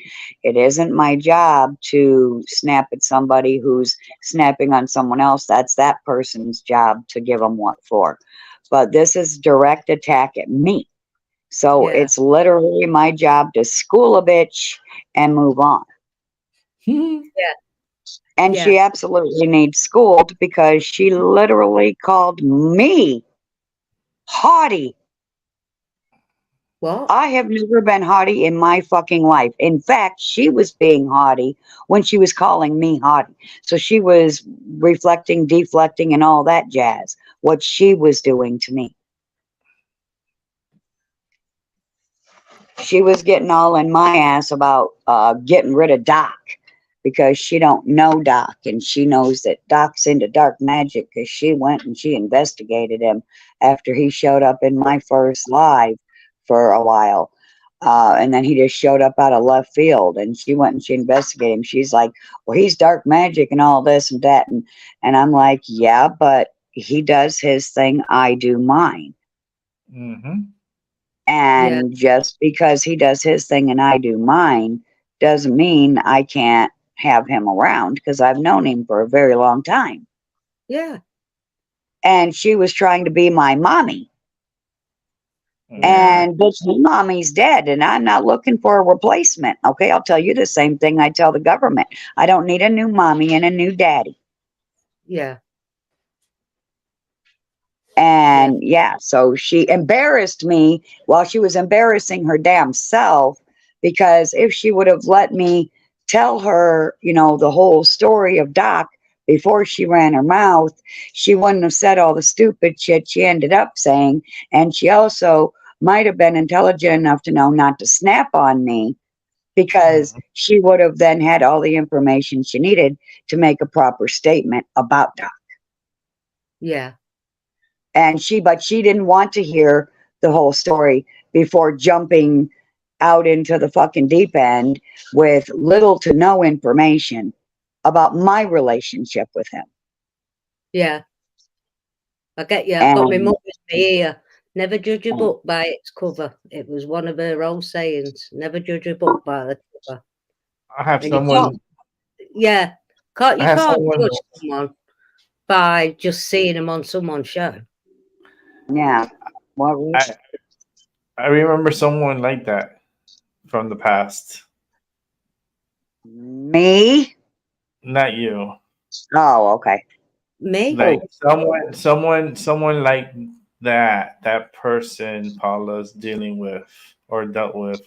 F: It isn't my job to snap at somebody who's snapping on someone else. That's that person's job to give them what for. But this is direct attack at me. So
E: yeah,
F: it's literally my job to school a bitch and move on.
E: yeah,
F: And
E: yeah.
F: she absolutely needs schooled because she literally called me haughty.
E: What?
F: I have never been haughty in my fucking life. In fact, she was being haughty when she was calling me haughty. So she was reflecting, deflecting, and all that jazz, what she was doing to me. She was getting all in my ass about getting rid of Doc because she don't know Doc, and she knows that Doc's into dark magic because she went and she investigated him after he showed up in my first live for a while. And then he just showed up out of left field, and she went and she investigated him. She's like, well, he's dark magic and all this and that. And I'm like, yeah, but he does his thing. I do mine.
D: Mm-hmm.
F: And just because he does his thing and I do mine doesn't mean I can't have him around because I've known him for a very long time.
E: Yeah.
F: And she was trying to be my mommy.
C: Yeah.
F: And bitch, my mommy's dead, and I'm not looking for a replacement. Okay, I'll tell you the same thing I tell the government. I don't need a new mommy and a new daddy.
E: Yeah.
F: And yeah, so she embarrassed me while she was embarrassing her damn self, because if she would have let me tell her, you know, the whole story of Doc before she ran her mouth, she wouldn't have said all the stupid shit she ended up saying. And she also might have been intelligent enough to know not to snap on me, because
C: Mhm.
F: she would have then had all the information she needed to make a proper statement about Doc.
E: Yeah.
F: And but she didn't want to hear the whole story before jumping out into the fucking deep end with little to no information about my relationship with him.
E: Yeah. I get you. I've got my
F: And
E: mum with me here. Never judge a book by its cover. It was one of her old sayings. Never judge a book by the cover.
D: I have
E: And you can't,
D: someone.
E: yeah,
D: I
E: you
D: have
E: can't
D: someone.
E: judge someone by just seeing them on someone's show.
F: yeah, well,
D: I remember someone like that from the past.
F: me?
D: Not you.
F: Oh, okay.
E: Me?
D: Like
E: Oh,
D: someone like that person Paula's dealing with or dealt with.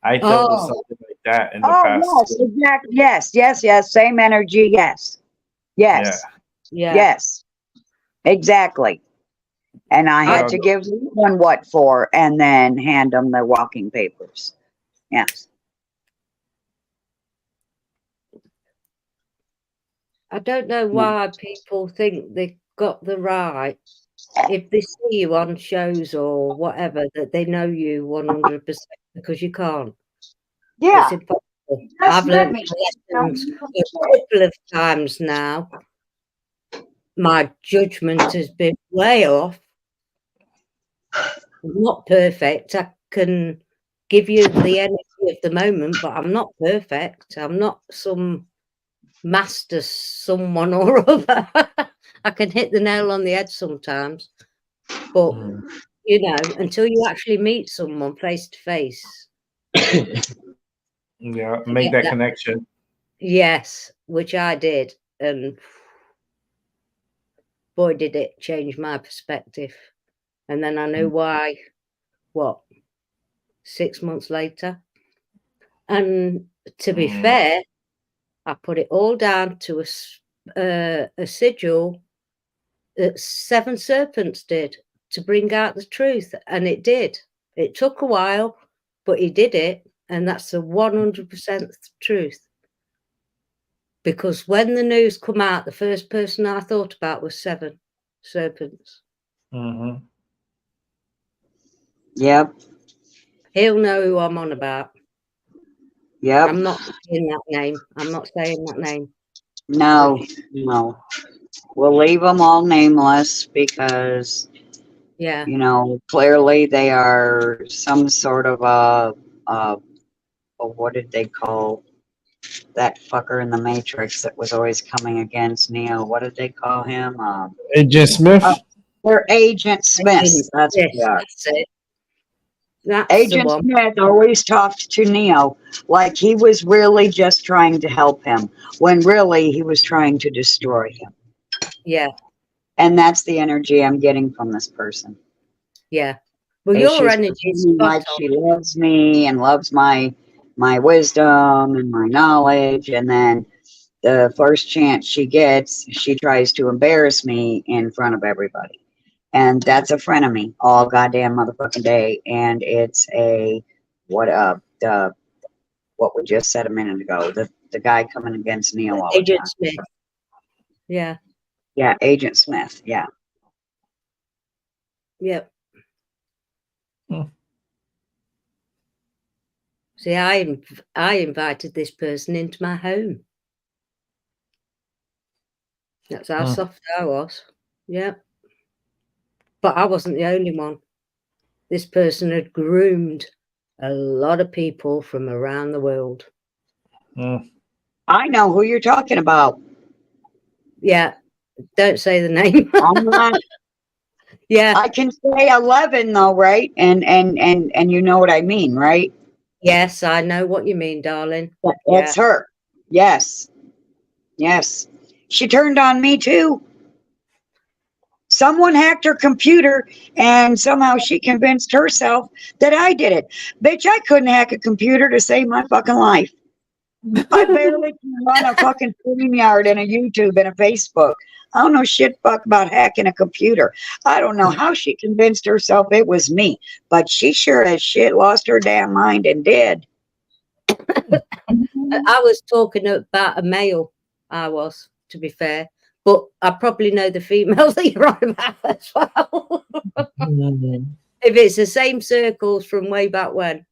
D: I dealt with
E: oh,
D: something like that in the
F: Oh,
D: past
F: yes,
D: too.
F: exactly. Yes, yes, yes. Same energy. Yes,
D: Yeah.
F: yes,
E: yeah.
F: yes, exactly. And I
D: You
E: I
F: had
D: know,
F: to give one what for and then hand them their walking papers. Yes.
E: don't know
F: Mm.
E: why people think they got the right. If they see you on shows or whatever, that they know you 100% because you can't. It's
F: Yeah.
E: impossible.
F: Just
E: I've
F: met
E: learned
F: me.
E: my lessons a couple of times now. My judgment has been way off. I'm not perfect. I can give you the energy of the moment, but I'm not perfect. I'm not some master someone or other. I can hit the nail on the head sometimes, but
D: mm,
E: you know, until you actually meet someone face to face,
D: yeah,
E: to
D: make
E: get
D: that
E: that,
D: connection.
E: yes, which I did, and boy, did it change my perspective. And then I knew
D: Mm,
E: why. What, 6 months later? And to be
D: mm,
E: fair, I put it all down to a sigil that 7 serpents did to bring out the truth, and it did. It took a while, but he did it, and that's the 100% truth. Because when the news come out, the first person I thought about was 7 serpents.
D: mhm.
F: Yep.
E: He'll know who I'm on about.
F: Yep.
E: I'm not saying that name. I'm not saying that name.
F: No, no. We'll leave them all nameless because,
E: Yeah.
F: you know, clearly they are some sort of what did they call that fucker in the Matrix that was always coming against Neo? What did they call him?
D: Agent
F: Uh,
D: Smith.
F: they're Agent Smiths. That's what they
E: Yes,
F: are.
E: that's it. That's the
F: Agent
E: one.
F: Smith always talked to Neo like he was really just trying to help him, when really he was trying to destroy him.
E: Yeah,
F: And that's the energy I'm getting from this person.
E: yeah. Well,
F: Is
E: your
F: she's
E: energy is
F: pretending
E: spot
F: like
E: on.
F: she loves me and loves my wisdom and my knowledge, and then the first chance she gets, she tries to embarrass me in front of everybody. And that's a frenemy all goddamn motherfucking day. And it's a what the what we just said a minute ago, the guy coming against Neo all the
E: Agent
F: time.
E: Smith. Yeah,
F: Yeah, Agent Smith. Yeah.
E: yep.
D: Hmm.
E: See, I invited this person into my home. That's how
D: Hmm.
E: soft I was. Yeah. But I wasn't the only one. This person had groomed a lot of people from around the world.
D: Hmm.
F: I know who you're talking about.
E: Yeah. Don't say the name.
F: I'm not.
E: Yeah.
F: I can say 11 though, right? And you know what I mean, right?
E: Yes, I know what you mean, darling.
F: That's her. Yes. Yes. She turned on me too. Someone hacked her computer and somehow she convinced herself that I did it. Bitch, I couldn't hack a computer to save my fucking life. I barely can run a fucking StreamYard and a YouTube and a Facebook. I don't know shit fuck about hacking a computer. I don't know how she convinced herself it was me, but she sure as shit lost her damn mind and did.
E: I was talking about a male, I was, to be fair. But I probably know the female that you're on about as well. If it's the same circles from way back when.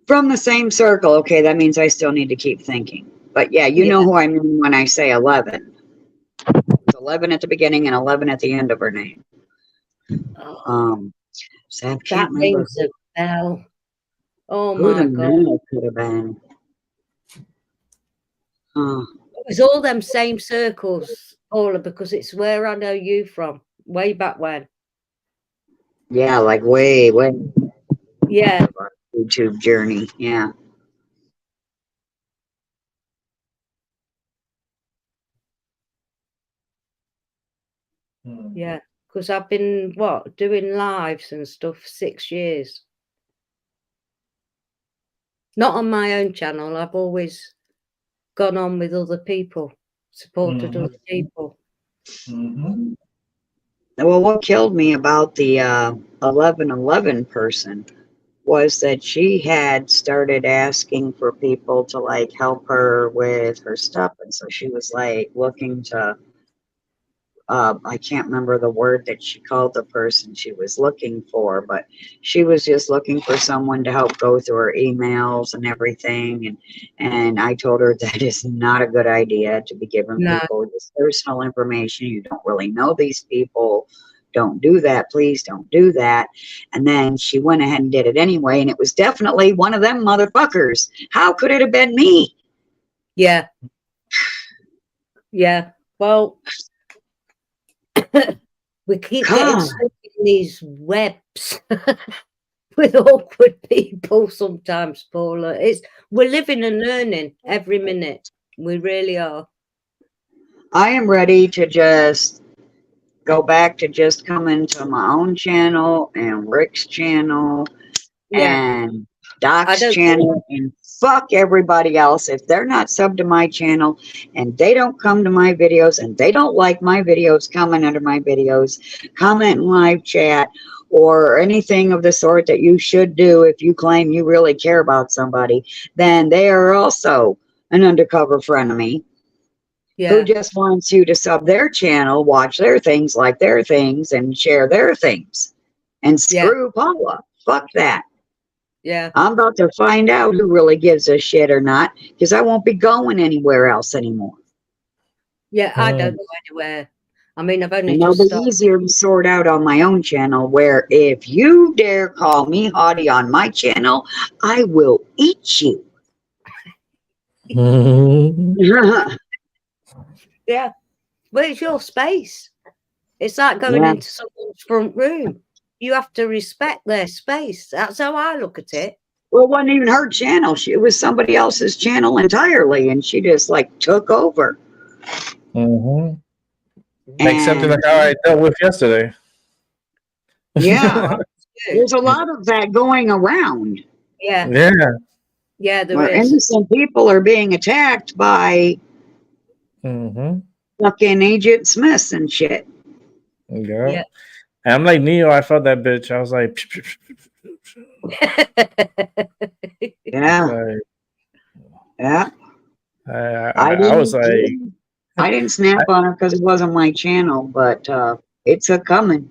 F: From the same circle, okay, that means I still need to keep thinking. But yeah, you know who I mean when I say 11. It's 11 at the beginning and 11 at the end of her name. So I
E: That
F: can't remember
E: rings a bell. Oh
F: who
E: my
F: the
E: God.
F: male could have been.
E: It was all them same circles, Paula, because it's where I know you from, way back when.
F: Yeah, like way.
E: Yeah.
F: YouTube journey, yeah.
E: Yeah, because I've been, doing lives and stuff 6 years. Not on my own channel. I've always gone on with other people, supported other people.
F: Well, what killed me about the 1111 person was that she had started asking for people to like help her with her stuff, and so she was like looking to I can't remember the word that she called the person she was looking for, but she was just looking for someone to help go through her emails and everything. And I told her that is not a good idea to be giving people this personal information. You don't really know these people. Don't do that. Please don't do that. And then she went ahead and did it anyway. And it was definitely one of them motherfuckers. How could it have been me?
E: Yeah. Yeah. Well, we keep getting stuck in these webs with awkward people sometimes, Paula. We're living and learning every minute. We really are.
F: I am ready to just go back to just coming to my own channel and Rick's channel and Doc's channel and fuck everybody else. If they're not subbed to my channel and they don't come to my videos and they don't like my videos, comment under my videos, comment in live chat or anything of the sort that you should do if you claim you really care about somebody, then they are also an undercover frenemy. Who just wants you to sub their channel, watch their things, like their things, and share their things. And screw Paula. Fuck that.
E: Yeah.
F: I'm about to find out who really gives a shit or not, because I won't be going anywhere else anymore.
E: Yeah, I don't go anywhere. I mean, I've only
F: and
E: just
F: it'll be easier to sort out on my own channel, where if you dare call me haughty on my channel, I will eat you.
E: Yeah. Well, it's your space. It's like going into someone's front room. You have to respect their space. That's how I look at it.
F: Well, it wasn't even her channel. It was somebody else's channel entirely, and she just like took over.
D: Like something like how I dealt with yesterday.
F: Yeah. There's a lot of that going around.
E: Yeah.
D: Yeah.
E: Yeah, there
F: where
E: is.
F: innocent people are being attacked by fucking Agent Smiths and shit.
D: Yeah. And I'm like Neo. I felt that bitch. I was like, I was like,
F: I didn't snap on her because it wasn't my channel, but it's a coming.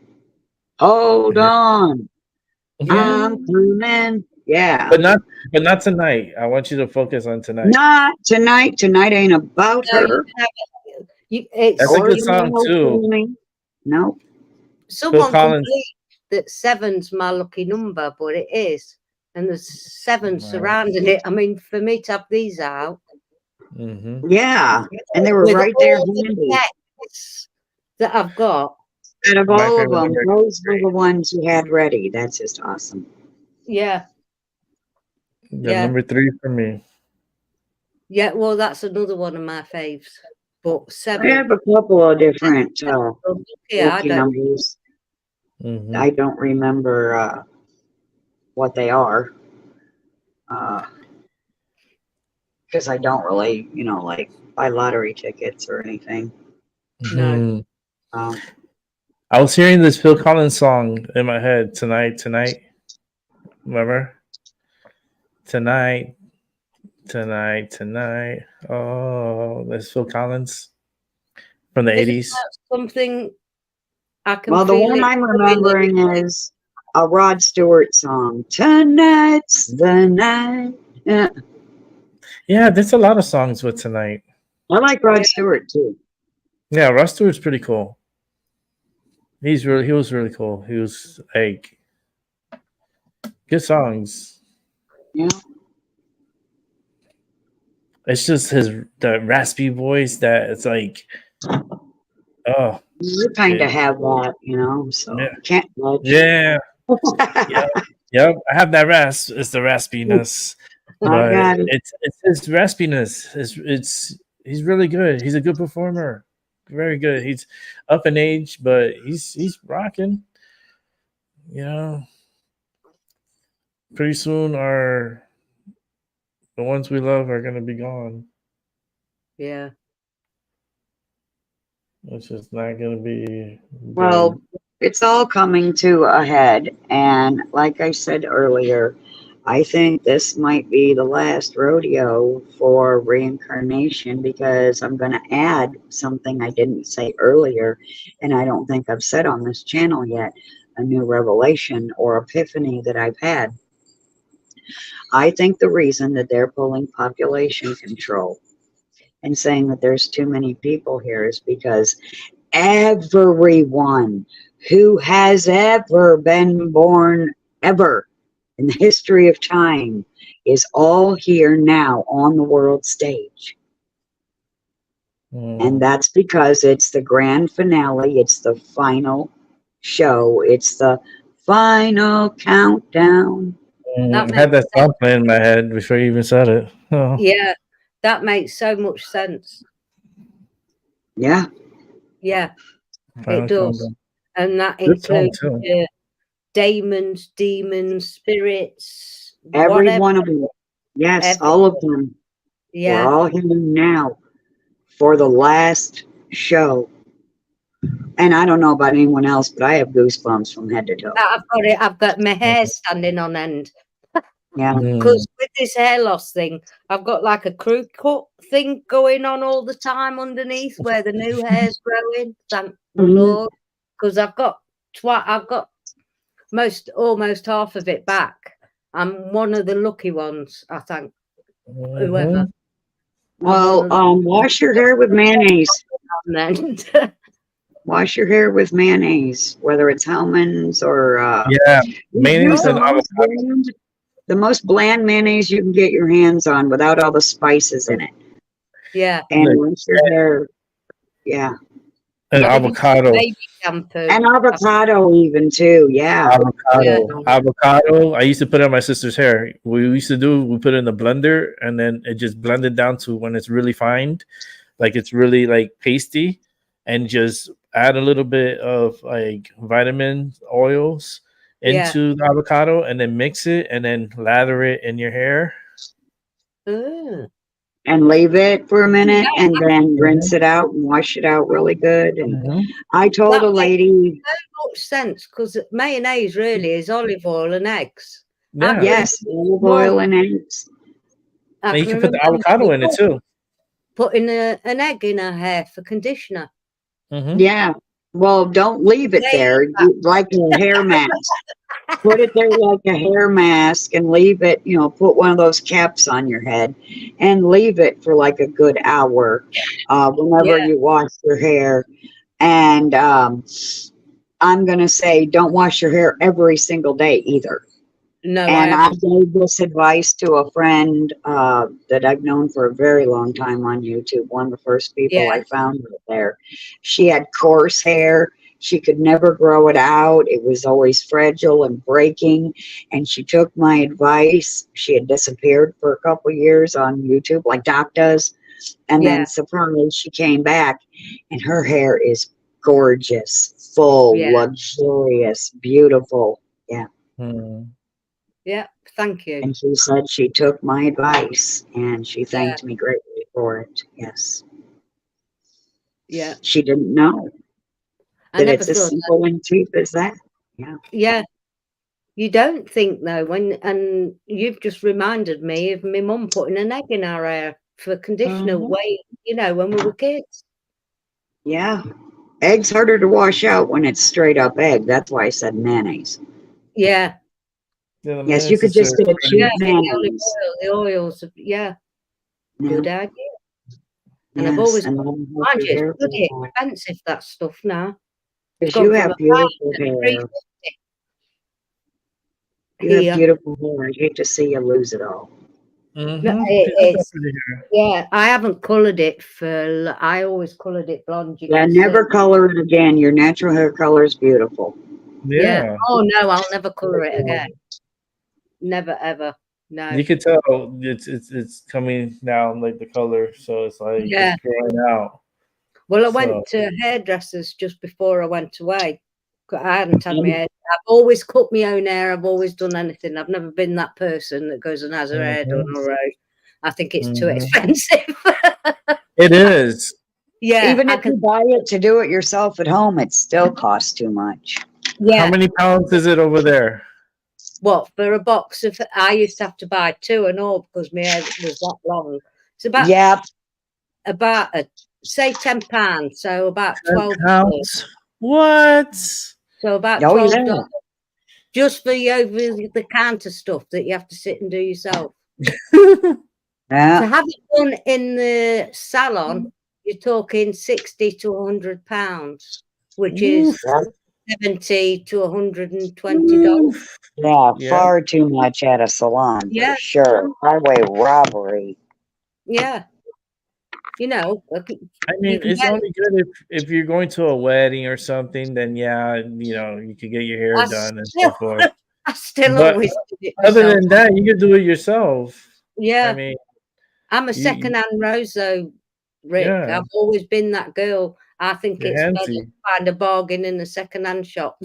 F: Hold on. I'm coming. Yeah.
D: But not tonight. I want you to focus on tonight.
F: Not tonight. Tonight ain't about her.
D: That's a good song too.
F: No.
E: Someone can believe that 7's my lucky number, but it is. And there's 7 surrounding it. I mean, for me to have these out.
F: Yeah. And they were right there handy.
E: That I've got.
F: Out of
D: My
F: all of
D: favorite
F: them,
D: lyric.
F: those were the ones you had ready. That's just awesome.
E: Yeah,
D: The
E: yeah,
D: number 3 for me.
E: yeah. Well, that's another one of my faves. But
F: I
E: 7.
F: have a couple of different
E: Yeah, I
F: Wookiee
E: don't.
F: numbers.
D: Hmm.
F: I don't remember what they are because I don't really, like buy lottery tickets or anything.
E: No.
D: Hmm.
F: Um,
D: I was hearing this Phil Collins song in my head tonight. Remember? Tonight, tonight. Oh, that's Phil Collins from the
E: Isn't
D: 80s.
E: that something I can
F: well, the
E: feel
F: one
E: it
F: I'm
E: coming
F: remembering is a Rod Stewart song. Tonight's the night. Yeah,
D: Yeah, there's a lot of songs with tonight.
F: I like
E: Yeah,
F: Rod Stewart too.
D: Yeah, Russ Stewart's pretty cool. He was really cool. He was like good songs.
F: Yeah,
D: It's just the raspy voice that it's like, oh,
F: you kind of
D: it,
F: have that, so
D: yeah,
F: can't judge.
D: yeah, yeah, yeah. I have that rasp. It's the raspiness,
F: I
D: but
F: got it.
D: it's his raspiness. It's he's really good. He's a good performer. Very good. He's up in age, but he's rocking. You know, pretty soon the ones we love are gonna be gone.
E: yeah.
D: It's just not gonna be good.
F: Well, it's all coming to a head. And like I said earlier, I think this might be the last rodeo for reincarnation because I'm going to add something I didn't say earlier, and I don't think I've said on this channel yet, a new revelation or epiphany that I've had. I think the reason that they're pulling population control and saying that there's too many people here is because everyone who has ever been born ever in the history of time is all here now on the world stage. And
D: Mm.
F: that's because it's the grand finale, it's the final show, it's the final countdown.
E: That
D: I had
E: makes
D: that
E: sense.
D: song playing in my head before you even said it. Oh,
E: Yeah, that makes so much sense.
F: Yeah,
E: Yeah, it
D: Final
E: does.
D: Countdown.
E: And that
D: Good song
E: includes
D: too.
E: demons, spirits,
F: every
E: whatever.
F: one of them. Yes,
E: Every,
F: all of them. We're
E: yeah.
F: all here now for the last show. And I don't know about anyone else, but I have goosebumps from head to toe.
E: I've got it. I've got my hair standing on end.
F: Yeah.
D: Mm.
E: Because with this hair loss thing, I've got like a crew cut thing going on all the time underneath where the new hair's growing. Thank the
F: Mhm.
E: Lord. Because I've got almost half of it back. I'm one of the lucky ones, I think. Whoever.
D: Mhm.
F: Well, wash your hair with mayonnaise.
E: Then.
F: Wash your hair with mayonnaise, whether it's Hellman's or
D: Yeah, mayonnaise
F: use
D: and avocado.
F: the most bland mayonnaise you can get your hands on without all the spices in it.
E: Yeah.
F: And
D: Look,
F: wash your hair. Yeah.
D: and
E: I've even got
D: avocado.
E: baby shampoo.
F: And avocado even too. Yeah.
D: Avocado. I used to put it on my sister's hair. We put it in the blender and then it just blended down to when it's really fine, like it's really like pasty, and just add a little bit of like vitamin oils into the avocado and then mix it and then lather it in your hair.
F: And leave it for a minute and then rinse it out and wash it out really good. And I told
E: That
F: a lady,
E: makes so much sense because mayonnaise really is olive oil and eggs.
D: Yeah.
F: yes, olive oil and eggs.
E: I
D: And you
E: can
D: can put the
E: remember
D: avocado in it too.
E: putting an egg in her hair for conditioner.
F: Yeah. Well, don't leave it there like a hair mask. Put it there like a hair mask and leave it, put one of those caps on your head and leave it for like a good hour whenever you wash your hair. And I'm going to say don't wash your hair every single day either.
E: No,
F: and I gave this advice to a friend that I've known for a very long time on YouTube. One of the first people I found there. She had coarse hair. She could never grow it out. It was always fragile and breaking. And she took my advice. She had disappeared for a couple years on YouTube, like Doc does. And
E: Yeah.
F: then surprise, she came back, and her hair is gorgeous, full,
E: Yeah.
F: luxurious, beautiful. Yeah.
D: Hmm.
E: Yeah. Thank you.
F: And she said she took my advice, and she
E: Yeah.
F: thanked me greatly for it. Yes.
E: Yeah.
F: She didn't know
E: I
F: that
E: never
F: it's as
E: thought that.
F: simple and cheap as that. Yeah.
E: Yeah. You don't think though, and you've just reminded me of my mum putting an egg in our hair for conditioner
F: Mhm.
E: way, when we were kids.
F: Yeah. Egg's harder to wash out when it's straight up egg. That's why I said mayonnaise.
E: Yeah.
D: Yeah, the
F: Yes, you
D: mayonnaise
F: could
D: is
F: just get a cheap
E: Yeah. The olive
F: mayonnaise.
E: oil, the oils. Yeah.
F: Yeah.
E: Good idea. And I've
F: Yes,
E: always,
F: and that'll help
E: mind
F: your
E: you,
F: hair
E: it's bloody
F: fall back.
E: expensive, that stuff now. It's
F: Because you
E: gone from
F: have
E: a
F: beautiful
E: pound to
F: hair.
E: £3.50
F: You have
E: here.
F: beautiful hair. I'd hate to see you lose it all.
E: No,
D: It's
E: it's yeah. I haven't coloured it for. I always coloured it blonde. You
F: Yeah,
E: can
F: never
E: see.
F: color it again. Your natural hair color is beautiful.
E: Yeah.
D: yeah.
E: Oh no, I'll never colour it again. Never ever. No.
D: You can tell it's coming down like the color, so it's like
E: Yeah.
D: it's growing out.
E: Well, I
D: So
E: went to hairdressers just before I went away. I hadn't had my
F: Mhm.
E: hair. I've always cut my own hair. I've always done anything. I've never been that person that goes and has her hair done.
D: Mhm.
E: All right. I think it's too
D: Mhm.
E: expensive.
D: It is.
E: Yeah.
F: Even
E: I
F: if you
E: can.
F: buy it to do it yourself at home, it still costs too much.
D: How
E: Yeah.
D: many pounds is it over there?
E: What for a box of? I used to have to buy 2 and all because my hair was that long. It's about
F: Yep.
E: say £10. So about
D: 10
E: $12.
D: pounds. What?
E: So about
F: Oh,
E: $12
F: yeah.
E: just for the over the counter stuff that you have to sit and do yourself. To
F: Yeah.
E: have it done in the salon, you're talking £60 to £100, which is $70 to $120.
F: Yeah,
D: Yeah.
F: far too much at a salon
E: Yeah.
F: for sure. Highway robbery.
E: Yeah.
D: I
E: You
D: mean,
E: can
D: it's
E: get.
D: only good if you're going to a wedding or something. Then yeah, you could get your hair
E: I
D: done and
E: still,
D: so forth.
E: I still
D: But
E: always did it
D: other
E: myself.
D: than that, you could do it yourself. I
E: Yeah.
D: mean,
E: I'm a
D: you,
E: second-hand rose, though, Rick.
D: yeah,
E: I've always been that girl. I think
D: you're
E: it's better to
D: handsy.
E: find a bargain in a second-hand shop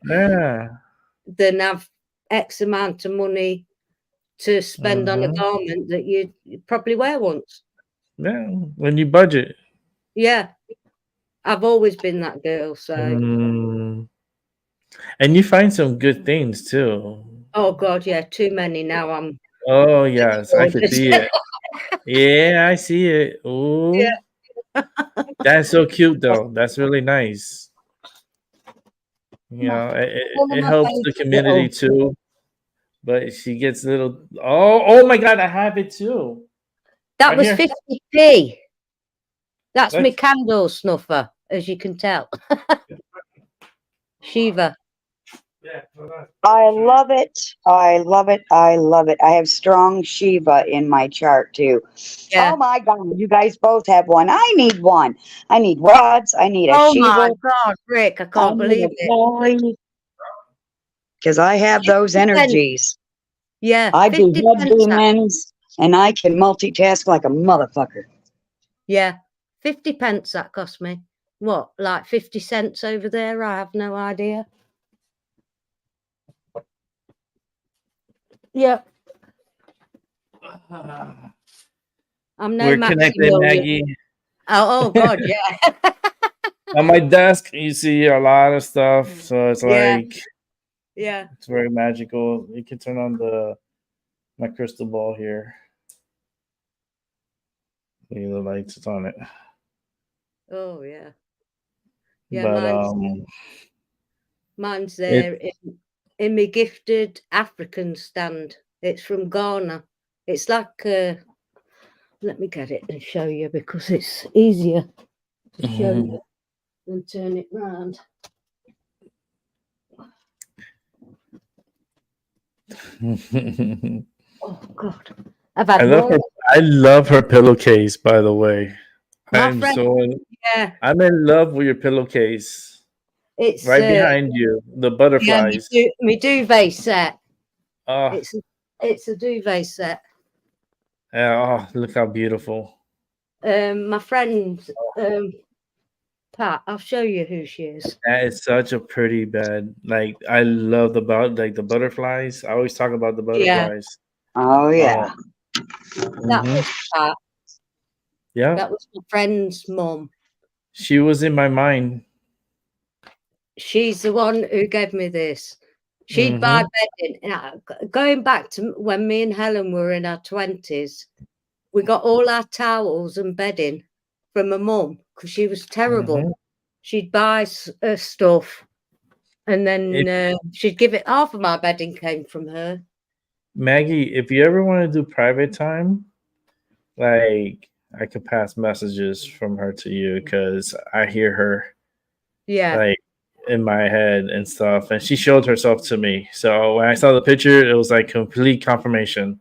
D: Yeah.
E: than have X amount of money to spend on a
D: Hmm.
E: garment that you probably wear once.
D: Yeah. When you budget.
E: Yeah, I've always been that girl. So,
D: Mm. And you find some good things too.
E: oh God, yeah, too many now. I'm
D: Oh yes, I can
E: ordered.
D: see it. Yeah, I see it.
E: Yeah.
D: Ooh, that's so cute though. That's really nice.
E: One of
D: It
E: my
D: helps the
E: favourite
D: community
E: little.
D: too. But she gets little. Oh my God! I have it too.
E: That
D: Right
E: was
D: here.
E: 50p. That's my
D: Look.
E: candle snuffer, as you can tell. Shiva.
D: Yeah. hold on.
F: I love it. I love it. I love it. I have strong Shiva in my chart too.
E: Yeah.
F: Oh my God, you guys both have one. I need one. I need rods. I need a
E: Oh
F: Shiva.
E: my God, Rick, I
F: I
E: can't
F: need
E: believe
F: a
E: it.
F: Polly. Because I have those
E: 50 pence.
F: energies.
E: Yeah,
F: I do
E: 50
F: head
E: pence.
F: demons and I can multitask like a motherfucker.
E: Yeah, 50 pence that cost me. What, like 50 cents over there? I have no idea. Yeah, I'm no
D: We're connected,
E: Maximilian.
D: Maggie.
E: Oh God, yeah.
D: On my desk, you see a lot of stuff, so it's
E: Yeah.
D: like
E: Yeah.
D: it's very magical. You can turn on my crystal ball here. See the lights, it's on it.
E: Oh yeah. Yeah,
D: But
E: mine's there in my gifted African stand. It's from Ghana. It's like let me get it and show you because it's easier to show you than turn it round. Oh God, I've had more.
D: I love her pillowcase, by the way.
E: My friend, yeah,
D: I'm in love with your pillowcase.
E: It's
D: Right behind you, the
E: yeah,
D: butterflies.
E: me duvet set.
D: Oh,
E: It's a duvet set.
D: yeah, oh, look how beautiful.
E: My friend Pat, I'll show you who she is.
D: That is such a pretty bed. Like I love the butterflies. I always talk about the
E: Yeah,
D: butterflies.
F: Oh, yeah.
E: that
D: Mhm.
E: was Pat.
D: Yeah,
E: That was my friend's mum.
D: she was in my mind.
E: She's the one who gave me this. She'd buy
D: Hmm.
E: bedding. Going back to when me and Helen were in our 20s, we got all our towels and bedding from my mum because she was terrible.
D: Hmm.
E: She'd buy stuff and then
D: If
E: she'd give it. Half of my bedding came from her.
D: Maggie, if you ever want to do private time, like I could pass messages from her to you because I hear her
E: Yeah,
D: like in my head and stuff, and she showed herself to me. So when I saw the picture, it was like complete confirmation,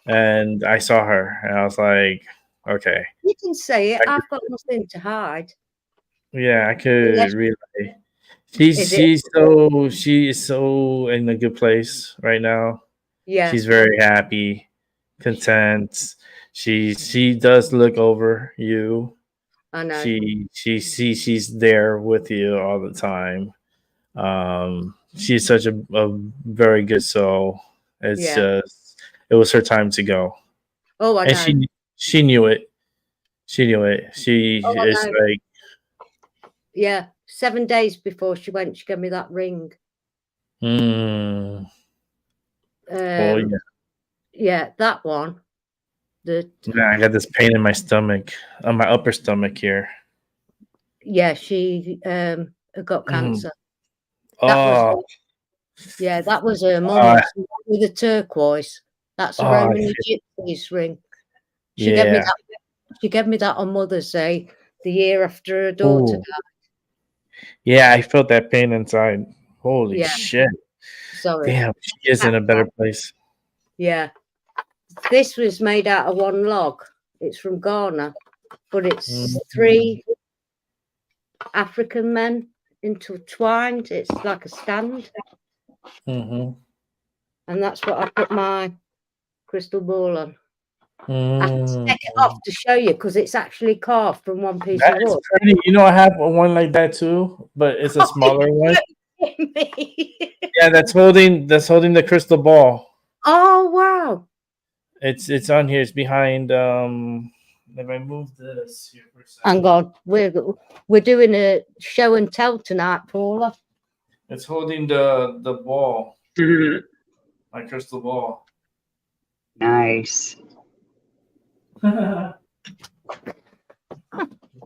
D: and I saw her, and I was like, okay,
E: you can say it.
D: I could,
E: I've got nothing to hide.
D: yeah, I could
E: Unless
D: really. She's
E: is it?
D: she's so she is so in a good place right now.
E: Yeah,
D: She's very happy, content. She does look over you.
E: I know.
D: She's there with you all the time. She's such a very good soul. It's
E: Yeah.
D: just it was her time to go,
E: Oh, I
D: and
E: know.
D: she knew it. She knew it. She
E: Oh, I
D: is
E: know.
D: like,
E: Yeah. 7 days before she went, she gave me that ring.
D: mm, oh
E: Um,
D: yeah.
E: yeah, that one. That
D: Man, I got this pain in my stomach, on my upper stomach here.
E: yeah, she got
D: Mm.
E: cancer. That was
D: Oh,
E: yeah, that was her
D: uh,
E: mum's with a turquoise. That's a
D: oh,
E: Roman Egyptian ring. She gave me
D: yeah.
E: that. She gave me that on Mother's Day, the year after her daughter
D: Oh,
E: died.
D: yeah. I felt that pain inside. Holy
E: Yeah,
D: shit!
E: sorry.
D: Damn, she is in a better place.
E: Yeah, this was made out of one log. It's from Ghana, but it's
D: Mm-hmm.
E: 3 African men intertwined. It's like a stand,
D: Mm-hmm.
E: and that's what I put my crystal ball on. I have to
D: Mm.
E: take it off to show you because it's actually carved from one piece
D: That
E: of
D: is
E: wood.
D: pretty. You know, I have one like that too, but it's a smaller one. Yeah, that's holding the crystal ball.
E: Oh wow!
D: It's on here. It's behind. If I move this here for a second,
E: Hang on, we're doing a show and tell tonight, Paula.
D: it's holding the ball,
F: Mhm.
D: my crystal ball.
F: Nice.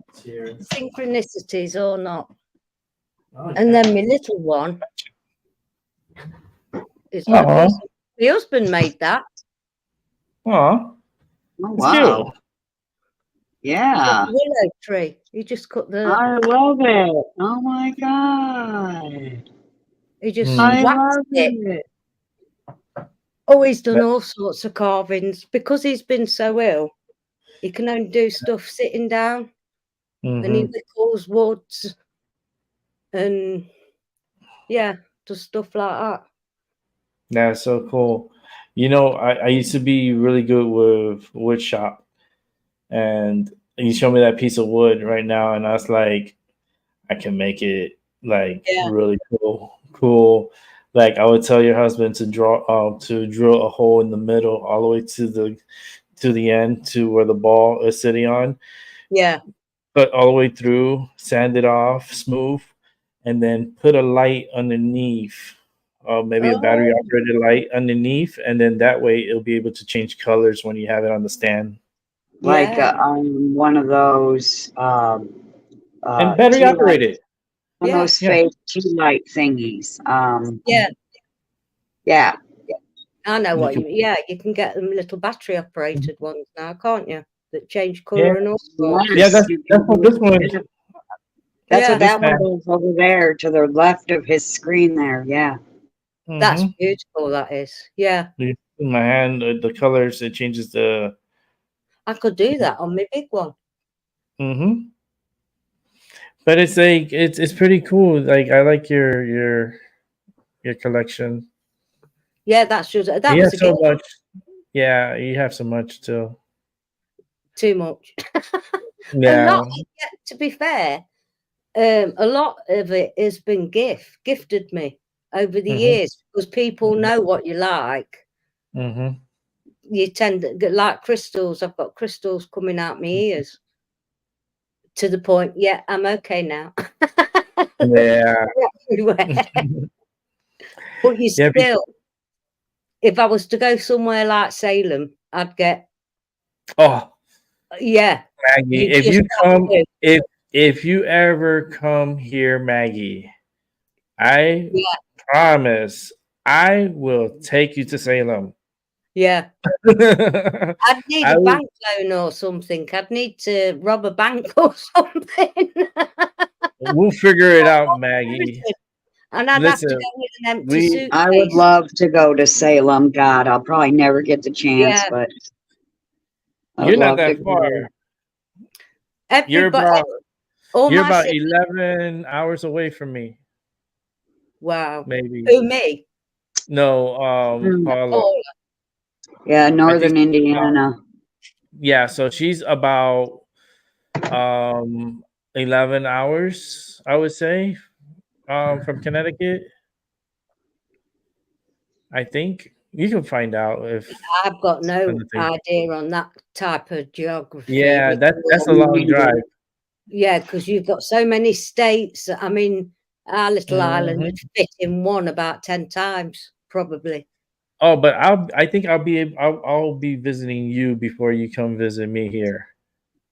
D: It's here.
E: Synchronicities or not.
D: Oh,
E: And
D: yeah.
E: then my little one is my
D: Aw.
E: husband. My husband made that.
D: Aw,
F: Oh,
D: it's cute.
F: wow. Yeah.
E: Willow tree. He just cut the.
F: I love it. Oh, my God.
E: He just
D: Mm.
F: I
E: waxed
F: love
E: it.
F: it.
E: Oh, he's done all sorts of carvings because he's been so ill. He can only do stuff sitting down, and he
D: Mm-hmm.
E: whittles woods, and yeah, does stuff like that.
D: That's so cool. You know, I used to be really good with wood shop, and you show me that piece of wood right now, and I was like, I can make it like
E: Yeah,
D: really cool. Like I would tell your husband to drill a hole in the middle, all the way to the end, to where the ball is sitting on,
E: yeah.
D: but all the way through, sand it off smooth, and then put a light underneath, maybe a battery
E: Oh,
D: operated light underneath, and then that way it'll be able to change colors when you have it on the stand.
F: Like
E: yeah,
F: one of those
D: And battery
F: tea light,
D: operated.
F: one of
E: yeah,
F: those
D: Yeah.
F: fake tea light thingies.
E: yeah.
F: Yeah.
E: I know
D: You
E: what
D: can,
E: you. Yeah, you can get them little battery operated ones now, can't you? That change
D: yeah.
E: colour and all sorts.
D: Yeah,
F: Yes,
D: that's
F: you
D: that's
F: can
D: what
F: do
D: this one.
F: it. That's what
E: Yeah,
D: This
F: that one
D: fan.
F: is over there to the left of his screen there. Yeah.
E: that's
D: Mm-hmm.
E: beautiful. That is. Yeah,
D: In my hand, the colors, it changes the.
E: I could do that on my big one.
D: Mm-hmm. But it's like it's pretty cool. Like I like your collection.
E: Yeah, that's just that
D: You
E: was
D: have
E: a
D: so
E: gift.
D: much. Yeah, you have so much too.
E: Too much. A
D: Yeah.
E: lot. Yeah, to be fair, a lot of it has been gifted me over the
D: Mm-hmm.
E: years because people know what you like.
D: Mm-hmm.
E: You tend to get like crystals. I've got crystals coming out my ears to the point. Yeah, I'm okay now.
D: Yeah.
E: Everywhere. But you
D: Yeah.
E: still, if I was to go somewhere like Salem, I'd get
D: Oh,
E: yeah.
D: Maggie,
E: You
D: if
E: just
D: you
E: have
D: come,
E: to.
D: if you ever come here, Maggie, I
E: Yeah,
D: promise I will take you to Salem.
E: yeah. I'd need
D: I
E: a
D: will,
E: bank loan or something. I'd need to rob a bank or something.
D: we'll figure it out, Maggie.
E: And I'd have to
D: Listen,
E: go with an empty
D: we
F: I would
E: suitcase.
F: love to go to Salem. God, I'll probably never get the chance,
E: Yeah,
F: but I would
D: you're not
F: love to
D: that far.
F: go.
D: You're
E: everybody,
D: about
E: all
D: you're
E: my
D: about
E: siblings.
D: 11 hours away from me,
E: Wow.
D: maybe.
E: Who, me?
D: No,
F: Mm,
D: Paula.
E: Paula.
F: yeah,
D: I think
F: Northern
D: she's about,
F: Indiana.
D: yeah, so she's about 11 hours, I would say, from Connecticut. I think you can find out if
E: I've got
D: on
E: no
D: the thing.
E: idea on that type of geography
D: Yeah, that's a
E: because,
D: long drive.
E: yeah, because you've got so many states. I mean, our little island
D: Hmm.
E: would fit in one about 10 times, probably.
D: Oh, but I think I'll be visiting you before you come visit me here.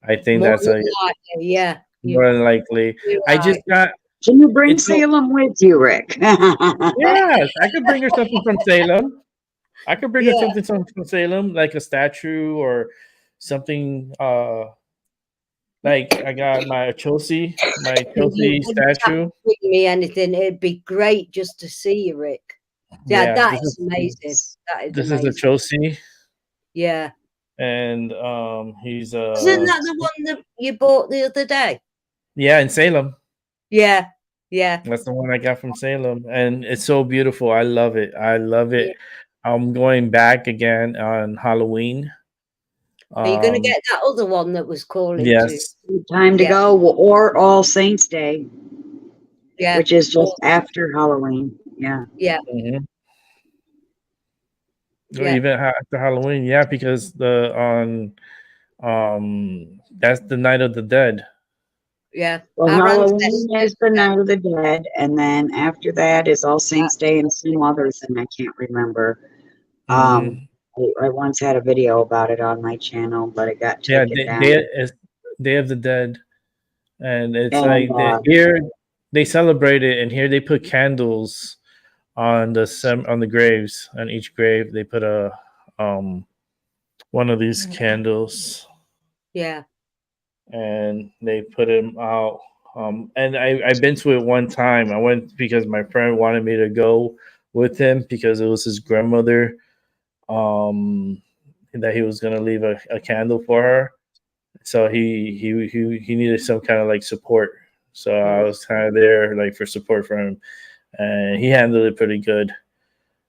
D: I think
E: More
D: that's
E: than
D: a
E: likely, yeah.
D: more than likely.
E: You're
D: I
E: right.
D: just got
F: Can you bring
D: it's so
F: Salem with you, Rick?
D: yes, I could bring her something from Salem. I could bring her
E: Yeah.
D: something from Salem, like a statue or something. Like I got my
E: You
D: Chelsea
E: wouldn't have to
D: statue.
E: bring me anything. It'd be great just to see you, Rick. Yeah,
D: Yeah,
E: that is amazing. That is
D: this is a
E: amazing.
D: Chelsea,
E: Yeah.
D: and he's
E: Isn't that the one that you bought the other day?
D: yeah, in Salem.
E: Yeah. Yeah.
D: That's the one I got from Salem, and it's so beautiful. I love it. I love
E: Yeah.
D: it. I'm going back again on Halloween.
E: Are you gonna
D: Um,
E: get that other one that was calling to?
D: yes,
F: Time to
E: Yeah.
F: go, or All Saints Day,
E: Yeah.
F: which is just
E: Oh,
F: after Halloween. Yeah.
E: yeah.
D: hmm or
E: Yeah.
D: even after Halloween. Yeah, because the on that's the Night of the Dead.
E: Yeah.
F: Well,
E: Our
F: Halloween
E: ancestors.
F: is the Night of the Dead, and then after that is All Saints Day and some others, and I can't remember. Um,
D: Hmm.
F: I once had a video about it on my channel, but it got
D: Yeah,
F: taken
D: Day
F: down.
D: is Day of the Dead, and it's
F: And
D: like here they celebrate it, and here they put candles on on the graves. On each grave, they put a um one of these candles,
E: Yeah.
D: and they put him out. And I've been to it one time. I went because my friend wanted me to go with him because it was his grandmother. That he was gonna leave a candle for her. So he needed some kind of like support. So I
E: Mm.
D: was kind of there like for support for him, and he handled it pretty good.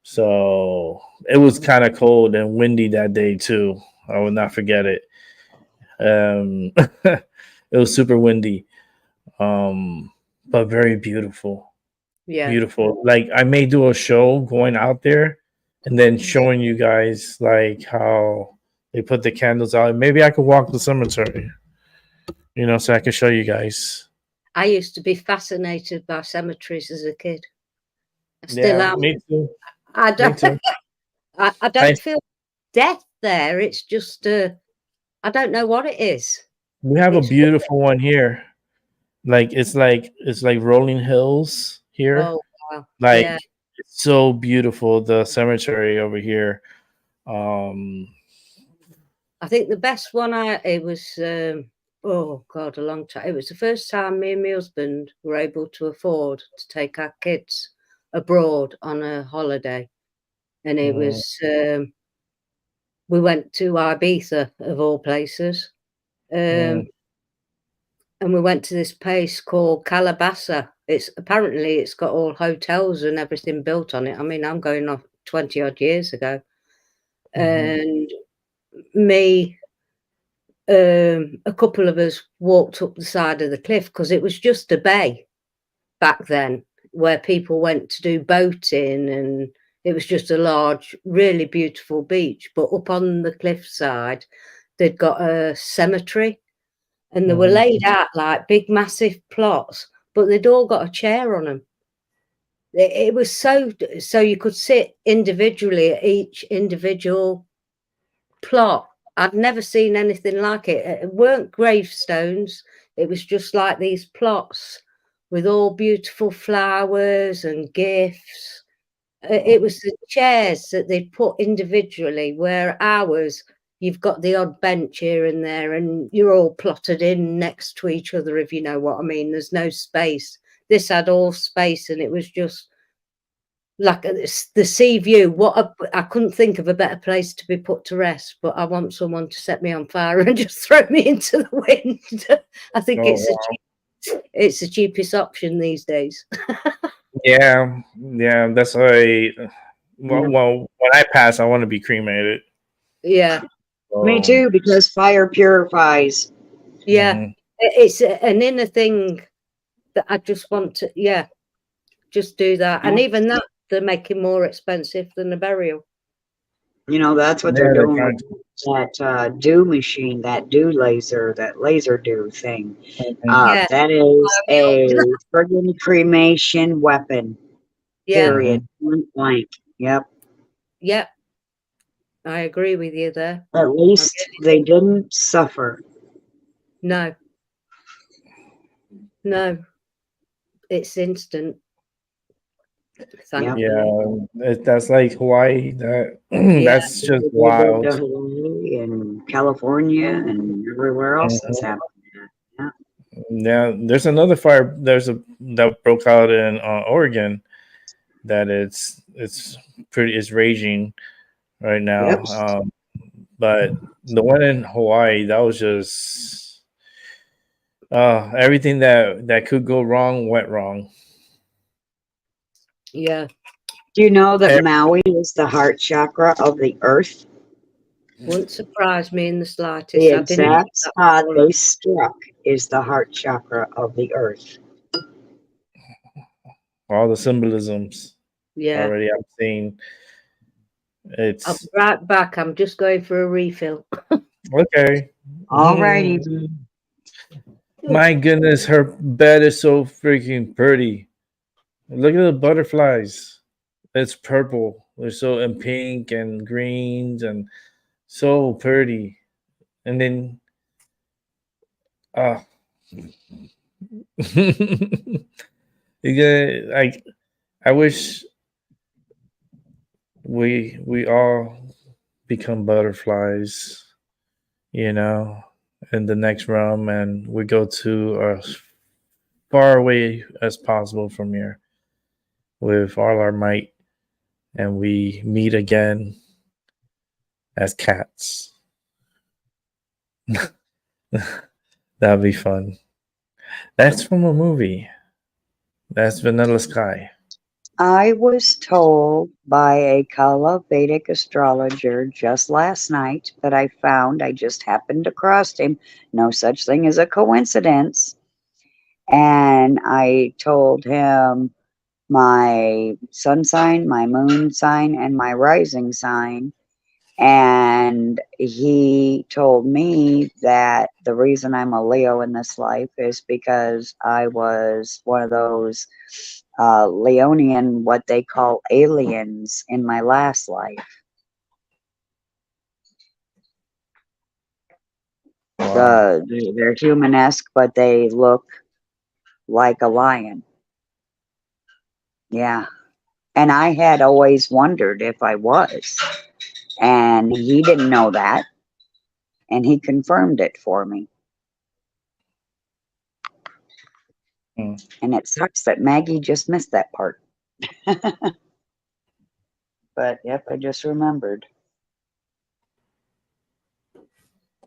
D: So it was kind of cold and windy that day too. I will not forget it. It was super windy, but very beautiful,
E: Yeah.
D: beautiful. Like I may do a show going out there and then showing you guys like how they put the candles out. Maybe I could walk the cemetery, so I can show you guys.
E: I used to be fascinated by cemeteries as a kid. I still
D: Yeah,
E: am.
D: me too.
E: I
D: Me
E: don't.
D: too.
E: I
D: I
E: don't feel death there. It's just. I don't know what it is.
D: We have a
E: It's.
D: beautiful one here. Like it's like rolling hills here.
E: Oh wow.
D: Like
E: Yeah.
D: it's so beautiful. The cemetery over here. Um,
E: I think the best one it was oh god, a long time. It was the first time me and my husband were able to afford to take our kids abroad on a holiday, and it
D: mm,
E: was we went to Ibiza of all places. Um,
D: mm,
E: and we went to this place called Calabasa. It's got all hotels and everything built on it. I mean, I'm going off 20 odd years ago, and me, a couple of us walked up the side of the cliff because it was just a bay back then where people went to do boating, and it was just a large, really beautiful beach. But up on the cliffside, they'd got a cemetery, and they were laid out like big, massive plots, but they'd all got a chair on them. It was so you could sit individually at each individual plot. I'd never seen anything like it. It weren't gravestones. It was just like these plots with all beautiful flowers and gifts. It was the chairs that they'd put individually, where ours, you've got the odd bench here and there, and you're all plotted in next to each other, if you know what I mean. There's no space. This had all space, and it was just like the sea view. I couldn't think of a better place to be put to rest, but I want someone to set me on fire and just throw me into the wind. I think it's the cheapest option these days.
D: Yeah, that's why. Well, when I pass, I want to be cremated.
E: Yeah.
F: Me too, because fire purifies.
E: Yeah. It's an inner thing that I just want to, just do that. And even that, they're making more expensive than a burial.
F: You know, that's what they're doing with that dew machine, that dew laser, that laser dew thing. That is a friggin' cremation weapon. Period. Point blank. Yep.
E: Yep. I agree with you there.
F: At least they didn't suffer.
E: No. No. It's instant.
D: Yeah, that's like Hawaii. That's just wild.
F: In California and everywhere else that's happening.
D: Yeah, there's another fire. That broke out in Oregon. That it's raging right now. But the one in Hawaii, that was just everything that could go wrong went wrong.
E: Yeah.
F: Do you know that Maui is the heart chakra of the earth?
E: Wouldn't surprise me in the slightest.
F: The exact spot they struck is the heart chakra of the earth.
D: All the symbolisms.
E: Yeah.
D: Already I'm seeing.
E: I'll be right back. I'm just going for a refill.
D: Okay.
F: All righty.
D: My goodness, her bed is so freaking pretty. Look at the butterflies. It's purple. They're so in pink and greens and so pretty. And then I wish we all become butterflies, in the next realm, and we go to as far away as possible from here with all our might, and we meet again as cats. That'd be fun. That's from a movie. That's Vanilla Sky.
F: I was told by a Kala Vedic astrologer just last night that I just happened across him. No such thing as a coincidence. And I told him my sun sign, my moon sign, and my rising sign. And he told me that the reason I'm a Leo in this life is because I was one of those Leonian, what they call aliens, in my last life. Wow. They're human-esque, but they look like a lion. Yeah. And I had always wondered if I was. And he didn't know that. And he confirmed it for me. And it sucks that Maggie just missed that part. But yep, I just remembered.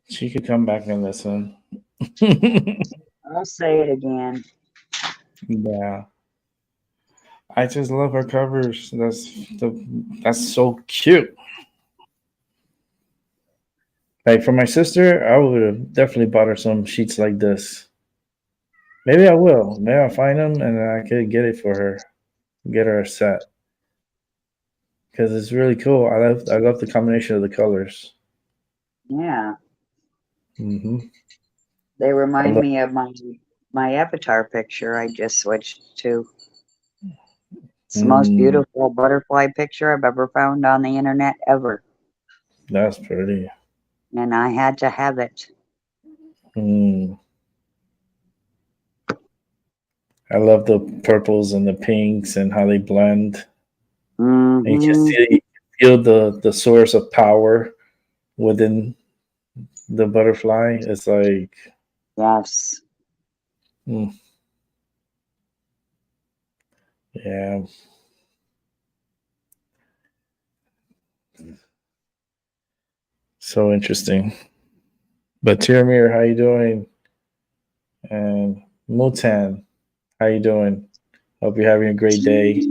D: She could come back and listen.
F: I'll say it again.
D: Yeah. I just love her covers. That's so cute. Like for my sister, I would have definitely bought her some sheets like this. Maybe I will. Maybe I'll find them and I could get it for her. Get her a set because it's really cool. I love the combination of the colors.
F: Yeah,
D: Hmm.
F: they
D: I
F: remind
D: love.
F: me of my avatar picture I just switched to. It's the most
D: Mm,
F: beautiful butterfly picture I've ever found on the internet ever,
D: that's pretty.
F: and I had to have it.
D: Mm, I love the purples and the pinks and how they blend. And you can
F: Hmm.
D: feel the source of power within the butterfly. It's like,
F: Yes,
D: mm, yeah, so interesting. But Tiramir, how you doing? And Mutan, how you doing? Hope you're having a great day.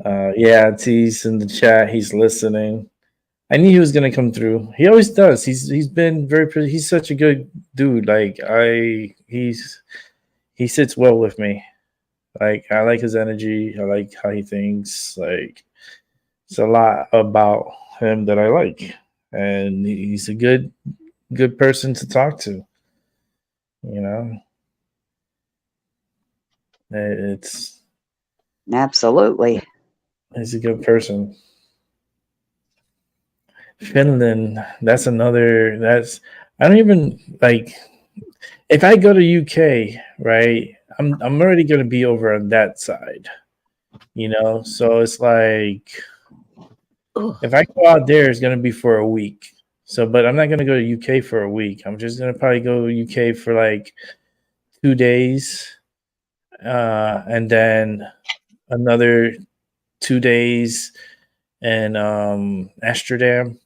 D: Yeah, T's in the chat. He's listening. I knew he was gonna come through. He always does. He's been very. He's such a good dude. Like he sits well with me. Like I like his energy. I like how he thinks. Like it's a lot about him that I like, and he's a good person to talk to. You know, it's
F: absolutely.
D: he's a good person. Finland, that's another. That's I don't even like. If I go to UK, right, I'm already gonna be over on that side, you know. So it's like
E: Oh,
D: if I go out there, it's gonna be for a week. So, but I'm not gonna go to UK for a week. I'm just gonna probably go to UK for like 2 days, and then another 2 days in Amsterdam,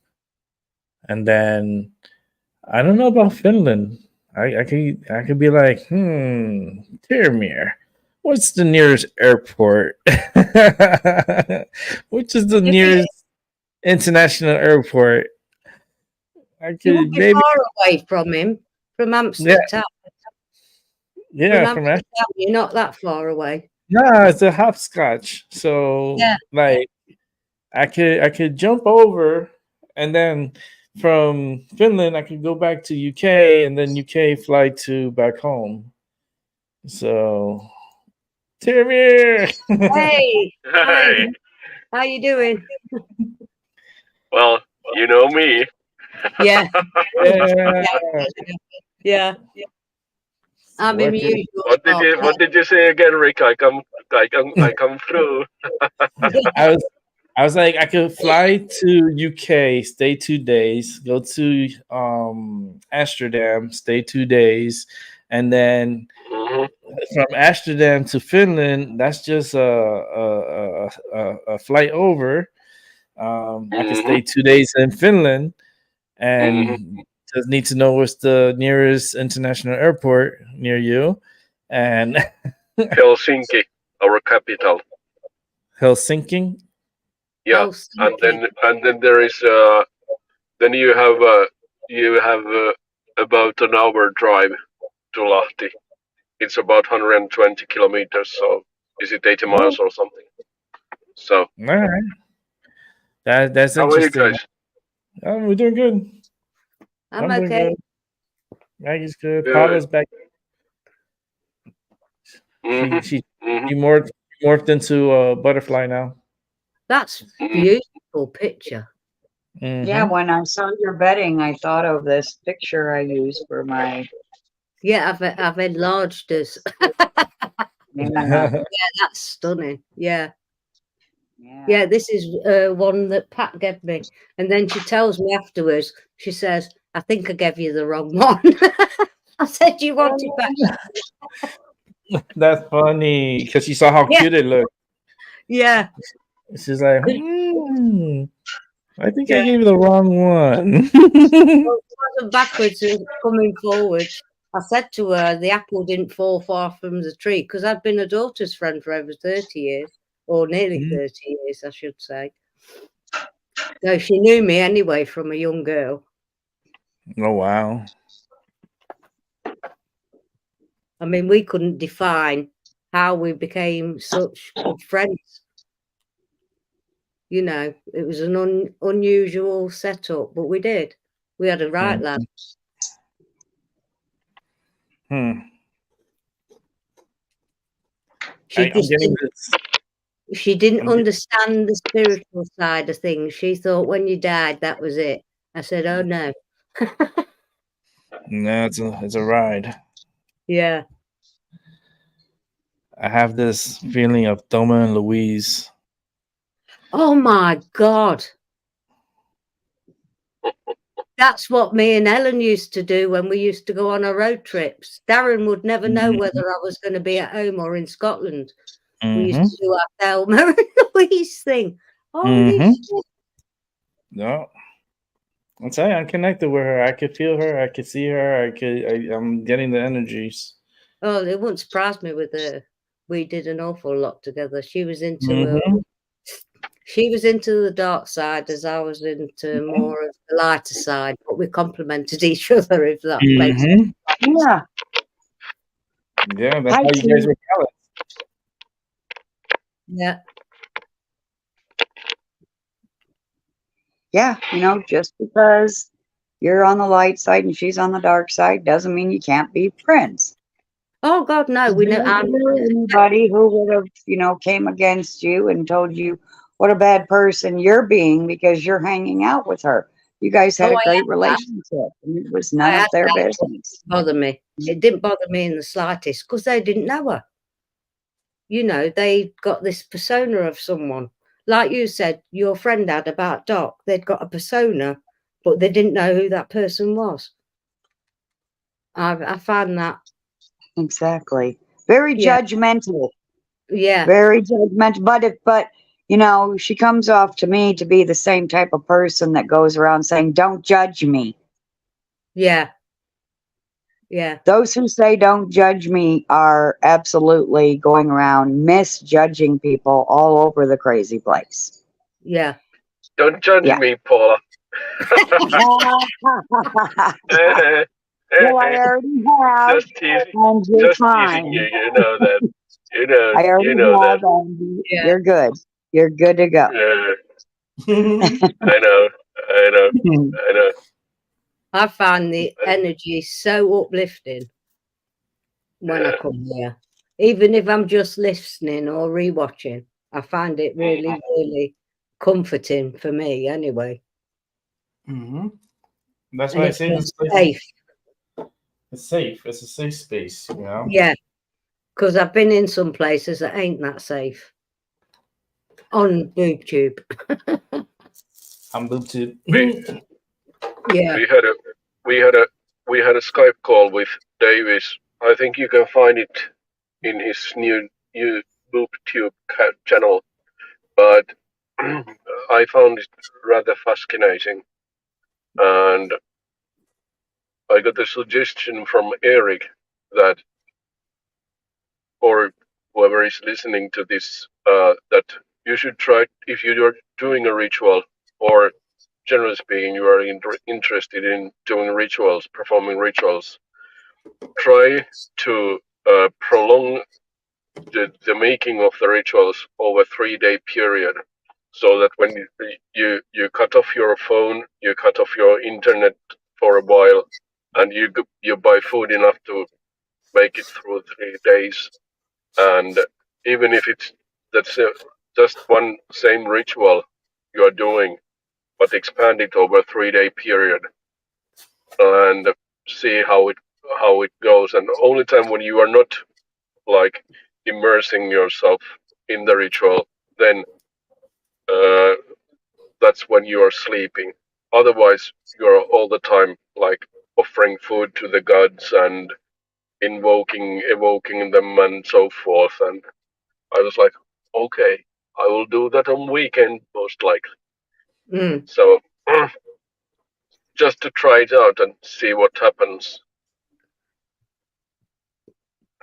D: and then I don't know about Finland. I could be like, Tirmir, what's the nearest airport? Which is the nearest international airport? I
E: you won't
D: could
E: be
D: maybe,
E: far away from him, from
D: yeah,
E: Amsterdam. From
D: yeah, from Ash.
E: Amsterdam, you're not that far away.
D: Nah, it's a hopscotch. So
E: Yeah.
D: like I could jump over and then from Finland I could go back to UK and then UK fly to back home. So Timmy.
E: Hey, hi,
G: Hey,
E: how you doing?
G: well, you know me.
E: Yeah,
D: Yeah.
E: yeah. I'm in my
D: Working.
E: usual spot.
G: What did you say again, Rick? I come through.
D: I was I was like I could fly to UK, stay 2 days, go to Amsterdam, stay 2 days, and then
G: Hmm.
D: from Amsterdam to Finland, that's just a flight over. I could
G: Hmm.
D: stay 2 days in Finland
G: Hmm.
D: and just need to know what's the nearest international airport near you. And
G: Helsinki, our capital.
D: Helsinki.
G: Yeah,
E: Helsinki.
G: and then there is then you have about an hour drive to Lahti. It's about 120 kilometers. So is it 80
D: Oh,
G: miles or something? So
D: all right. That's
G: how are you
D: interesting.
G: guys?
D: We're doing good.
E: I'm
D: I'm doing
E: okay.
D: good. Maggie's good.
G: Good.
D: Paula's back. She
G: Hmm.
D: she
G: Hmm.
D: she morphed into a butterfly now.
E: That's
G: Hmm.
E: beautiful picture.
F: Yeah,
D: Mm-hmm.
F: when I saw your bedding, I thought of this picture I used for my.
E: Yeah, I've enlarged us.
F: Yeah,
E: That's stunning. Yeah.
F: yeah.
E: Yeah, this is one that Pat gave me. And then she tells me afterwards, she says, I think I gave you the wrong one. I said, you want it back?
D: That's funny because she saw how
E: Yeah,
D: cute it looked.
E: yeah,
D: She's like, I think I
E: yeah.
D: gave you the wrong one.
E: Well, it wasn't backwards, it was coming forward. I said to her, the apple didn't fall far from the tree, because I'd been a daughter's friend for over 30 years, or nearly 30 years, I should say. So she knew me anyway from a young girl.
D: Oh wow.
E: I mean, we couldn't define how we became such good friends. You know, it was an unusual setup, but we did. We had a right laugh. She just she didn't understand the spiritual side of things. She thought when you died, that was it. I said, oh no.
D: No, it's a ride.
E: Yeah.
D: I have this feeling of Thelma and Louise.
E: Oh my God. That's what me and Ellen used to do when we used to go on our road trips. Darren would never know whether I was going to be at home or in Scotland. We used to do our Thelma and Louise thing. Holy shit.
D: No. I'll tell you, I'm connected with her. I could feel her. I could see her. I'm getting the energies.
E: Oh, it wouldn't surprise me with her. We did an awful lot together. She was into she was into the dark side, as I was into more of the lighter side, but we complemented each other, if that makes sense.
F: Yeah.
D: Yeah, that's how you guys were balanced.
E: Yeah.
F: Yeah, you know, just because you're on the light side and she's on the dark side doesn't mean you can't be friends.
E: Oh God, no. We know
F: anybody who would have, you know, came against you and told you what a bad person you're being because you're hanging out with her. You guys had a great relationship, and it was none of their business.
E: It didn't bother me. It didn't bother me in the slightest because they didn't know her. You know, they got this persona of someone. Like you said, your friend had about Doc. They'd got a persona, but they didn't know who that person was. I found that.
F: Exactly. Very judgmental.
E: Yeah.
F: Very judgmental. But you know, she comes off to me to be the same type of person that goes around saying, "Don't judge me."
E: Yeah. Yeah.
F: Those who say don't judge me are absolutely going around misjudging people all over the crazy place.
E: Yeah.
G: Don't judge me, Paula.
F: Well, I already have.
G: Just teasing.
F: And you're
G: Just
F: fine.
G: teasing you. You know that. You know.
F: I already
G: You know
F: have,
G: that.
F: and you're good. You're good to go.
G: I know. I know. I know.
E: I find the energy so uplifting when I come here. Even if I'm just listening or rewatching, I find it really, really comforting for me anyway.
D: That's why I say this place
E: safe.
D: It's safe. It's a safe space, you know?
E: Yeah. Because I've been in some places that ain't that safe. On BoobTube.
D: On BoobTube.
E: Yeah.
G: We had a Skype call with Davis. I think you can find it in his new BoobTube channel, but I found it rather fascinating, and I got a suggestion from Eric that, or whoever is listening to this, that you should try, if you're doing a ritual, or generally speaking, you are interested in doing rituals, performing rituals, try to prolong the making of the rituals over 3-day period, so that when you cut off your phone, you cut off your internet for a while, and you buy food enough to make it through 3 days, and even if that's just one same ritual you are doing, but expand it over a 3-day period and see how it goes. And the only time when you are not like immersing yourself in the ritual, then that's when you are sleeping. Otherwise, you're all the time like offering food to the gods and evoking them and so forth. And I was like, okay, I will do that on weekend most likely. So just to try it out and see what happens.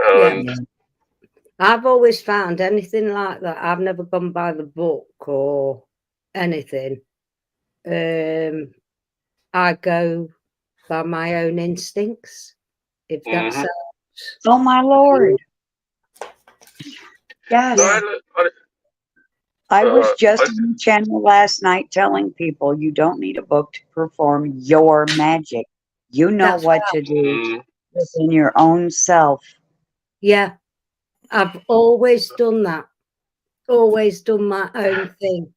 E: Yeah.
G: And
E: I've always found anything like that. I've never gone by the book or anything. I go by my own instincts, if that
G: mhm.
E: sounds.
F: Oh my Lord.
G: No,
F: Yes. I was just
G: I,
F: on the channel last night telling people you don't need a book to perform your magic. You know
E: That's
F: what to do
G: mm,
F: within your own self.
E: Yeah, I've always done that. Always done my own thing.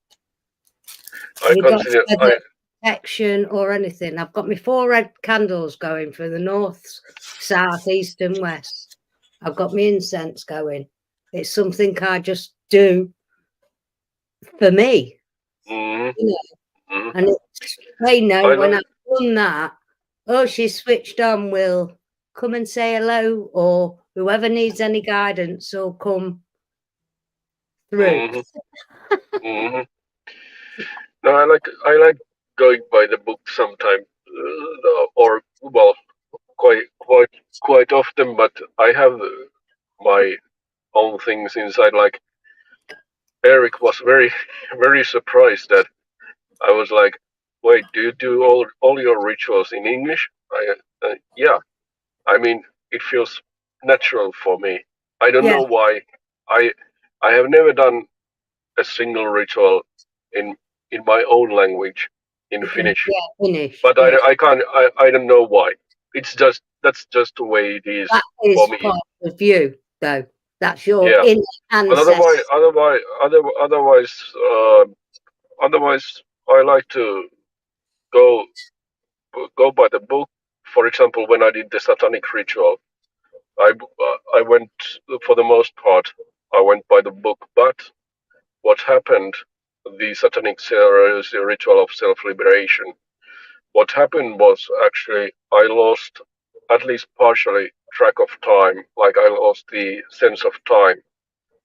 G: I consider
E: Regardless of protection or anything. I've got my 4 red candles going for the north, south, east, and west. I've got my incense going. It's something I just do for me,
G: mhm,
E: you know.
G: mhm.
E: And they know
G: I
E: when
G: like
E: I've done that, oh, she's switched on, will come and say hello, or whoever needs any guidance will come through.
G: mhm, mhm. No, I like going by the book sometimes, or well, quite often. But I have my own things inside. Like Eric was very very surprised that I was like, "Wait, do you do all your rituals in English?" Yeah. I mean, it feels natural for me. I don't
E: Yeah,
G: know why. I I have never done a single ritual in in my own language in Finnish,
E: yeah, finish.
G: but
E: Yeah,
G: I can't. I don't know why. It's just that's just the way it is
E: that
G: for
E: is
G: me.
E: part of you, though. That's your
G: Yeah.
E: inner
G: But
E: ancestor.
G: otherwise, I like to go go by the book. For example, when I did the satanic ritual, I went for the most part. I went by the book, but what happened? The satanic ritual of self-liberation. What happened was actually I lost at least partially track of time. Like I lost the sense of time.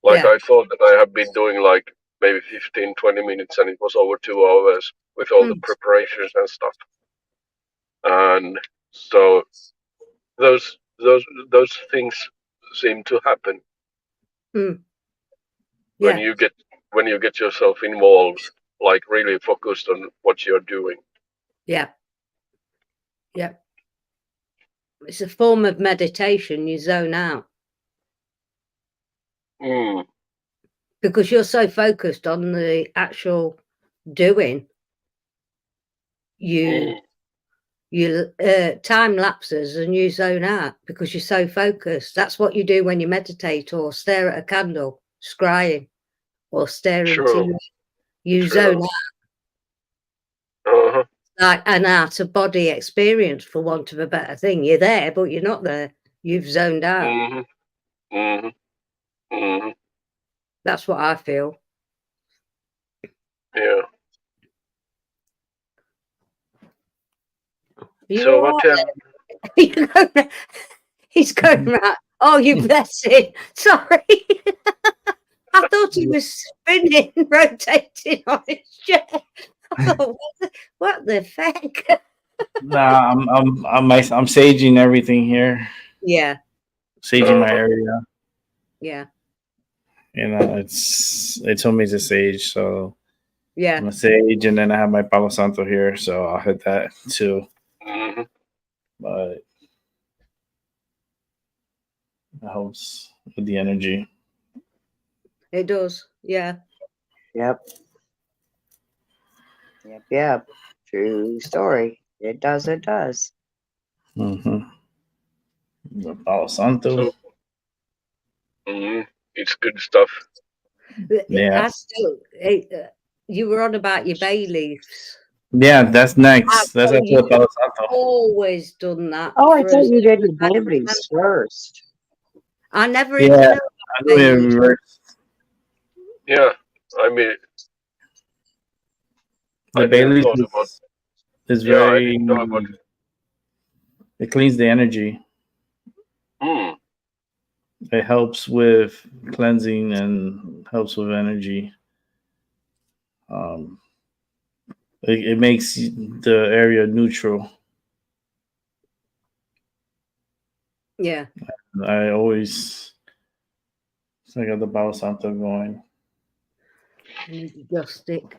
G: Like
E: Yeah.
G: I thought that I have been doing like maybe 15, 20 minutes and it was over 2 hours with all the
E: Mm,
G: preparations and stuff. And so those things seem to happen
E: mm,
G: when
E: yeah,
G: you get yourself involved, like really focused on what you're doing.
E: yeah, yeah. It's a form of meditation. You zone out
G: Mm,
E: because you're so focused on the actual doing. You
G: mm,
E: time lapses and you zone out because you're so focused. That's what you do when you meditate or stare at a candle, scrying, or stare into
G: true,
E: you
G: true.
E: zone out,
G: Uh-huh.
E: like an out of body experience, for want of a better thing. You're there, but you're not there. You've zoned out.
G: Mhm. Mhm. Mhm.
E: That's what I feel.
G: Yeah.
E: Are you
G: So
E: all
G: what?
E: right? He's going right. Oh, you blessing. Sorry. I thought he was spinning, rotating on his chair. I thought, what the feck?
C: Nah, I'm saging everything here,
E: Yeah,
C: saging my
G: Uh-huh.
C: area.
E: yeah,
C: You know, they told me to sage, so
E: yeah.
C: I'm a sage, and then I have my Palo Santo here, so I'll hit that too.
G: Mhm.
C: But it helps with the energy.
E: It does. Yeah,
F: Yep. Yep. Yep. True story. It does. It does.
C: Mm-hmm. The Palo Santo.
G: So, it's good stuff.
C: Yeah,
E: I still. You were on about your bay leaves.
C: yeah. That's
E: I've
C: next. That's after the Palo Santo.
E: always done that
F: Oh, I
E: for
F: thought
E: as
F: you did
E: long as
F: your
E: I can remember.
F: babies first.
E: I never even
C: Yeah,
E: know
C: I
E: about
C: do
E: bay
C: it in
E: leaves.
C: reverse.
G: Yeah. I mean,
C: The
G: I
C: bay
G: didn't
C: leaf
G: thought about.
C: is
G: Yeah, I
C: very.
G: didn't know about.
C: It cleans the energy.
G: Hmm.
C: It helps with cleansing and helps with energy. Um, it makes the area neutral.
E: Yeah,
C: I always so I got the Palo Santo going.
E: Just stick.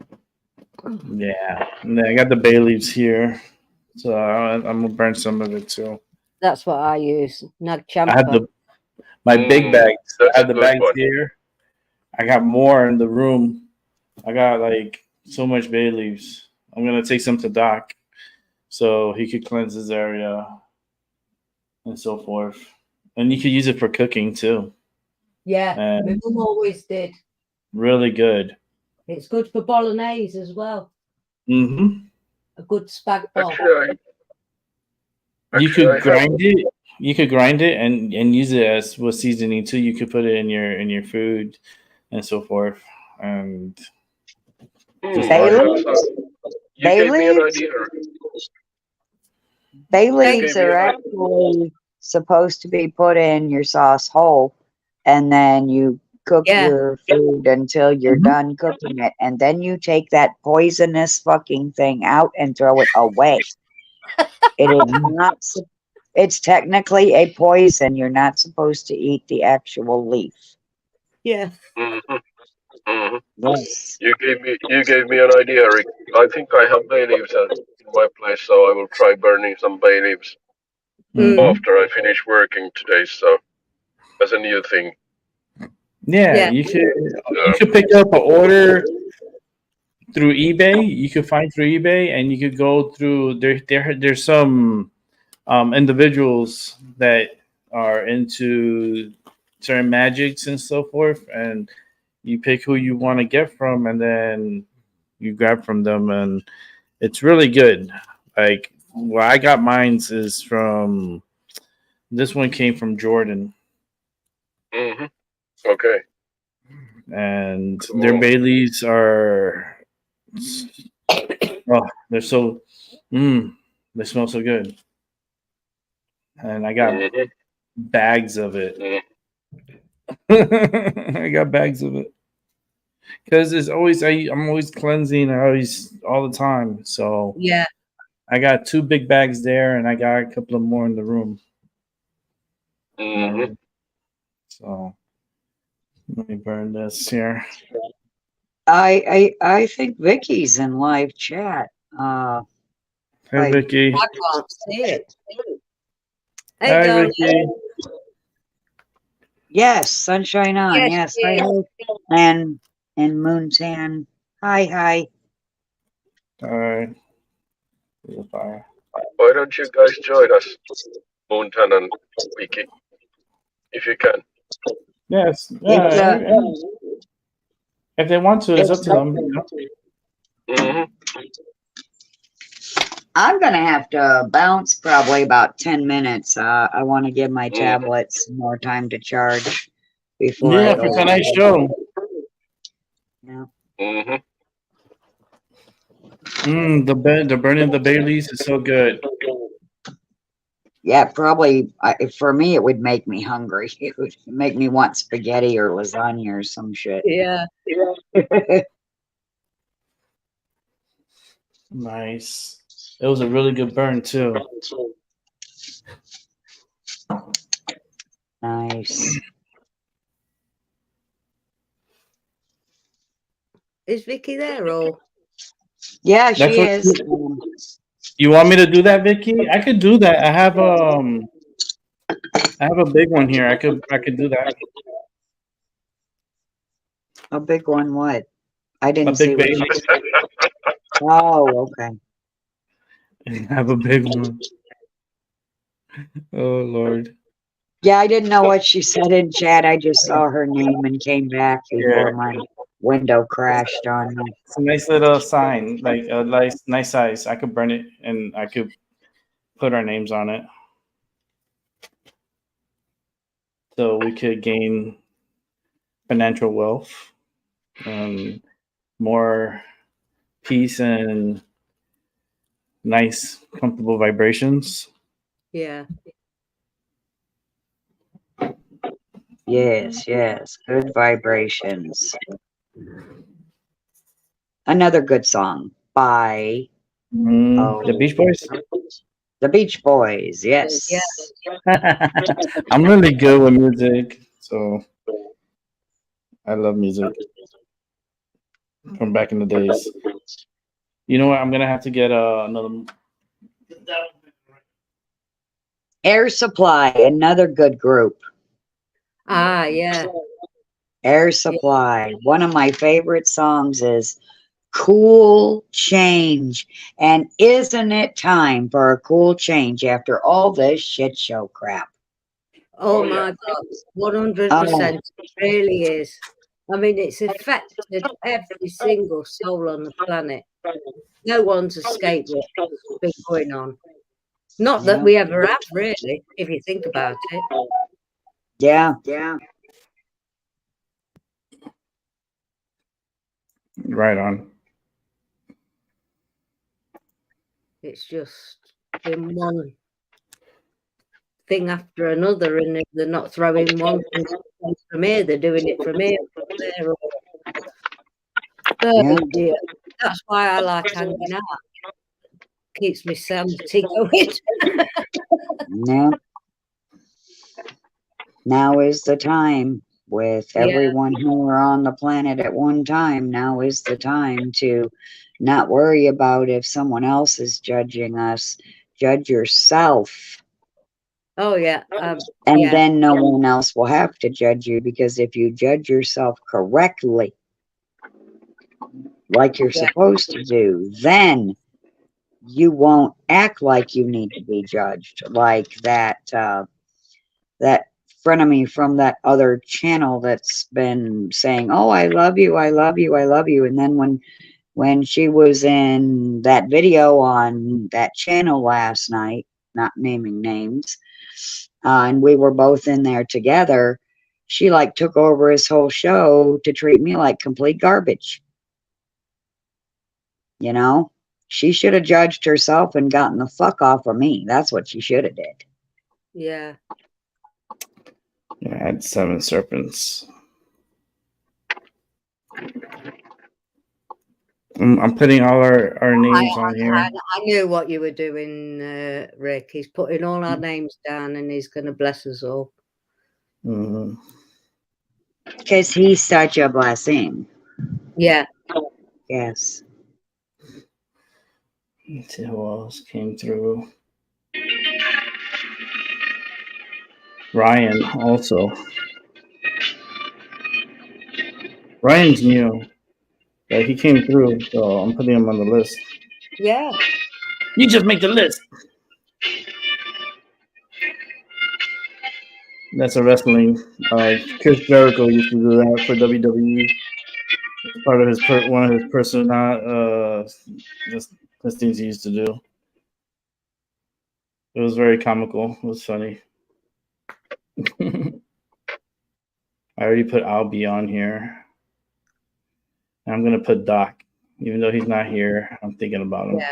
C: Yeah, and then I got the bay leaves here, so I'm gonna burn some of it too.
E: That's what I use. Nag
C: I have
E: champa.
C: the my big bags. I
G: That's a
C: have the
G: good
C: bags
G: one.
C: here. I got more in the room. I got like so much bay leaves. I'm gonna take some to Doc so he could cleanse his area and so forth. And you could use it for cooking too.
E: Yeah, my
C: And
E: mum always did.
C: really good.
E: It's good for bolognese as well.
C: Mm-hmm.
E: A good spag bol.
C: You
G: Actually,
C: could
G: I have.
C: grind it. You could grind it and use it as with seasoning too. You could put it in your food and so forth. And just
F: Bay
G: I
C: add it.
G: have some.
F: leaves?
G: You
F: Bay
G: gave me an
F: leaves?
G: idea.
F: Bay
G: You
F: leaves
G: gave me
F: are
G: an idea.
F: actually supposed to be put in your sauce whole, and then you cook
E: Yeah.
F: your food until you're
C: Mhm.
F: done cooking it, and then you take that poisonous fucking thing out and throw it away. It is not. It's technically a poison. You're not supposed to eat the actual leaf.
E: Yeah.
G: Hmm. Hmm.
F: Yes.
G: You gave me an idea, Rick. I think I have bay leaves in my place, so I will try burning some bay leaves
C: Mhm.
G: after I finish working today. So as a new thing.
C: Yeah,
E: Yeah.
C: you could pick up an order through eBay. You could find through eBay, and you could go through there's some individuals that are into certain magics and so forth, and you pick who you want to get from, and then you grab from them, and it's really good. Like where I got mine's is from this one came from Jordan,
G: Hmm. Okay.
C: and their
G: Cool.
C: Baileys are oh they're so they smell so good, and I got
G: Hmm.
C: bags of it.
G: Hmm.
C: I got bags of it because it's always I'm always cleansing always all the time. So
E: Yeah.
C: I got 2 big bags there, and I got a couple of more in the room.
G: Hmm.
C: So let me burn this here.
F: I think Vicky's in live chat.
C: Hey
F: Like,
C: Vicky.
E: I can't see it. Hey,
C: Hi
E: darling.
C: Vicky.
F: yes, sunshine on.
E: Yes,
F: Yes, hi, hi. And Moontan. Hi, hi.
C: All right. The fire.
G: Why don't you guys join us, Moontan and Wiki, if you can?
C: Yes.
F: It's
C: If they want to, it's up
F: it's
C: to them.
G: Hmm.
F: I'm gonna have to bounce probably about 10 minutes. I want to give my
G: Hmm.
F: tablets more time to charge before I
C: Yeah,
F: go.
C: for tonight's show.
F: Yeah.
G: Hmm.
C: The burning of the Baileys is so good.
F: Yeah, probably for me, it would make me hungry. It would make me want spaghetti or lasagna or some shit.
E: Yeah.
C: Nice. It was a really good burn too.
F: Nice.
E: Is Vicky there or?
F: Yeah,
C: That's
F: she
C: what
F: is.
C: you want me to do that, Vicky? I could do that. I have a big one here. I could do that.
F: A big one, what? I
C: A
F: didn't see
C: big
F: what you.
C: Bailey.
F: Oh, okay.
C: I have a big one. Oh Lord.
F: Yeah, I didn't know what she said in chat. I just saw her name and came back
C: Yeah.
F: before my window crashed on me.
C: It's a nice little sign, like a nice size. I could burn it and I could put our names on it. So we could gain financial wealth and more peace and nice, comfortable vibrations.
E: Yeah.
F: Yes, yes. Good vibrations. Another good song by
C: The Beach Boys.
F: The Beach Boys, yes.
C: I'm really good with music, so I love music from back in the days. You know what? I'm gonna have to get another.
F: Air Supply, another good group.
E: Ah, yeah.
F: Air Supply. One of my favorite songs is Cool Change. And isn't it time for a cool change after all this shit show crap?
E: Oh my God, 100%. It really is. I mean, it's affected every single soul on the planet. No one's escaped what's been going on. Not that
F: Yeah.
E: we ever have, really, if you think about it.
F: Yeah.
C: Right on.
E: It's just been one thing after another, and if they're not throwing one thing from here, they're doing it from here, from there. Oh
F: Yeah.
E: dear. That's why I like hanging out. Keeps me sanity going.
F: Yeah. Now is the time with
E: Yeah.
F: everyone who are on the planet at one time. Now is the time to not worry about if someone else is judging us. Judge yourself.
E: Oh yeah.
F: And
E: yeah.
F: then no one else will have to judge you, because if you judge yourself correctly, like you're supposed to do, then you won't act like you need to be judged, like that that frenemy from that other channel that's been saying, oh, I love you, I love you, I love you. And then when she was in that video on that channel last night, not naming names, and we were both in there together, she like took over his whole show to treat me like complete garbage. You know, she should have judged herself and gotten the fuck off of me. That's what she should have did.
E: Yeah.
C: Yeah, I had 7 serpents. I'm putting all our names on here.
E: I knew what you were doing, Rick. He's putting all our names down, and he's going to bless us all.
F: Because he's such a blessing.
E: Yeah.
F: Yes.
C: Let's see who else came through. Ryan also. Ryan's new. But he came through, so I'm putting him on the list.
E: Yeah.
C: You just make the list. That's a wrestling. Chris Jericho used to do that for WWE. Part of his one of his persona, just things he used to do. It was very comical. It was funny. I already put Albie on here. I'm gonna put Doc, even though he's not here. I'm thinking about him.
E: Yeah.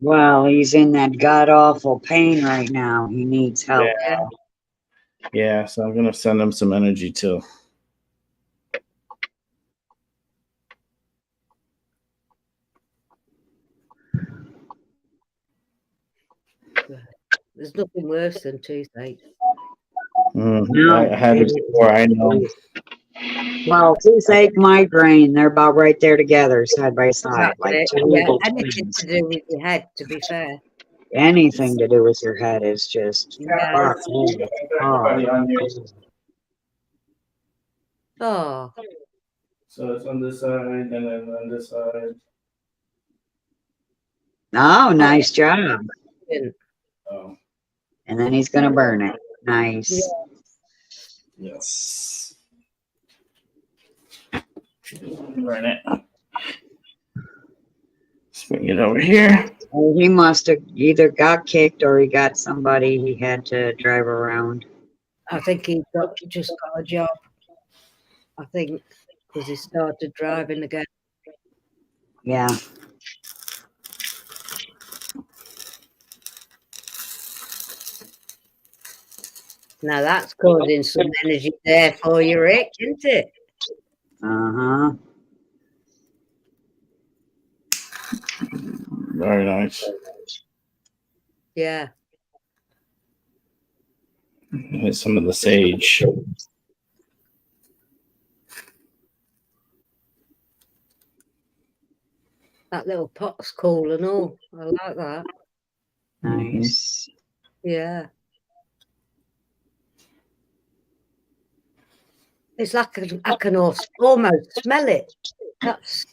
F: Well, he's in that god awful pain right now. He needs help.
C: Yeah. So I'm gonna send him some energy too.
E: There's nothing worse than toothache.
C: I had it before. I know.
F: Well, toothache, migraine, they're about right there together, side by side. Like
E: anything to do with your head, to be fair.
F: anything to do with your head is just
E: Oh.
C: So it's on this side, and then on this side.
F: Oh, nice job.
C: Oh.
F: And then he's gonna burn it. Nice.
C: Yes. Burn it. Swing it over here.
F: Well, he must have either got kicked or he got somebody he had to drive around.
E: I think he just got a job. I think because he started driving again.
F: Yeah.
E: Now that's causing some energy there for you, Rick, isn't it?
F: Uh-huh.
C: Very nice.
E: Yeah.
C: Hit some of the sage.
E: That little pot's cool and all. I like that.
F: Nice.
E: Yeah. It's like I can almost smell it. That's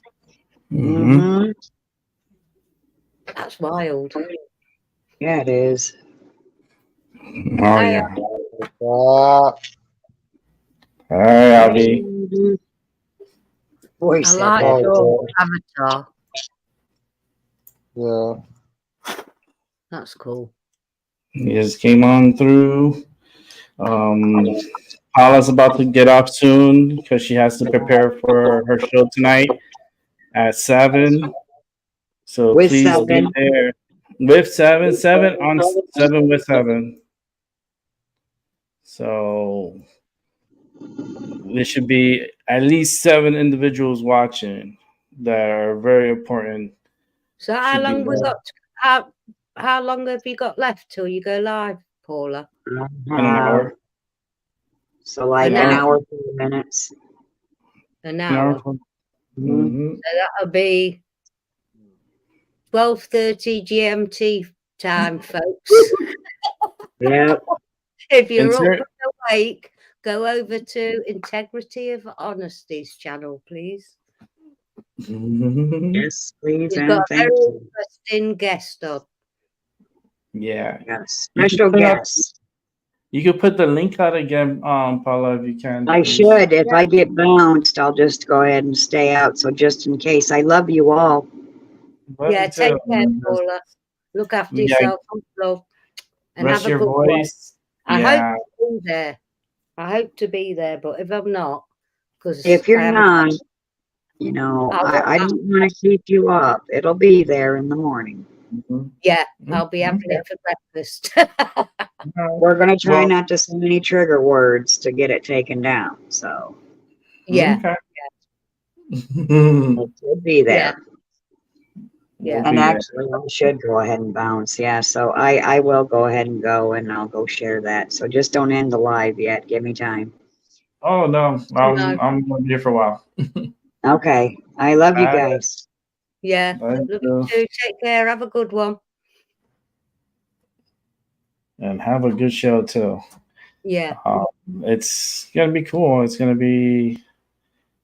C: Mm-hmm.
E: that's wild.
F: Yeah, it is.
C: Oh
E: I,
C: yeah. Hi, Abby.
F: Voice
E: I like
F: echo.
E: your avatar.
H: Yeah.
E: That's cool.
C: You just came on through. Paula's about to get off soon because she has to prepare for her show tonight at 7. So
F: With
C: please be
F: 7.
C: there with 7 on 7 with 7. So there should be at least 7 individuals watching that are very important.
E: So how
C: Should be
E: long we
C: there.
E: got? How long have you got left till you go live, Paula?
C: In an hour.
F: So like
E: An
F: an
E: hour.
F: hour, 30 minutes.
E: An
C: An hour.
E: hour.
C: Mm-hmm.
E: So that'll be 12:30 GMT time, folks.
F: Yep.
E: If you're up
C: Insert.
E: and awake, go over to Integrity of Honesty's channel, please.
F: Yes, please,
E: He's
F: and
E: got a
F: thank
E: very
F: you.
E: interesting guest on.
C: Yeah.
F: Yes.
C: You can
F: Special
C: put out-
F: guest.
C: You could put the link out again, Paula, if you can.
F: I
C: please.
F: should. If I get bounced, I'll just go ahead and stay out. So just in case. I love you all.
C: Love
E: Yeah,
C: you
E: take
C: too.
E: care, Paula. Look after
C: Yeah.
E: yourself, love, and
C: Rest
E: have a
C: your
E: good one.
C: voice.
E: I
C: Yeah.
E: hope to be there. I hope to be there, but if I'm not, because
F: If you're not, you know, I don't want to keep you up. It'll be there in the morning.
C: Mhm.
E: yeah, I'll be having
C: Okay.
E: it for breakfast.
F: We're going to try
C: Well-
F: not to say any trigger words to get it taken down. So
E: yeah,
C: Okay.
F: it should be there.
E: yeah.
F: And actually, I should go ahead and bounce. Yeah. So I will go ahead and go, and I'll go share that. So just don't end the live yet. Give me time.
C: Oh no,
E: No.
C: I'm gonna be here for a while.
F: Okay. I love you
C: Bye.
F: guys.
E: Yeah,
C: Thank
E: love
C: you.
E: you too. Take care. Have a good one.
C: And have a good show too.
E: Yeah,
C: It's gonna be cool. It's gonna be.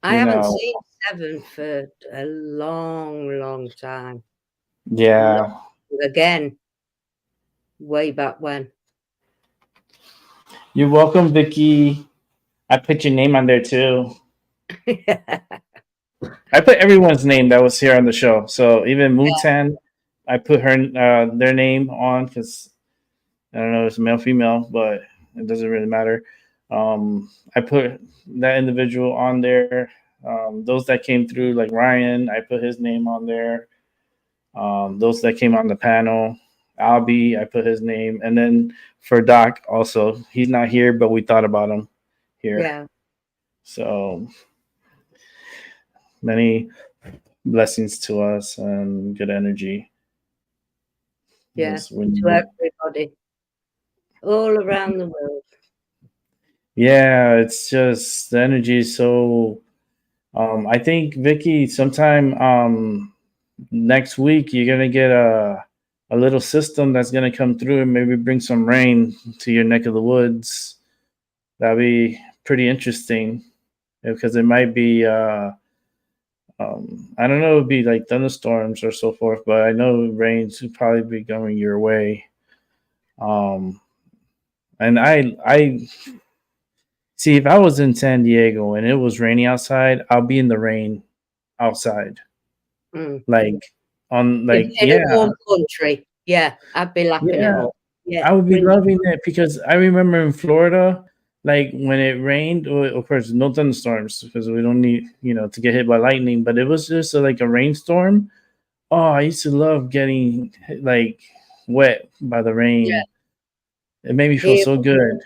E: I
C: You
E: haven't
C: know.
E: seen Seven for a long, long time.
C: Yeah.
E: Again, way back when.
C: You're welcome, Vicky. I put your name on there too. I put everyone's name that was here on the show. So even Mutan, I put her their name on because I don't know if it's male female, but it doesn't really matter. I put that individual on there. Those that came through, like Ryan, I put his name on there. Those that came on the panel, Albie, I put his name, and then for Doc also, he's not here, but we thought about him here.
E: Yeah,
C: So many blessings to us and good energy.
E: yeah.
C: Yes, when
E: To everybody, all around the world.
C: yeah, it's just the energy is so. I think Vicky, sometime next week you're gonna get a little system that's gonna come through and maybe bring some rain to your neck of the woods. That'd be pretty interesting because it might be. I don't know, it'd be like thunderstorms or so forth, but I know rains would probably be going your way. And I see if I was in San Diego and it was raining outside, I'll be in the rain outside, like on like
E: in a warm country. Yeah, I'd be lapping it up. Yeah,
C: I would be loving it because I remember in Florida, like when it rained, well, of course, no thunderstorms because we don't need, to get hit by lightning, but it was just like a rainstorm. Oh, I used to love getting like wet by the rain.
E: Yeah.
C: It made me feel so good.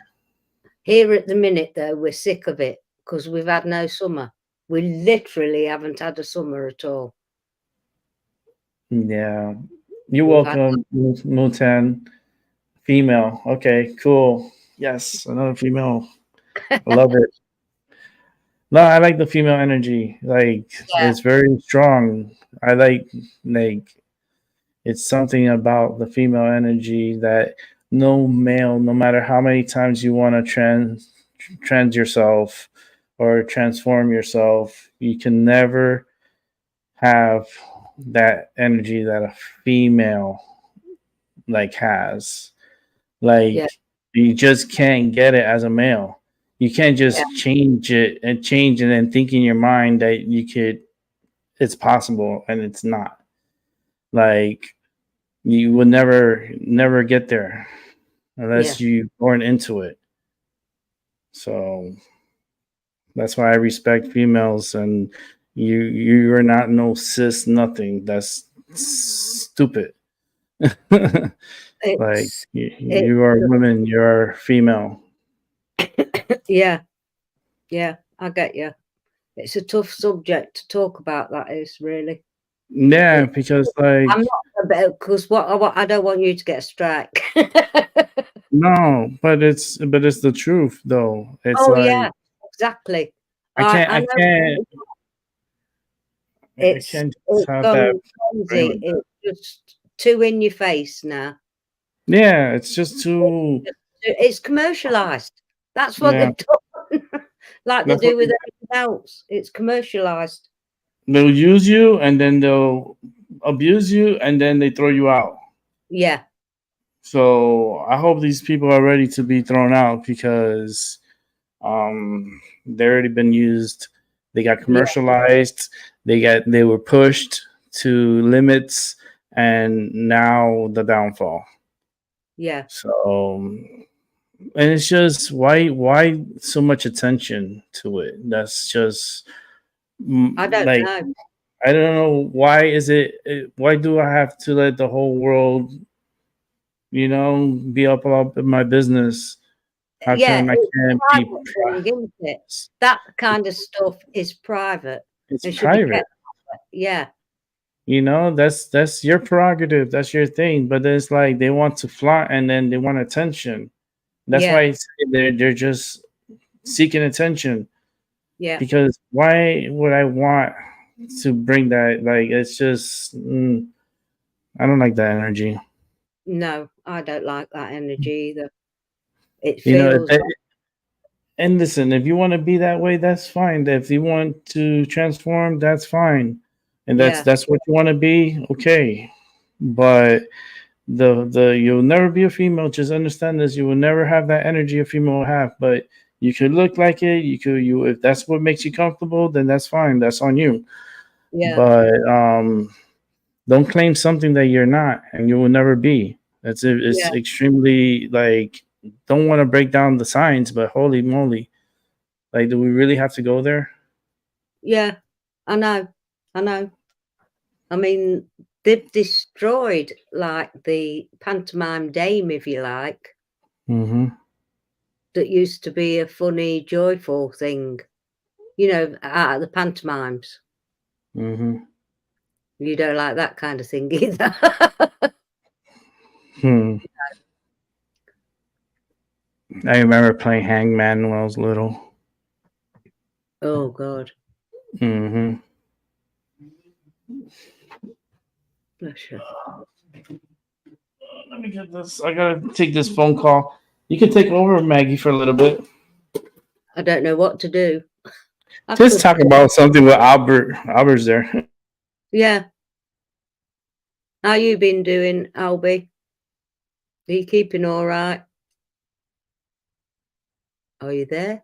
E: Here at the minute, though, we're sick of it because we've had no summer. We literally haven't had a summer at all.
C: Yeah. You're welcome, Mutan. Female. Okay, cool. Yes, another female. I love it. No, I like the female energy. Like
E: Yeah,
C: it's very strong. I like it's something about the female energy that no male, no matter how many times you want to trans yourself or transform yourself, you can never have that energy that a female like has.
E: yeah,
C: Like you just can't get it as a male. You can't
E: yeah,
C: just change and then think in your mind that you could it's possible and it's not. Like you will never get there
E: yeah,
C: unless you born into it. So that's why I respect females and you are not no cis nothing. That's stupid. Like
E: it's it.
C: you are women, you're female.
E: Yeah, yeah, I get you. It's a tough subject to talk about. That is really.
C: Yeah,
E: It,
C: because like
E: I'm not about because what I don't want you to get a strike.
C: no, but it's the truth though. It's
E: Oh yeah,
C: like
E: exactly.
C: I can't
E: I
C: I
E: know
C: can't I
E: it's
C: can't just
E: it's
C: have that
E: gone
C: brain
E: crazy.
C: like that.
E: It's just too in your face now.
C: Yeah, it's just too
E: It's commercialized. That's what
C: yeah.
E: they've done. Like they
C: That's what
E: do with everything else. It's commercialized.
C: they'll use you and then they'll abuse you and then they throw you out.
E: Yeah,
C: So I hope these people are ready to be thrown out because they already been used. They got
E: yeah,
C: commercialized. They were pushed to limits, and now the downfall.
E: yeah.
C: So and it's just why so much attention to it? That's just
E: I don't
C: like
E: know.
C: I don't know why is why do I have to let the whole world be up in my business? How
E: Yeah,
C: come I
E: it's
C: can't
E: a
C: be?
E: private thing, isn't it? That kind of stuff is private
C: It's
E: and should be
C: private.
E: kept. Yeah,
C: That's your prerogative. That's your thing. But then it's like they want to flaunt and then they want attention. That's why
E: yeah,
C: I say they're just seeking attention.
E: yeah.
C: Because why would I want to bring that? Like it's just I don't like that energy.
E: No, I don't like that energy either. It
C: You know,
E: feels
C: and listen, if you want to be that way, that's fine. If you want to transform, that's fine. And that's
E: yeah,
C: that's what you want to be, okay. But the you'll never be a female. Just understand this. You will never have that energy a female will have. But you could look like it. You if that's what makes you comfortable, then that's fine. That's on you.
E: yeah,
C: But don't claim something that you're not and you will never be. It's
E: yeah,
C: extremely like don't want to break down the science, but holy moly. Like, do we really have to go there?
E: yeah. I know, I know. I mean, they've destroyed like the pantomime dame, if you like,
C: Mm-hmm.
E: that used to be a funny, joyful thing. Out of the pantomimes.
C: Mm-hmm.
E: You don't like that kind of thing either.
C: Hmm. I remember playing Hangman when I was little.
E: Oh God,
C: Mm-hmm.
E: bless you.
C: Let me get this. I gotta take this phone call. You can take over, Maggie, for a little bit.
E: I don't know what to do. I
C: Just
E: could,
C: talk about something with Albert. Albert's there.
E: yeah. How you been doing, Albie? Are you keeping all right? Are you there?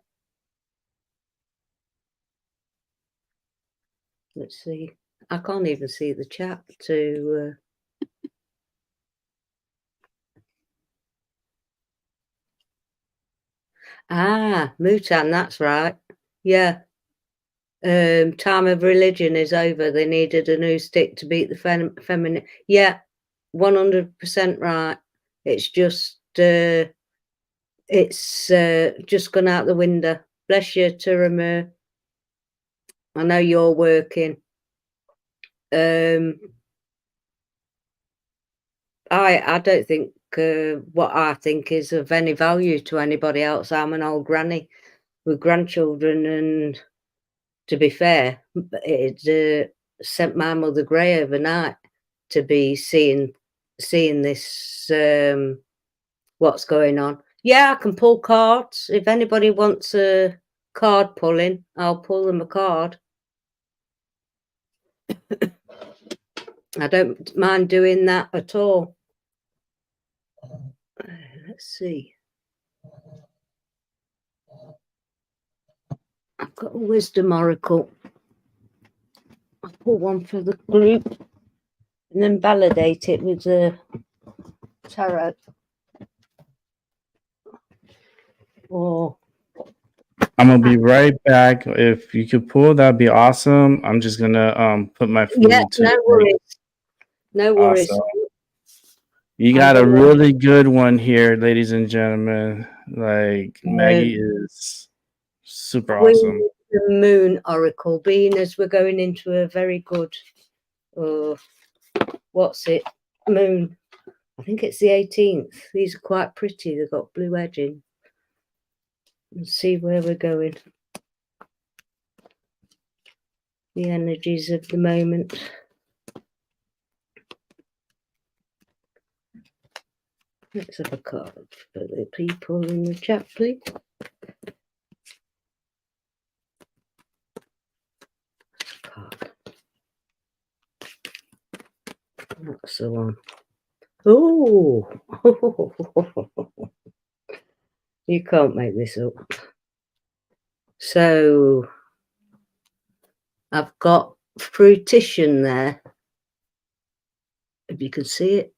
E: Let's see. I can't even see the chat to. Mutan, that's right. Yeah. Time of religion is over. They needed a new stick to beat the feminine. Yeah, 100% right. It's just just gone out the window. Bless you, Turamur. I know you're working. I don't think what I think is of any value to anybody else. I'm an old granny with grandchildren, and to be fair, it sent my mother grey overnight to be seeing this what's going on. Yeah, I can pull cards. If anybody wants a card pulling, I'll pull them a card. I don't mind doing that at all. Let's see. I've got a wisdom oracle. I'll pull one for the group and then validate it with the tarot. Or
C: I'm gonna be right back. If you could pull, that'd be awesome. I'm just gonna put my food
E: yeah,
C: to
E: no worries. No worries.
C: Awesome. You got a really good one here, ladies and gentlemen. Like Maggie is super awesome.
E: The moon oracle, being as we're going into a very good what's it? Moon. I think it's the 18th. These are quite pretty. They've got blue edging. Let's see where we're going. The energies of the moment. Let's have a card for the people in the chat, please. Card. That's the one. Oh, you can't make this up. So I've got fruition there. If you can see it.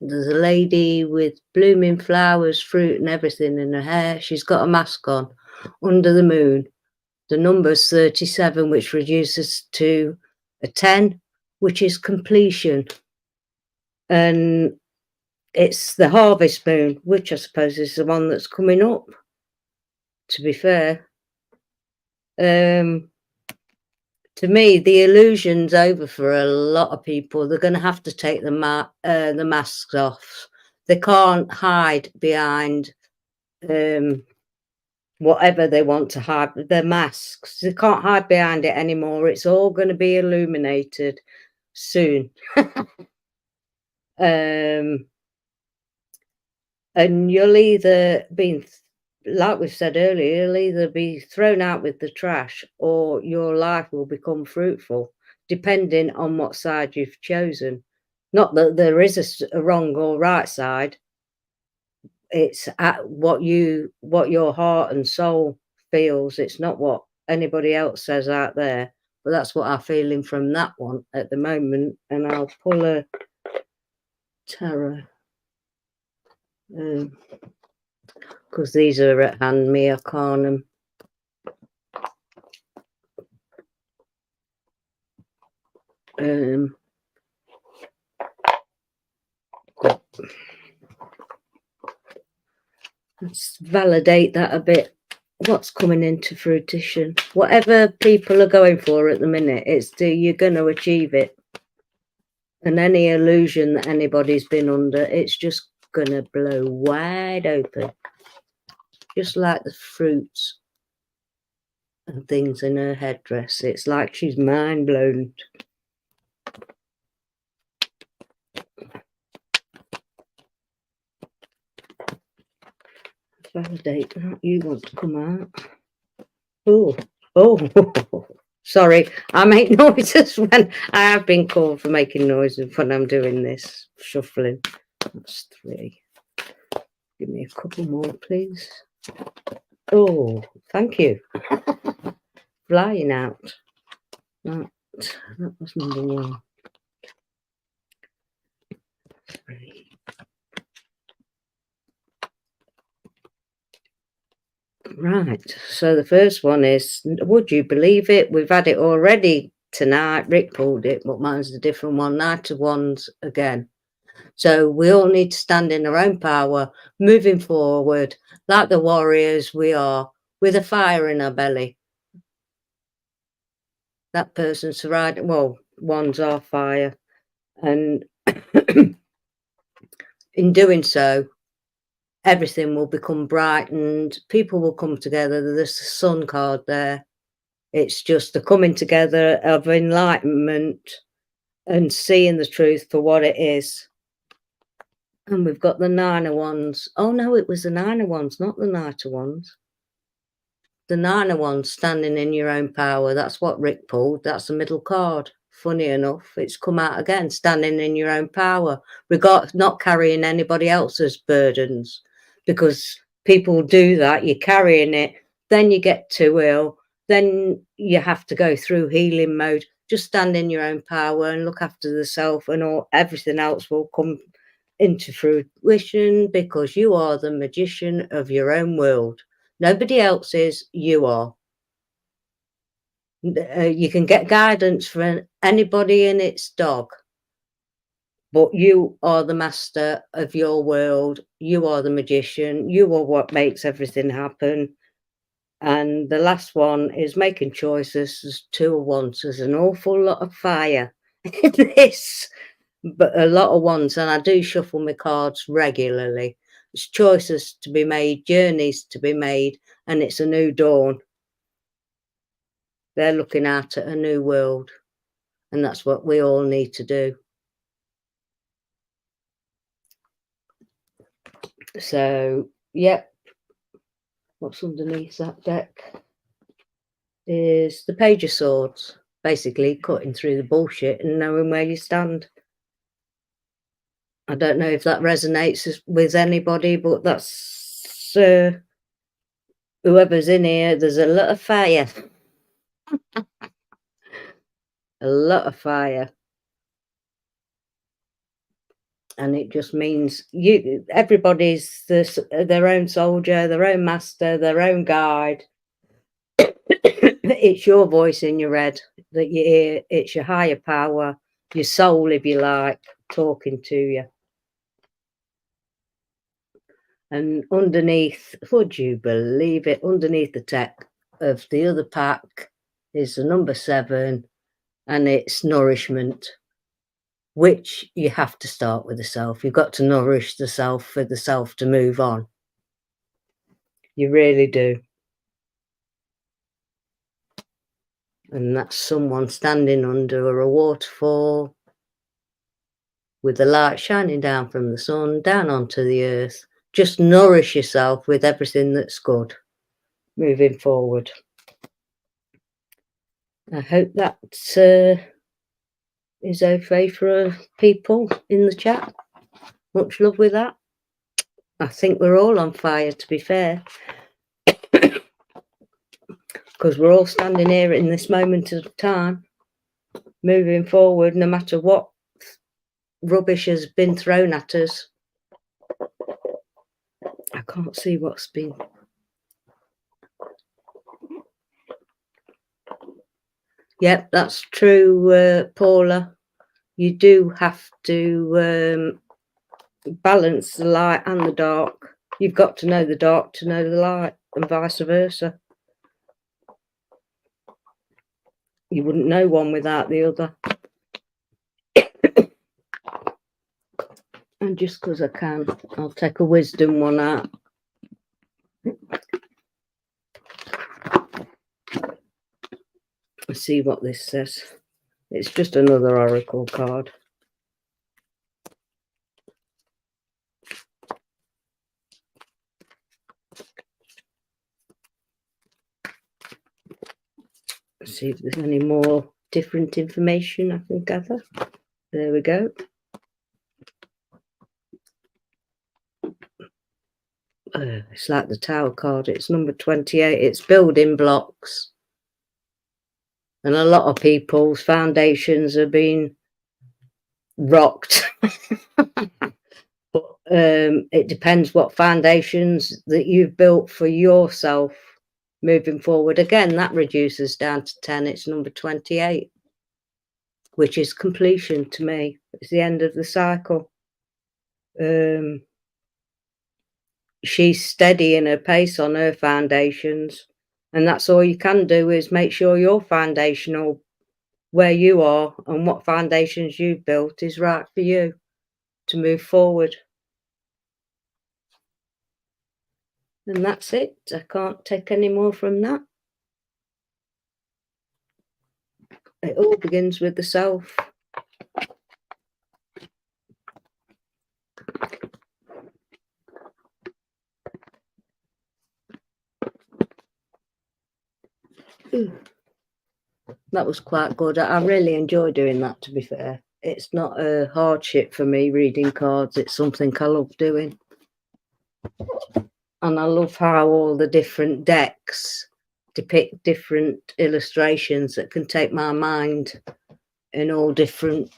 E: There's a lady with blooming flowers, fruit and everything in her hair. She's got a mask on under the moon. The number's 37, which reduces to a 10, which is completion. And it's the harvest moon, which I suppose is the one that's coming up, to be fair. To me, the illusion's over for a lot of people. They're going to have to take the masks off. They can't hide behind whatever they want to hide. Their masks. They can't hide behind it anymore. It's all going to be illuminated soon. And you'll either be, like we've said earlier, you'll either be thrown out with the trash or your life will become fruitful, depending on what side you've chosen. Not that there is a wrong or right side. It's at what your heart and soul feels. It's not what anybody else says out there. But that's what I'm feeling from that one at the moment. And I'll pull a tarot. Because these are at hand, me arcanum. Let's validate that a bit. What's coming into fruition? Whatever people are going for at the minute, you're going to achieve it. And any illusion that anybody's been under, it's just going to blow wide open. Just like the fruits and things in her headdress. It's like she's mind blown. Validate that. You want to come out? Oh, sorry. I make noises when I have been called for making noises when I'm doing this shuffling. That's 3. Give me a couple more, please. Oh, thank you. Flying out. That was number 1. 3. Right, so the first one is, would you believe it? We've had it already tonight. Rick pulled it, but mine's a different one. Knight of Wands again. So we all need to stand in our own power, moving forward, like the warriors we are, with a fire in our belly. That person's surrounded, well, wands are fire. And in doing so, everything will become brightened, people will come together. There's the sun card there. It's just the coming together of enlightenment and seeing the truth for what it is. And we've got the Nine of Wands. Oh no, it was the Nine of Wands, not the Knight of Wands. The Nine of Wands, standing in your own power. That's what Rick pulled. That's the middle card. Funny enough, it's come out again, standing in your own power, not carrying anybody else's burdens, because people do that. You're carrying it, then you get too ill, then you have to go through healing mode. Just stand in your own power and look after the self, and everything else will come into fruition, because you are the magician of your own world. Nobody else is, you are. You can get guidance from anybody and its dog, but you are the master of your world. You are the magician. You are what makes everything happen. And the last one is making choices. There's Two of Wands. There's an awful lot of fire in this, but a lot of wands, and I do shuffle my cards regularly. It's choices to be made, journeys to be made, and it's a new dawn. They're looking out at a new world, and that's what we all need to do. So, yep. What's underneath that deck is the Page of Swords, basically cutting through the bullshit and knowing where you stand. I don't know if that resonates with anybody, but that's whoever's in here. There's a lot of fire. A lot of fire. And it just means everybody's their own soldier, their own master, their own guide. It's your voice in your head that you hear. It's your higher power, your soul, if you like, talking to you. And underneath, would you believe it, underneath the deck of the other pack is the number 7, and it's nourishment, which you have to start with the self. You've got to nourish the self for the self to move on. You really do. And that's someone standing under a waterfall with the light shining down from the sun down onto the earth. Just nourish yourself with everything that's good moving forward. I hope that is okay for people in the chat. Much love with that. I think we're all on fire, to be fair, because we're all standing here in this moment of time, moving forward, no matter what rubbish has been thrown at us. I can't see what's been. Yep, that's true, Paula. You do have to balance the light and the dark. You've got to know the dark to know the light, and vice versa. You wouldn't know one without the other. And just because I can, I'll take a wisdom one out. Let's see what this says. It's just another oracle card. Let's see if there's any more different information I can gather. There we go. It's like the Tower card. It's number 28. It's building blocks. And a lot of people's foundations are being rocked. But it depends what foundations that you've built for yourself moving forward. Again, that reduces down to 10. It's number 28, which is completion to me. It's the end of the cycle. She's steady in her pace on her foundations, and that's all you can do, is make sure your foundational, where you are and what foundations you've built, is right for you to move forward. And that's it. I can't take any more from that. It all begins with the self. That was quite good. I really enjoy doing that, to be fair. It's not a hardship for me reading cards. It's something I love doing. And I love how all the different decks depict different illustrations that can take my mind in all different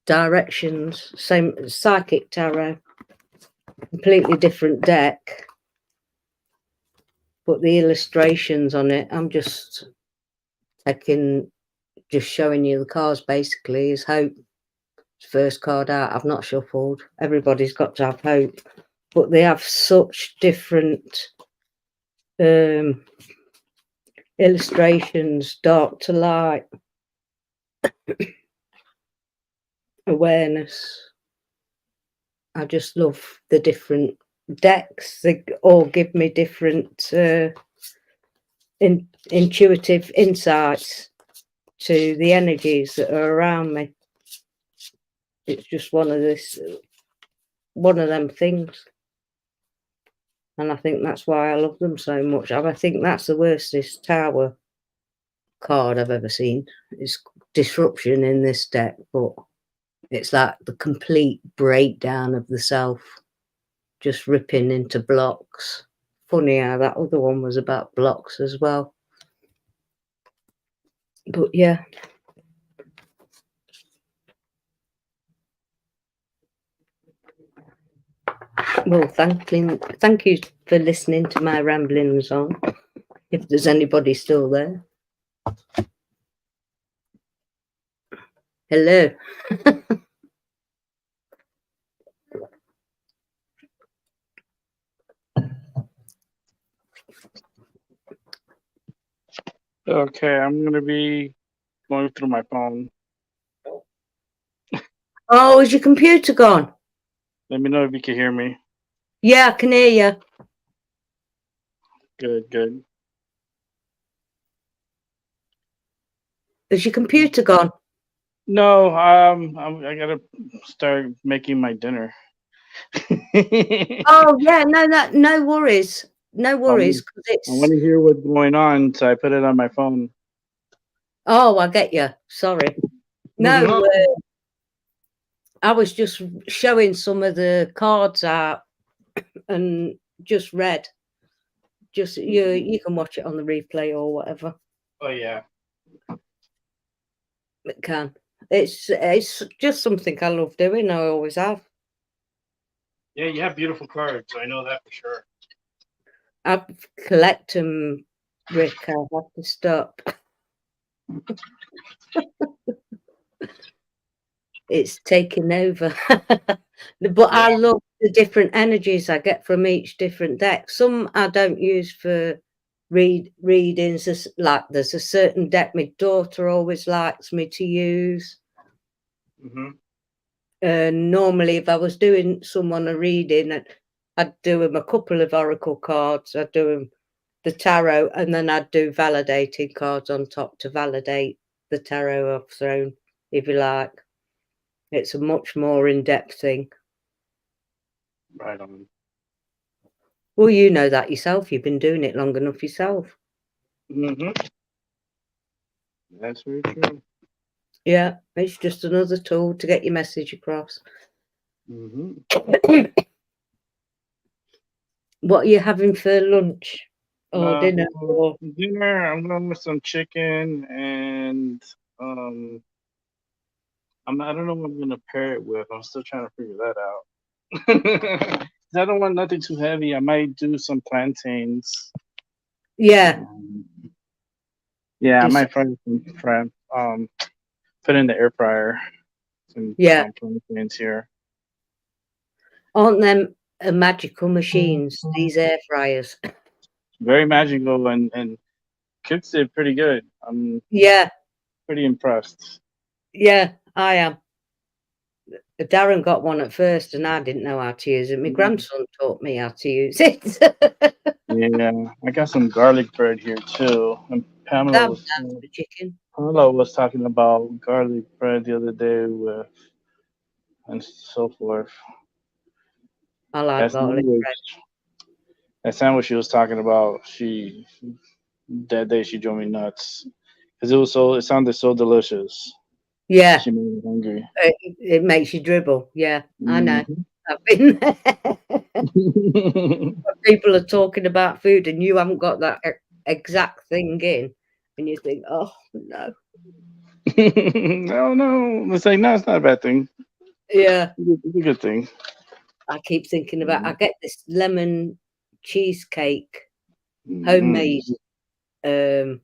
E: directions. Same psychic tarot, completely different deck, but the illustrations on it, I'm just showing you the cards basically. Is hope. First card out. I've not shuffled. Everybody's got to have hope, but they have such different illustrations, dark to light, awareness. I just love the different decks. They all give me different intuitive insights to the energies that are around me. It's just one of them things. And I think that's why I love them so much. I think that's the worstest tower card I've ever seen. It's disruption in this deck, but it's like the complete breakdown of the self, just ripping into blocks. Funny how that other one was about blocks as well. But yeah. Well, thank you for listening to my ramblings on. If there's anybody still there. Hello.
C: Okay, I'm gonna be going through my phone.
E: Oh, is your computer gone?
C: Let me know if you can hear me.
E: Yeah, I can hear you.
C: Good.
E: Is your computer gone?
C: No, I gotta start making my dinner.
E: Oh yeah, no worries. No worries.
C: I want to hear what's going on, so I put it on my phone.
E: Oh, I get you. Sorry. No, I was just showing some of the cards out and just read. Just you can watch it on the replay or whatever.
C: Oh yeah.
E: It can. It's just something I love doing. I always have.
C: Yeah, you have beautiful cards. I know that for sure.
E: I collect them, Rick. I have to stop. It's taking over. But I love the different energies I get from each different deck. Some I don't use for readings. Like there's a certain deck my daughter always likes me to use. Normally, if I was doing someone a reading, I'd do them a couple of oracle cards. I'd do them the tarot, and then I'd do validating cards on top to validate the tarot I've thrown, if you like. It's a much more in-depth thing.
C: Right on.
E: Well, you know that yourself. You've been doing it long enough yourself.
C: That's very true.
E: Yeah, it's just another tool to get your message across. What are you having for lunch or dinner?
C: Dinner, I'm going with some chicken and I don't know what I'm gonna pair it with. I'm still trying to figure that out. I don't want nothing too heavy. I might do some plantains.
E: Yeah.
C: Yeah, I might fry some put in the air fryer some plantains here.
E: Aren't them magical machines, these air fryers?
C: Very magical and cooks it pretty good. I'm pretty impressed.
E: Yeah, I am. Darren got one at first, and I didn't know how to use it. My grandson taught me how to use it.
C: Yeah, I got some garlic bread here too. And
E: That was for chicken.
C: Pamela was talking about garlic bread the other day with and so forth.
E: I like
C: That
E: garlic
C: sandwich,
E: bread.
C: that sandwich she was talking about, that day she drove me nuts because it sounded so delicious.
E: Yeah,
C: She made me hungry.
E: it makes you dribble. Yeah, I know.
C: Mhm.
E: I've been there. People are talking about food, and you haven't got that exact thing in, and you think, oh no.
C: No, it's like no, it's not a bad thing.
E: Yeah,
C: It's a good thing.
E: I keep thinking about. I
C: Mhm.
E: get this lemon cheesecake, homemade.
C: Mhm.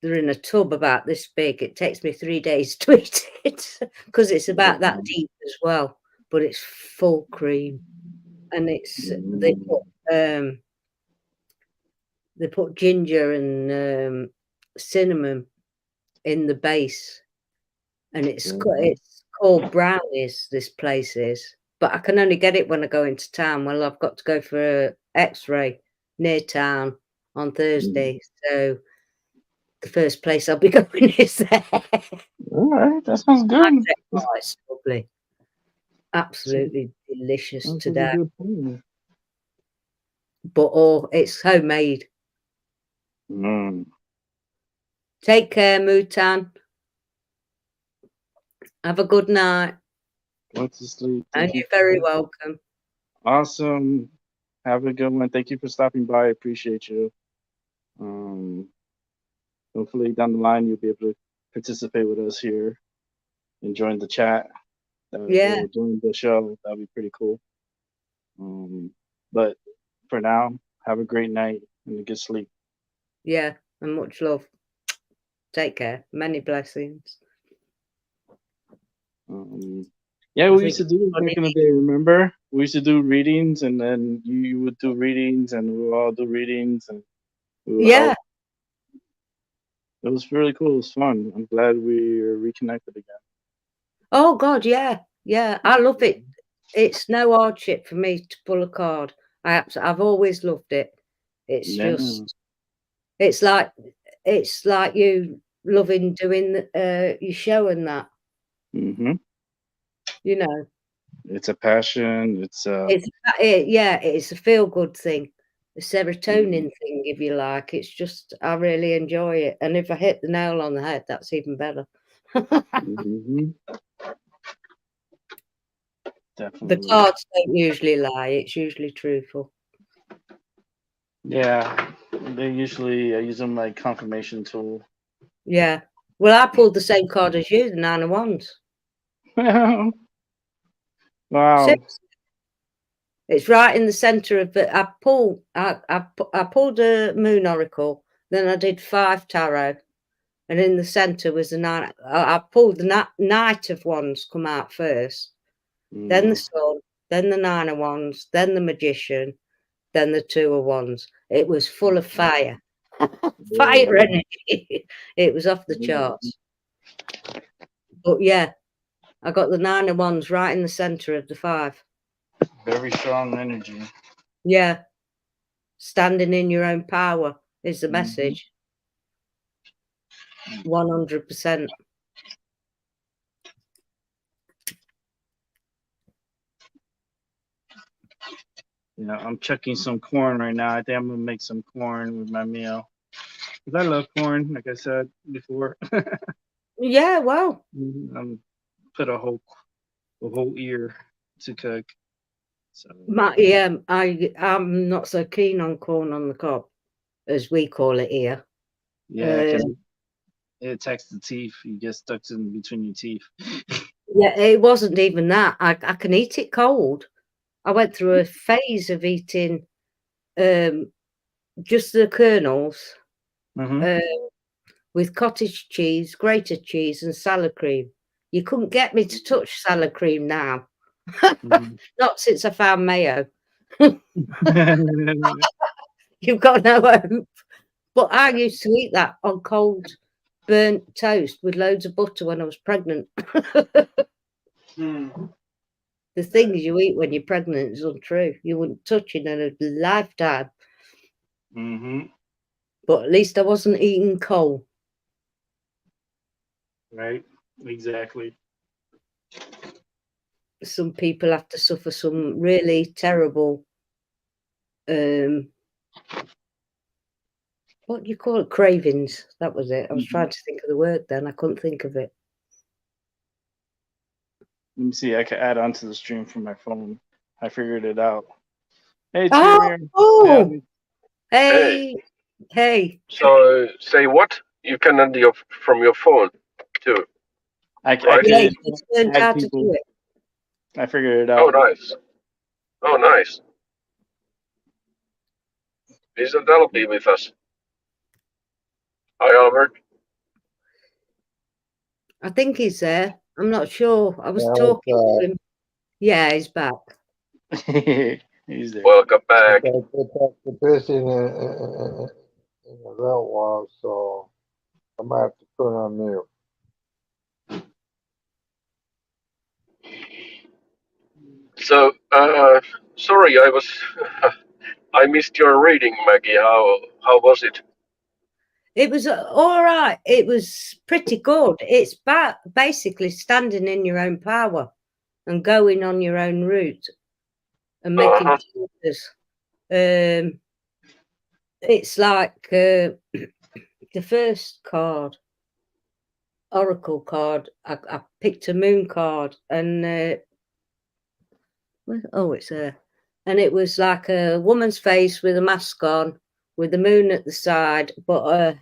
E: They're in a tub about this big. It takes me 3 days to eat it because it's about that deep as well. But it's full cream, and um, they put ginger and cinnamon in the base, and it's called Brownies. This place is, but I can only get it when I go into town. Well, I've got to go for a X-ray near town on Thursday, so the first place I'll be going is there.
C: All right, that sounds good.
E: Oh, it's lovely. Absolutely delicious
C: Sounds like a
E: today.
C: good plan.
E: But it's homemade.
C: Mm.
E: Take care, Mutan. Have a good night.
C: Go to sleep.
E: And
C: Thank you.
E: you're very welcome.
C: Awesome. Have a good one. Thank you for stopping by. I appreciate you. Um, hopefully down the line you'll be able to participate with us here and join the chat
E: Yeah,
C: or join the show. That'd be pretty cool. But for now, have a great night and a good sleep.
E: yeah. And much love. Take care. Many blessings.
C: Yeah,
E: I
C: we used
E: think
C: to do this back in the day. Remember, we used to do readings, and then you would do readings, and we would all do readings, and we would help.
E: yeah.
C: It was really cool. It was fun. I'm glad we are reconnected again.
E: Oh God, yeah, yeah. I love it. It's no hardship for me to pull a card. I've always loved it. It's
C: Yeah.
E: just, it's like you loving doing your show and that.
C: Mhm.
E: You know,
C: It's a passion. It's
E: yeah, it's a feel good thing, a
C: mhm.
E: serotonin thing, if you like. It's just I really enjoy it, and if I hit the nail on the head, that's even better.
C: Mhm.
E: The
C: Definitely.
E: cards don't usually lie; it's usually truthful.
C: Yeah. They usually I use them like confirmation tool.
E: Yeah. Well, I pulled the same card as you, the 9 of Wands.
C: Wow.
E: Six. It's right in the centre of the. I pulled a Moon Oracle, then I did 5 tarot, and in the centre was the 9. I pulled the Knight of Wands come out first, then the Sun, then the 9 of Wands, then the Magician, then the 2 of Wands. It was full of fire, fire energy. It was off the charts. But yeah, I got the 9 of Wands right in the centre of the 5.
C: Very strong energy.
E: Yeah. Standing in your own power is the
C: Mhm.
E: message. 100%.
C: Yeah, I'm chucking some corn right now. I think I'm gonna make some corn with my meal. 'Cause I love corn, like I said before.
E: Yeah, well,
C: I'm put a whole ear to cook. So
E: I'm not so keen on corn on the cob, as we call it here.
C: yeah, because it attacks the teeth. You get stuck in between your teeth.
E: Yeah, it wasn't even that. I can eat it cold. I went through a phase of eating just the kernels
C: Mm-hmm.
E: with cottage cheese, grated cheese, and salad cream. You couldn't get me to touch salad cream now.
C: Mm-hmm.
E: Not since I found mayo. You've got no hope. But I used to eat that on cold, burnt toast with loads of butter when I was pregnant. The things you eat when you're pregnant is untrue. You wouldn't touch it in a lifetime.
H: Mm-hmm.
E: But at least I wasn't eating coal.
H: Right. Exactly.
E: Some people have to suffer some really terrible, what do you call it? Cravings. That was it. I was trying to think of the word then. I couldn't think of it.
H: Let me see. I can add on to the stream from my phone. I figured it out. Hey,
E: Oh,
H: Tyrion.
E: oh. Hey, hey.
G: So say what? You can add from your phone too.
H: I
G: Right.
E: Yeah,
H: could
E: you just learned
H: add
E: how to
H: people.
E: do it.
H: I figured it
G: Oh,
H: out.
G: nice. Oh, nice. Isn't that'll be with us? Hi, Albert.
E: I think he's there. I'm not sure. I was
I: Yeah,
E: talking to him. Yeah, he's back.
H: He's there.
G: Welcome back.
I: the fishing in the belt was, so I'm gonna have to put on mute.
G: So, sorry, I missed your reading, Maggie. How was it?
E: It was all right. It was pretty good. It's basically standing in your own power and going on your own route and making choices. It's like the first card, Oracle card. I picked a moon card, and it's there, and it was like a woman's face with a mask on, with the moon at the side. But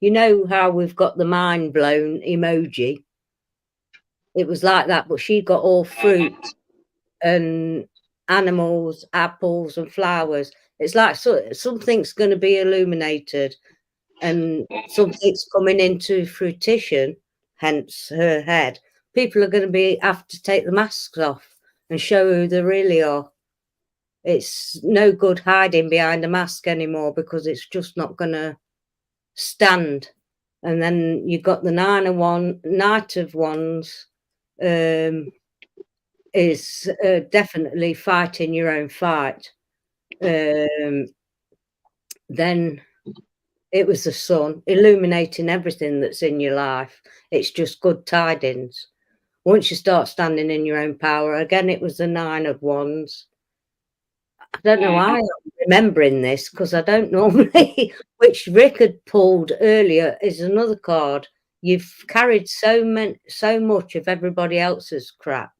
E: you know how we've got the mind blown emoji? It was like that, but she got all fruit and animals, apples and flowers. It's like something's going to be illuminated and something's coming into fruition, hence her head. People are going to have to take the masks off and show who they really are. It's no good hiding behind a mask anymore because it's just not going to stand. And then you've got the Knight of Wands, is definitely fighting your own fight. Then it was the sun illuminating everything that's in your life. It's just good tidings. Once you start standing in your own power, again, it was the 9 of Wands. I don't know why I'm remembering this because I don't normally, which Rick had pulled earlier is another card. You've carried so much of everybody else's crap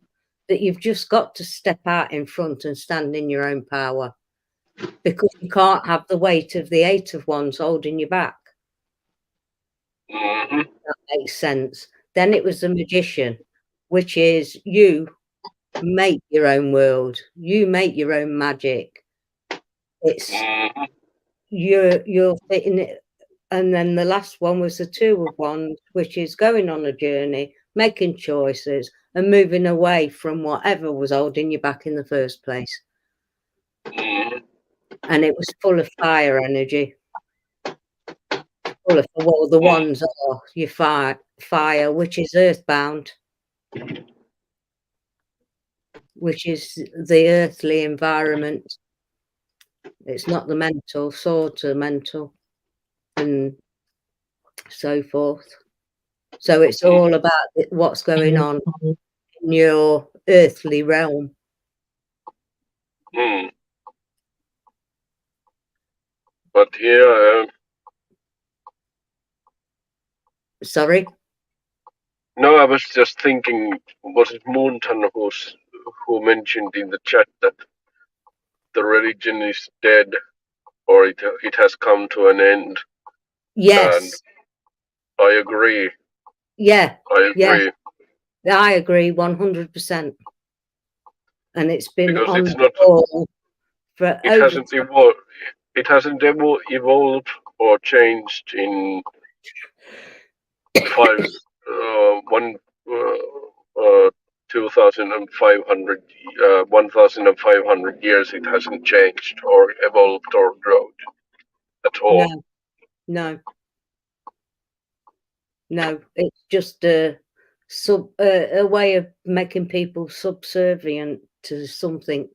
E: that you've just got to step out in front and stand in your own power because you can't have the weight of the 8 of Wands holding you back. That makes sense. Then it was the Magician, which is you make your own world. You make your own magic. It's you're fitting it. And then the last one was the 2 of Wands, which is going on a journey, making choices and moving away from whatever was holding you back in the first place. And it was full of fire energy. Full of, well, the wands are your fire, which is earthbound, which is the earthly environment. It's not the mental, swords are mental, and so forth. So it's all about what's going on in your earthly realm.
G: But here,
E: Sorry?
G: no, I was just thinking, was it Moonton who mentioned in the chat that the religion is dead or it has come to an end?
E: Yes.
G: And I agree.
E: Yeah.
G: I agree.
E: Yeah. I agree 100%. And it's been
G: because
E: on
G: it's not.
E: For
G: it hasn't evolved. It hasn't evolved or changed in 2,500 1,500 years. It hasn't changed or evolved or grown at all.
E: No, it's just a a way of making people subservient to something.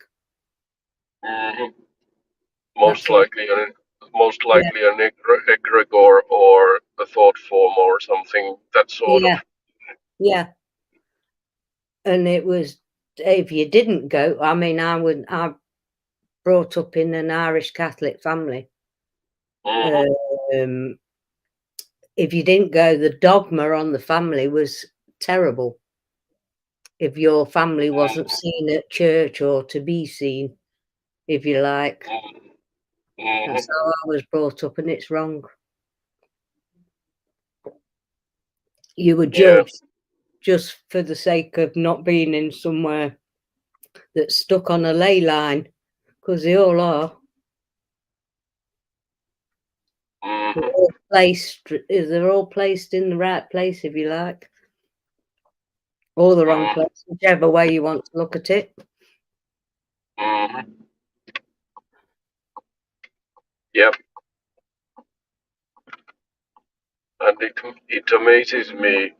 G: Most
E: That's all.
G: likely, an egregore or a thought form or something that sort of.
E: Yeah, yeah. And it was, if you didn't go, I mean, I brought up in an Irish Catholic family. If you didn't go, the dogma on the family was terrible. If your family wasn't seen at church or to be seen, if you like. That's how I was brought up, and it's wrong. You were
G: Yeah.
E: judged just for the sake of not being in somewhere that's stuck on a ley line, because they all are. They're all placed in the right place, if you like, or the wrong place, whichever way you want to look at it.
G: Yep. And it amazes me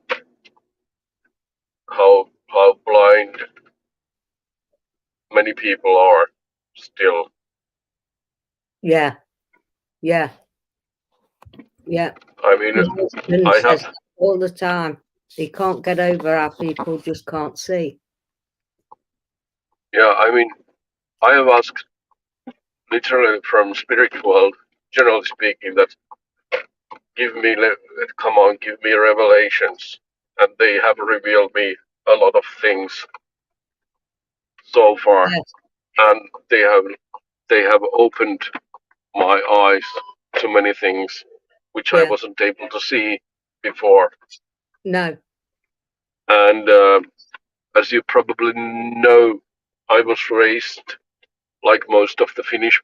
G: how blind many people are still.
E: Yeah, yeah, yeah.
G: I mean,
E: My husband
G: I
E: says
G: have.
E: that all the time. He can't get over how people just can't see.
G: Yeah, I mean, I have asked literally from spirit world, generally speaking, that come on, give me revelations, and they have revealed me a lot of things so far,
E: Yes.
G: and they have opened my eyes to many things which I
E: Yeah.
G: wasn't able to see before.
E: No.
G: And as you probably know, I was raised like most of the Finnish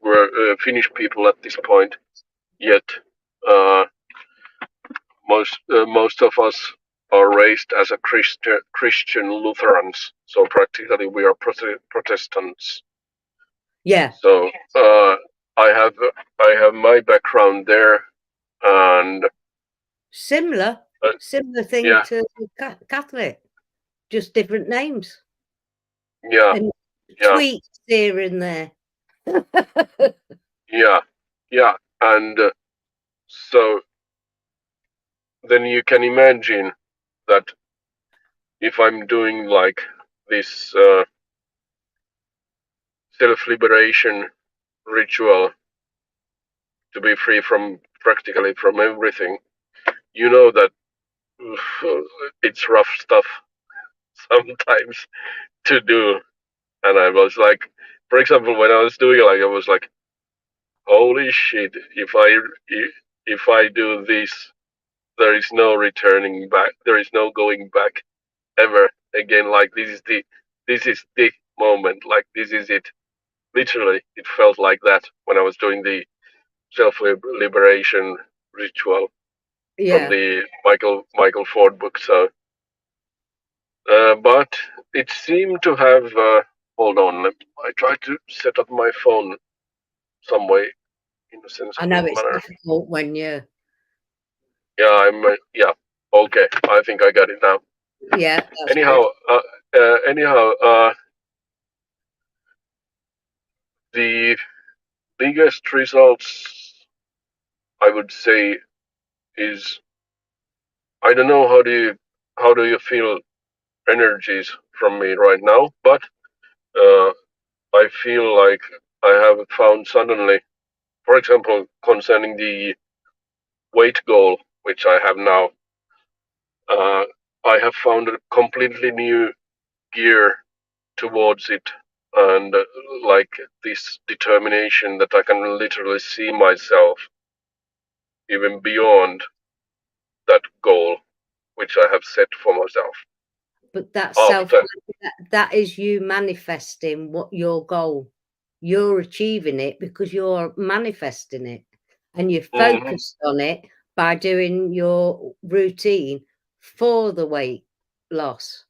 G: people at this point. Yet most of us are raised as a Christian Lutherans, so practically we are Protestants.
E: Yeah.
G: So I have my background there, and
E: Similar thing
G: yeah,
E: to Catholic, just different names
G: yeah,
E: and
G: yeah,
E: tweaks here and there.
G: yeah, and so then you can imagine that if I'm doing like this self-liberation ritual to be free from practically from everything, you know that it's rough stuff sometimes to do. And I was like, for example, when I was doing it, like I was like, holy shit! If I do this, there is no returning back. There is no going back ever again. Like this is the moment. Like this is it. Literally, it felt like that when I was doing the self-liberation ritual from
E: Yeah.
G: the Michael Ford book. So, but it seemed to have. Hold on, I tried to set up my phone some way in a
E: I know
G: sensible
E: it's
G: manner.
E: difficult when you.
G: Yeah, yeah. Okay, I think I got it now.
E: Yeah, that's
G: Anyhow,
E: good.
G: The biggest results I would say is I don't know how do you feel energies from me right now, but uh, I feel like I have found suddenly, for example, concerning the weight goal which I have now, uh, I have found a completely new gear towards it, and like this determination that I can literally see myself even beyond that goal which I have set for myself.
E: But that's
G: After,
E: that is you manifesting what your goal. You're achieving it because you're manifesting it, and you're focused on it by doing your routine for the weight loss.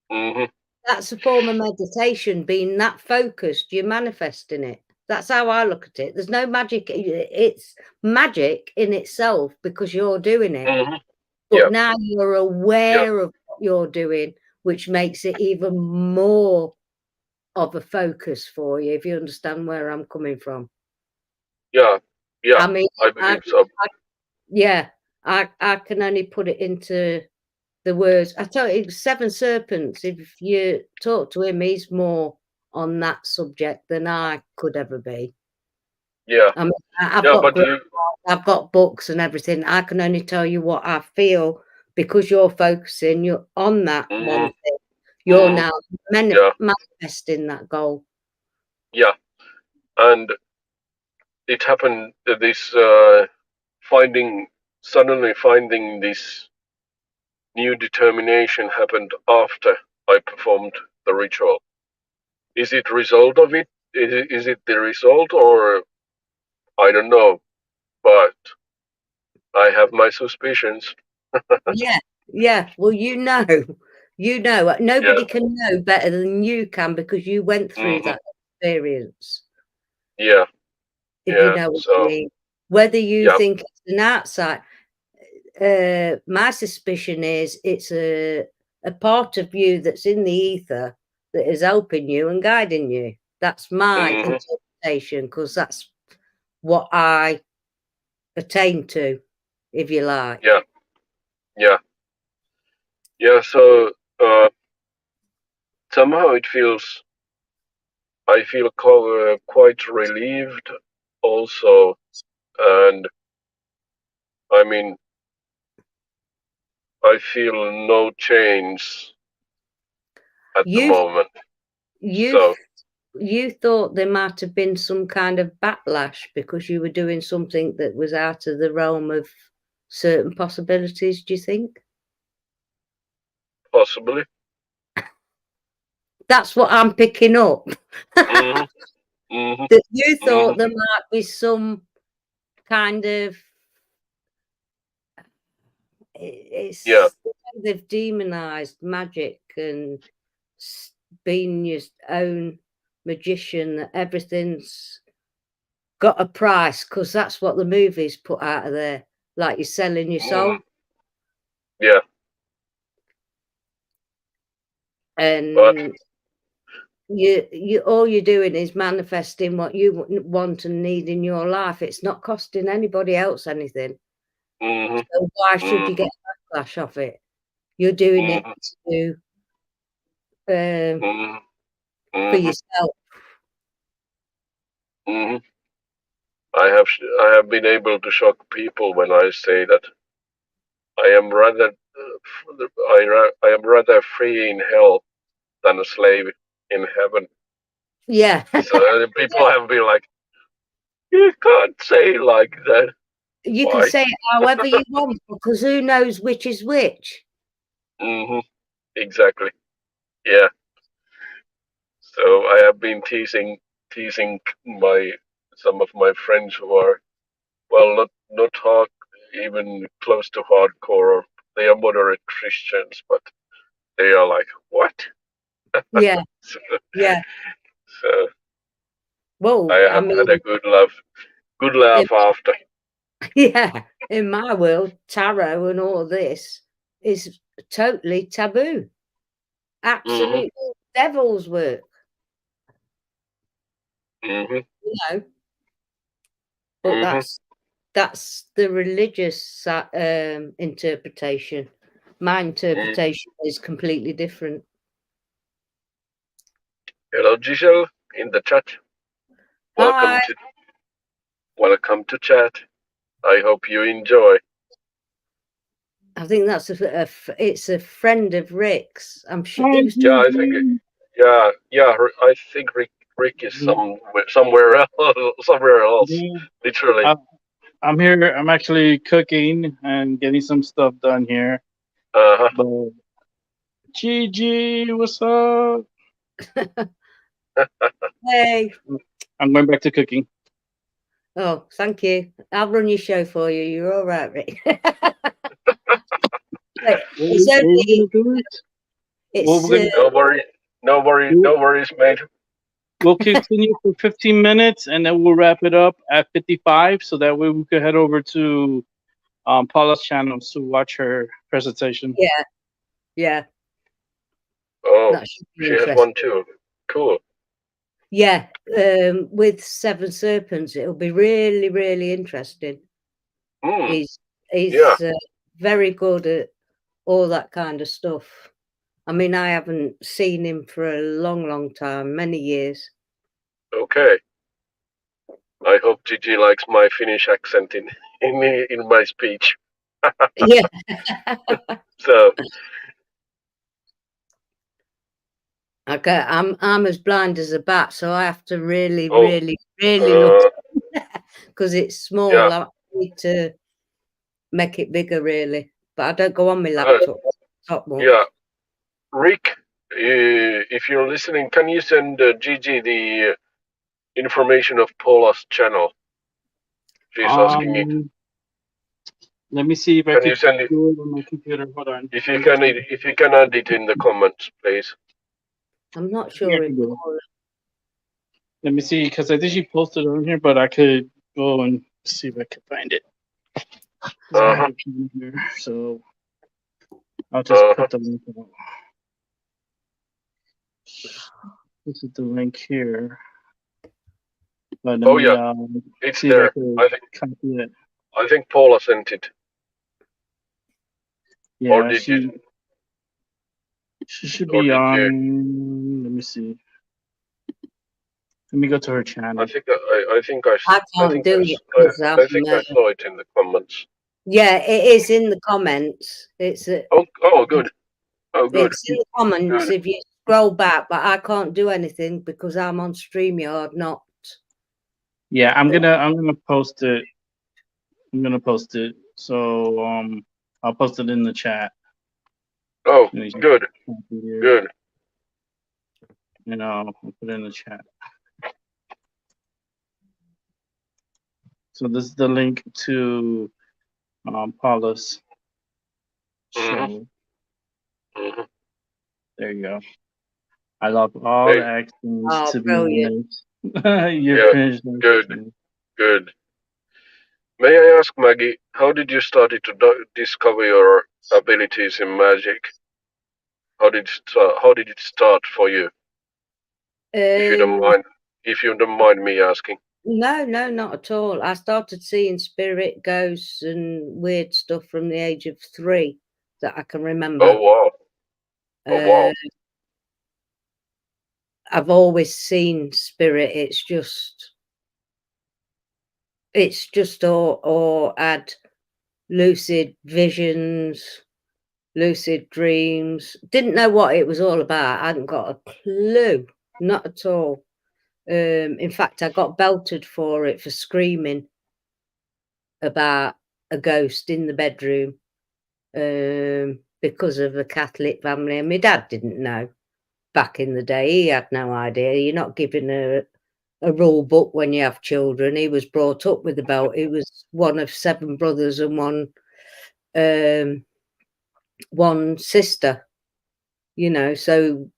E: That's a form of meditation, being that focused, you're manifesting it. That's how I look at it. There's no magic. It's magic in itself because you're doing it. But
G: yeah,
E: now you're
G: yeah,
E: aware of you're doing, which makes it even more of a focus for you, if you understand where I'm coming from.
G: Yeah, yeah,
E: I mean,
G: I believe so.
E: yeah, I can only put it into the words. I tell you, Seven Serpents, if you talk to him, he's more on that subject than I could ever be.
G: Yeah,
E: I mean, I've
G: yeah,
E: got
G: but you,
E: I've got books and everything. I can only tell you what I feel because you're focusing. You're on that one
G: mhm,
E: thing. You're
G: mhm,
E: now
G: yeah,
E: manifesting that goal.
G: yeah, and it happened that this suddenly finding this new determination happened after I performed the ritual. Is it result of it? Is it the result, or I don't know, but I have my suspicions.
E: Yeah, yeah. Well,
G: Yeah.
E: nobody can know better than you can because you went through
G: Hmm.
E: that experience.
G: Yeah.
E: If you
G: Yeah.
E: know what I
G: So
E: mean, whether you
G: yeah.
E: think it's an outside, my suspicion is it's a part of you that's in the ether that is helping you and guiding you. That's my
G: Hmm.
E: interpretation because that's what I attain to, if you like.
G: Yeah. Yeah. Yeah. So somehow it feels. I feel quite relieved, also, and I mean, I feel no change at the
E: You
G: moment.
E: you
G: So
E: you thought there might have been some kind of backlash because you were doing something that was out of the realm of certain possibilities, do you think?
G: possibly.
E: That's what I'm picking up.
G: Hmm. Hmm.
E: That you
G: Hmm.
E: thought there might be some kind of
G: Yeah.
E: it's they've demonized magic and being your own magician, that everything's got a price because that's what the movies put out of there, like you're selling your
G: Mm.
E: soul.
G: Yeah. But
E: And you all you're doing is manifesting what you want and need in your life. It's not costing anybody else anything,
G: hmm.
E: so why should you
G: Hmm.
E: get a backlash of it? You're doing it
G: Hmm.
E: to
G: Hmm.
E: for
G: Hmm.
E: yourself.
G: Hmm. I have been able to shock people when I say that I am rather I am rather free in hell than a slave in heaven.
E: Yeah.
G: So people have been like, you can't say like that.
E: You can
G: Why?
E: say it however you want because who knows which is which?
G: Hmm. Exactly. Yeah. So I have been teasing my some of my friends who are, well, not hard, even close to hardcore. They are moderate Christians, but they are like, what?
E: Yeah,
G: So,
E: yeah.
G: so I
E: Well, I
G: have had
E: mean,
G: a good
E: in,
G: laugh after.
E: yeah, in my world, tarot and all this is totally taboo.
G: Hmm.
E: Absolute devil's work,
G: Hmm.
E: you know. But
G: Hmm.
E: that's the religious interpretation. My
G: Mm.
E: interpretation is completely different.
G: Hello, Giselle, in the chat. Welcome
E: Hi.
G: to welcome to chat. I hope you enjoy.
E: I think that's it's a friend of Rick's. I'm sure
H: Hi,
E: he was.
G: Yeah, I think.
H: Gigi.
G: Yeah. I think Rick is somewhere else. Somewhere else.
H: Yeah.
G: Literally.
H: I'm here. I'm actually cooking and getting some stuff done here.
G: Uh huh.
H: But Gigi, what's up?
E: Hey.
H: I'm going back to cooking.
E: Oh, thank you. I'll run your show for you. You're all right, Rick. But it's
H: What are we
E: only
H: gonna do it? Well,
E: it's
G: No worry.
H: we'll,
G: No worries, mate.
H: we'll continue for 15 minutes and then we'll wrap it up at 55, so that way we could head over to Paula's channel to watch her presentation.
E: yeah, Yeah,
G: Oh,
E: that should be
G: she has one
E: interesting.
G: too. Cool.
E: Yeah, with Seven Serpents, it'll be really, really interesting.
G: Mm,
E: He's
G: yeah.
E: very good at all that kind of stuff. I mean, I haven't seen him for a long, long time, many years.
G: Okay. I hope Gigi likes my Finnish accent in my speech.
E: Yeah.
G: So
E: Okay, I'm as blind as a bat, so I have to really,
G: oh
E: really, really look because it's
G: yeah.
E: small. I need to make it bigger, really. But I don't go on my
G: Uh,
E: laptop top much.
G: yeah. Rick, if you're listening, can you send Gigi the information of Paula's channel? She's asking it.
H: Let me see if I
G: Can you
H: could
G: send it
H: do it on my computer. Hold on.
G: if you can? If you can add it in the comments, please.
E: I'm not
H: I think
E: sure
H: I
E: if
H: can do it. Let me see, because I think she posted it on here, but I could go and see if I can find it.
G: Uh-huh.
H: So I'll just put the link out. This is the link here. But let
G: Oh
H: me
G: yeah, it's
H: see if I
G: there.
H: can copy it.
G: I think Paula sent it. Or
H: Yeah,
G: did you?
H: she should
G: Or
H: be
G: did you?
H: on. Let me see. Let me go to her channel.
G: I think I think I
E: can't do it
G: I
E: 'cause I'm,
G: think I saw it in the comments.
E: yeah, it is in the comments. It's
G: Oh good. Oh good.
E: it's in the comments
G: Good.
E: if you scroll back, but I can't do anything because I'm on StreamYard, not.
H: Yeah, I'm gonna post it. I'm gonna post it. So I'll post it in the chat.
G: Oh good. Good.
H: And I'll put it in the chat. So this is the link to Paula's show.
G: Mm-hmm.
H: There you go. I love all the accents, to be
E: Brilliant.
H: honest. Your
G: Yeah,
H: Finnish
G: good.
H: accent.
G: Good. May I ask, Maggie, how did you start to discover your abilities in magic? How did it start for you? If you don't mind, if you don't mind me asking.
E: No, not at all. I started seeing spirit, ghosts, and weird stuff from the age of 3 that I can remember.
G: Oh wow! Oh wow!
E: I've always seen spirit. It's just or had lucid visions, lucid dreams. Didn't know what it was all about. I hadn't got a clue, not at all. In fact, I got belted for it for screaming about a ghost in the bedroom because of a Catholic family. And my dad didn't know back in the day. He had no idea. You're not given a rule book when you have children. He was brought up with a belt. He was one of 7 brothers and one sister, so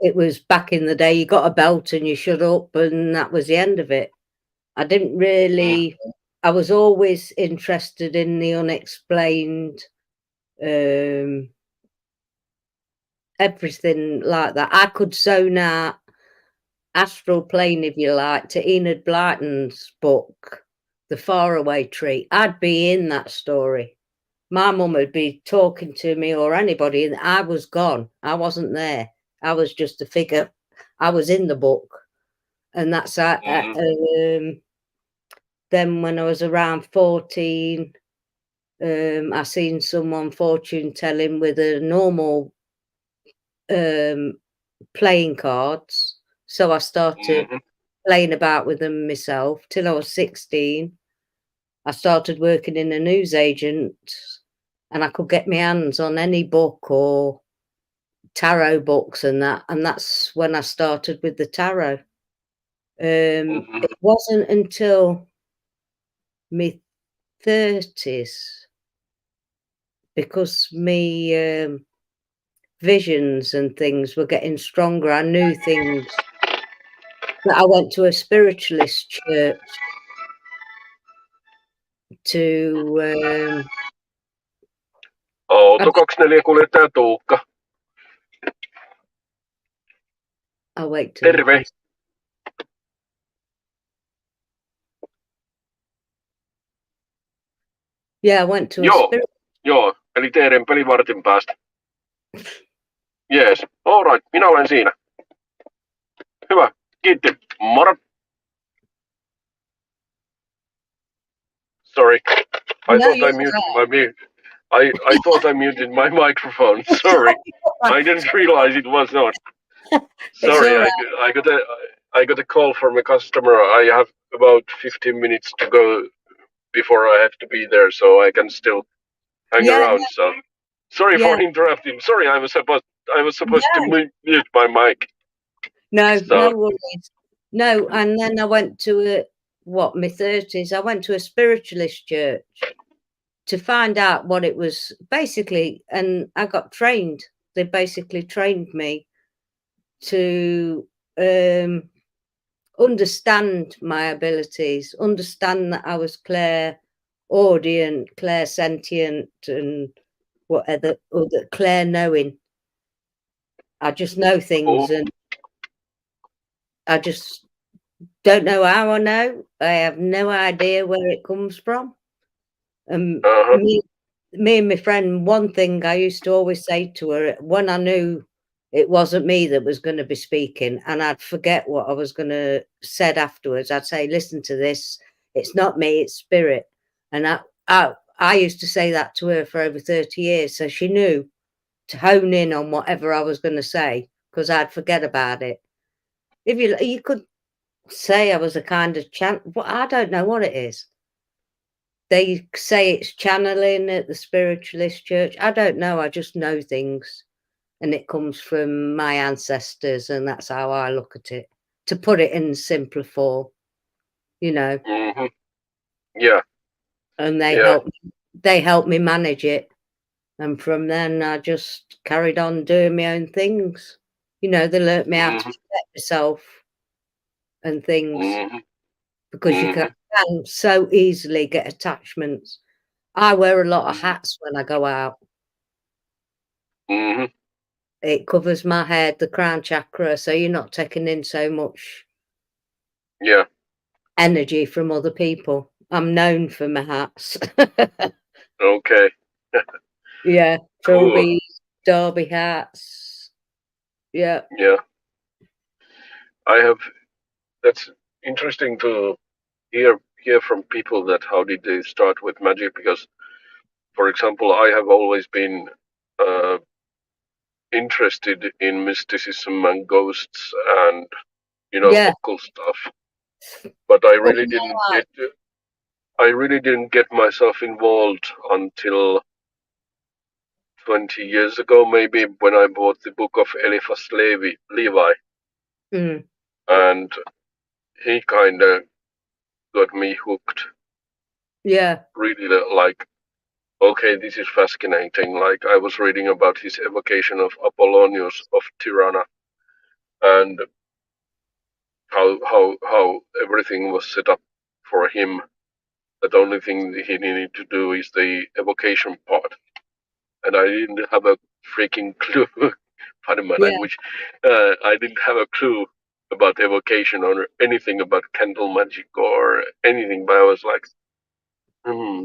E: it was back in the day, you got a belt and you shut up and that was the end of it. I didn't really I was always interested in the unexplained, everything like that. I could zone out astral plane, if you like, to Enid Blyton's book, The Faraway Tree. I'd be in that story. My mum would be talking to me or anybody, and I was gone. I wasn't there. I was just a figure. I was in the book, and that's then when I was around 14, I seen someone fortune telling with a normal playing cards. So I started playing about with them myself till I was 16. I started working in a newsagent and I could get my hands on any book or tarot books and that's when I started with the tarot. It wasn't until my 30s because me visions and things were getting stronger. I knew things that I went to a spiritualist church to
G: Auto 24-kuljettaja Tuukka.
E: I'll wait till.
G: Terve.
E: Yeah, I went to a
G: Joo,
E: spirit.
G: joo. Eli teidän peli vartin päästä. Jees. All right, minä olen siinä. Hyvä. Kiitti. Moro. Sorry. I thought I muted I thought I muted my microphone. Sorry. I didn't realize it was not. Sorry, I got a call from a customer. I have about 15 minutes to go before I have to be there, so I can still hang around. So sorry for interrupting. Sorry, I was supposed to mute my mic.
E: No worries. No, and then I went to my 30s. I went to a spiritualist church to find out what it was basically, and I got trained. They basically trained me to understand my abilities, understand that I was clairaudient, clairsentient, and whatever other clair knowing. I just know things, and I just don't know how I know. I have no idea where it comes from. Me and my friend, one thing I used to always say to her when I knew it wasn't me that was going to be speaking, and I'd forget what I was going to said afterwards. I'd say, "Listen to this. It's not me. It's spirit." And I used to say that to her for over 30 years, so she knew to hone in on whatever I was going to say, because I'd forget about it. If you could say I was a kind of but I don't know what it is. They say it's channeling at the spiritualist church. I don't know. I just know things, and it comes from my ancestors, and that's how I look at it. To put it in simpler form, you know.
G: Mm-hmm. Yeah.
E: And they helped me manage it, and from then I just carried on doing my own things. You know, they learnt me how to protect myself and things, because you can so easily get attachments. I wear a lot of hats when I go out. It covers my head, the crown chakra, so you're not taking in so much energy from other people. I'm known for my hats.
G: Okay.
E: Yeah,
G: Cool.
E: Trilby, Derby hats. Yeah.
G: Yeah. That's interesting to hear from people that how did they start with magic, because for example I have always been interested in mysticism and ghosts and occult stuff, but I really didn't get myself involved until 20 years ago, maybe, when I bought the book of Eliphas Levi. And he kind of got me hooked.
E: Yeah.
G: Really, like, okay, this is fascinating. Like, I was reading about his evocation of Apollonius of Tirana, and how everything was set up for him. The only thing he needed to do is the evocation part, and I didn't have a freaking clue. Pardon my language. I didn't have a clue about evocation or anything about candle magic or anything, but I was like,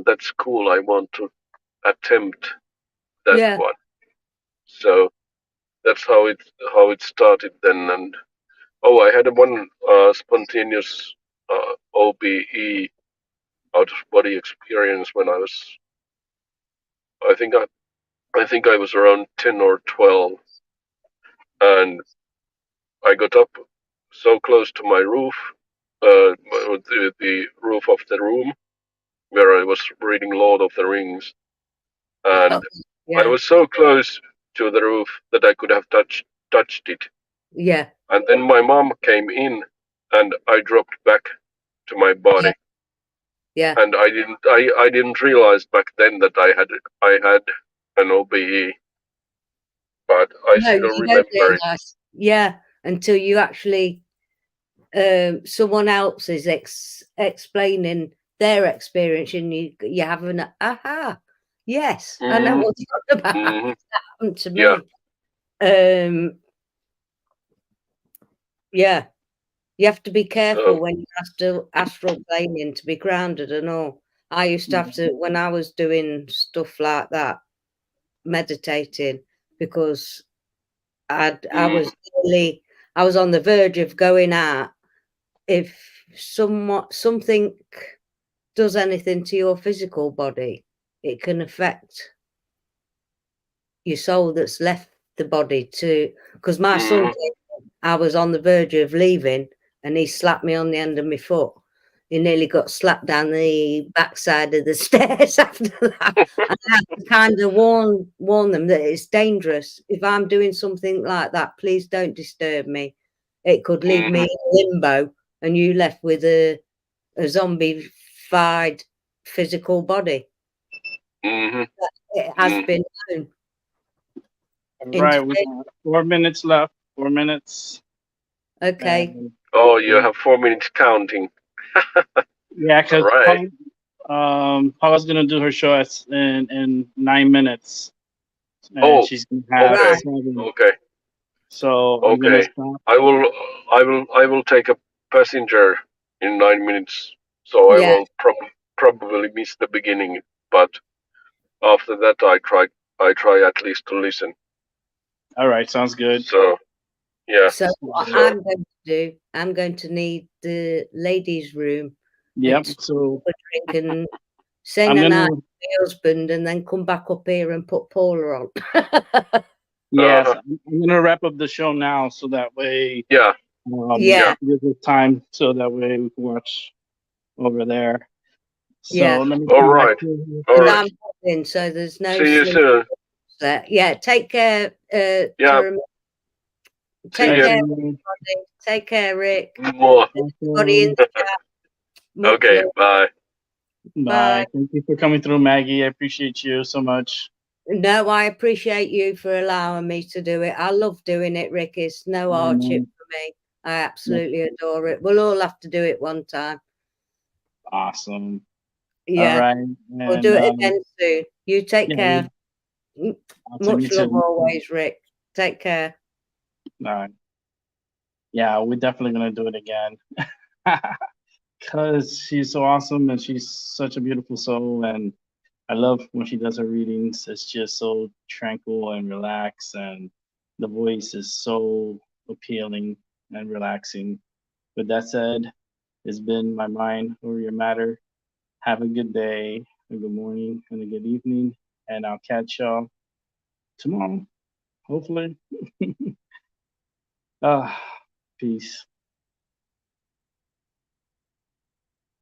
G: that's cool. I want to attempt that one. So that's how it started then. And I had one spontaneous OBE, out of body experience, when I think I was around 10 or 12, and I got up so close to my roof, the roof of the room where I was reading Lord of the Rings, and I was so close to the roof that I could have touched it.
E: Yeah.
G: And then my mom came in, and I dropped back to my body.
E: Yeah.
G: And I didn't realize back then that I had an OBE, but I still remember it.
E: Yeah, until you actually someone else is explaining their experience, and you have an aha. Yes, I know
G: Mhm.
E: what you're on about.
G: Mhm.
E: That happened to
G: Yeah.
E: me. Yeah, you have to be careful
G: So.
E: when you're astral planing to be grounded and all. I used to have to when I was doing stuff like that, meditating, because I
G: Mhm.
E: was really I was on the verge of going out. If something does anything to your physical body, it can affect your soul that's left the body too. Because my son,
G: Mhm.
E: I was on the verge of leaving, and he slapped me on the end of my foot. He nearly got slapped down the backside of the stairs after that. And I had to kind of warn them that it's dangerous. If I'm doing something like that, please don't disturb me. It could leave me
G: Mhm.
E: in limbo, and you left with a zombified physical body.
G: Mhm.
E: It has
G: Mhm.
E: been known.
H: All right, we
E: Interface.
H: got 4 minutes left. 4 minutes.
E: Okay.
H: And
G: Oh, you have 4 minutes counting.
H: yeah,
G: All
H: because
G: right.
H: Paula's gonna do her show in 9 minutes, and
G: Oh.
H: she's gonna have
G: Okay.
E: Right.
H: 7.
G: Okay.
H: So I'm gonna
G: Okay.
H: stop.
G: I will. I will take a passenger in 9 minutes. So I
E: Yeah.
G: will probably miss the beginning, but after that I try at least to listen.
H: All right, sounds good.
G: So yeah.
E: So what
G: So
E: I'm going to do, I'm going to need the ladies' room and
H: Yep. So
E: have a drink and sing
H: I'm
E: a night
H: gonna
E: to my husband, and then come back up here and put Paula on.
H: yes,
G: uh
H: I'm gonna wrap up the show now, so that way
G: yeah
E: Yeah,
G: yeah.
H: give us time, so that way we can watch over there. So
E: yeah.
H: let me
G: All
H: come back
G: right.
H: to
G: All
E: Because
G: right.
E: I'm in, so there's no
G: See you
E: sleep
G: soon.
E: there. Yeah, take care,
G: Yeah. See
E: take
H: Bye,
G: you.
E: care,
H: everyone.
E: everybody. Take care, Rick.
G: Mwah.
E: Everybody in
H: Awesome.
E: the chat. Much
G: Okay.
E: love.
G: Bye.
E: Bye.
H: Bye. Thank you for coming through, Maggie. I appreciate you so much.
E: No, I appreciate you for allowing me to do it. I love doing it, Rick. It's no
H: I
E: hardship
H: know.
E: for me. I absolutely adore it. We'll all have to do it one time.
H: Awesome. All
E: Yeah,
H: right.
E: we'll
H: And
E: do it again soon. You take
H: yeah,
E: care.
H: I'll take you
E: Much love
H: too.
E: always, Rick. Take care.
H: All right. Yeah, we're definitely gonna do it again. Because she's so awesome and she's such a beautiful soul, and I love when she does her readings. It's just so tranquil and relaxed, and the voice is so appealing and relaxing. With that said, it's been my mind over your matter. Have a good day, a good morning, and a good evening, and I'll catch y'all tomorrow, hopefully. Ah, peace.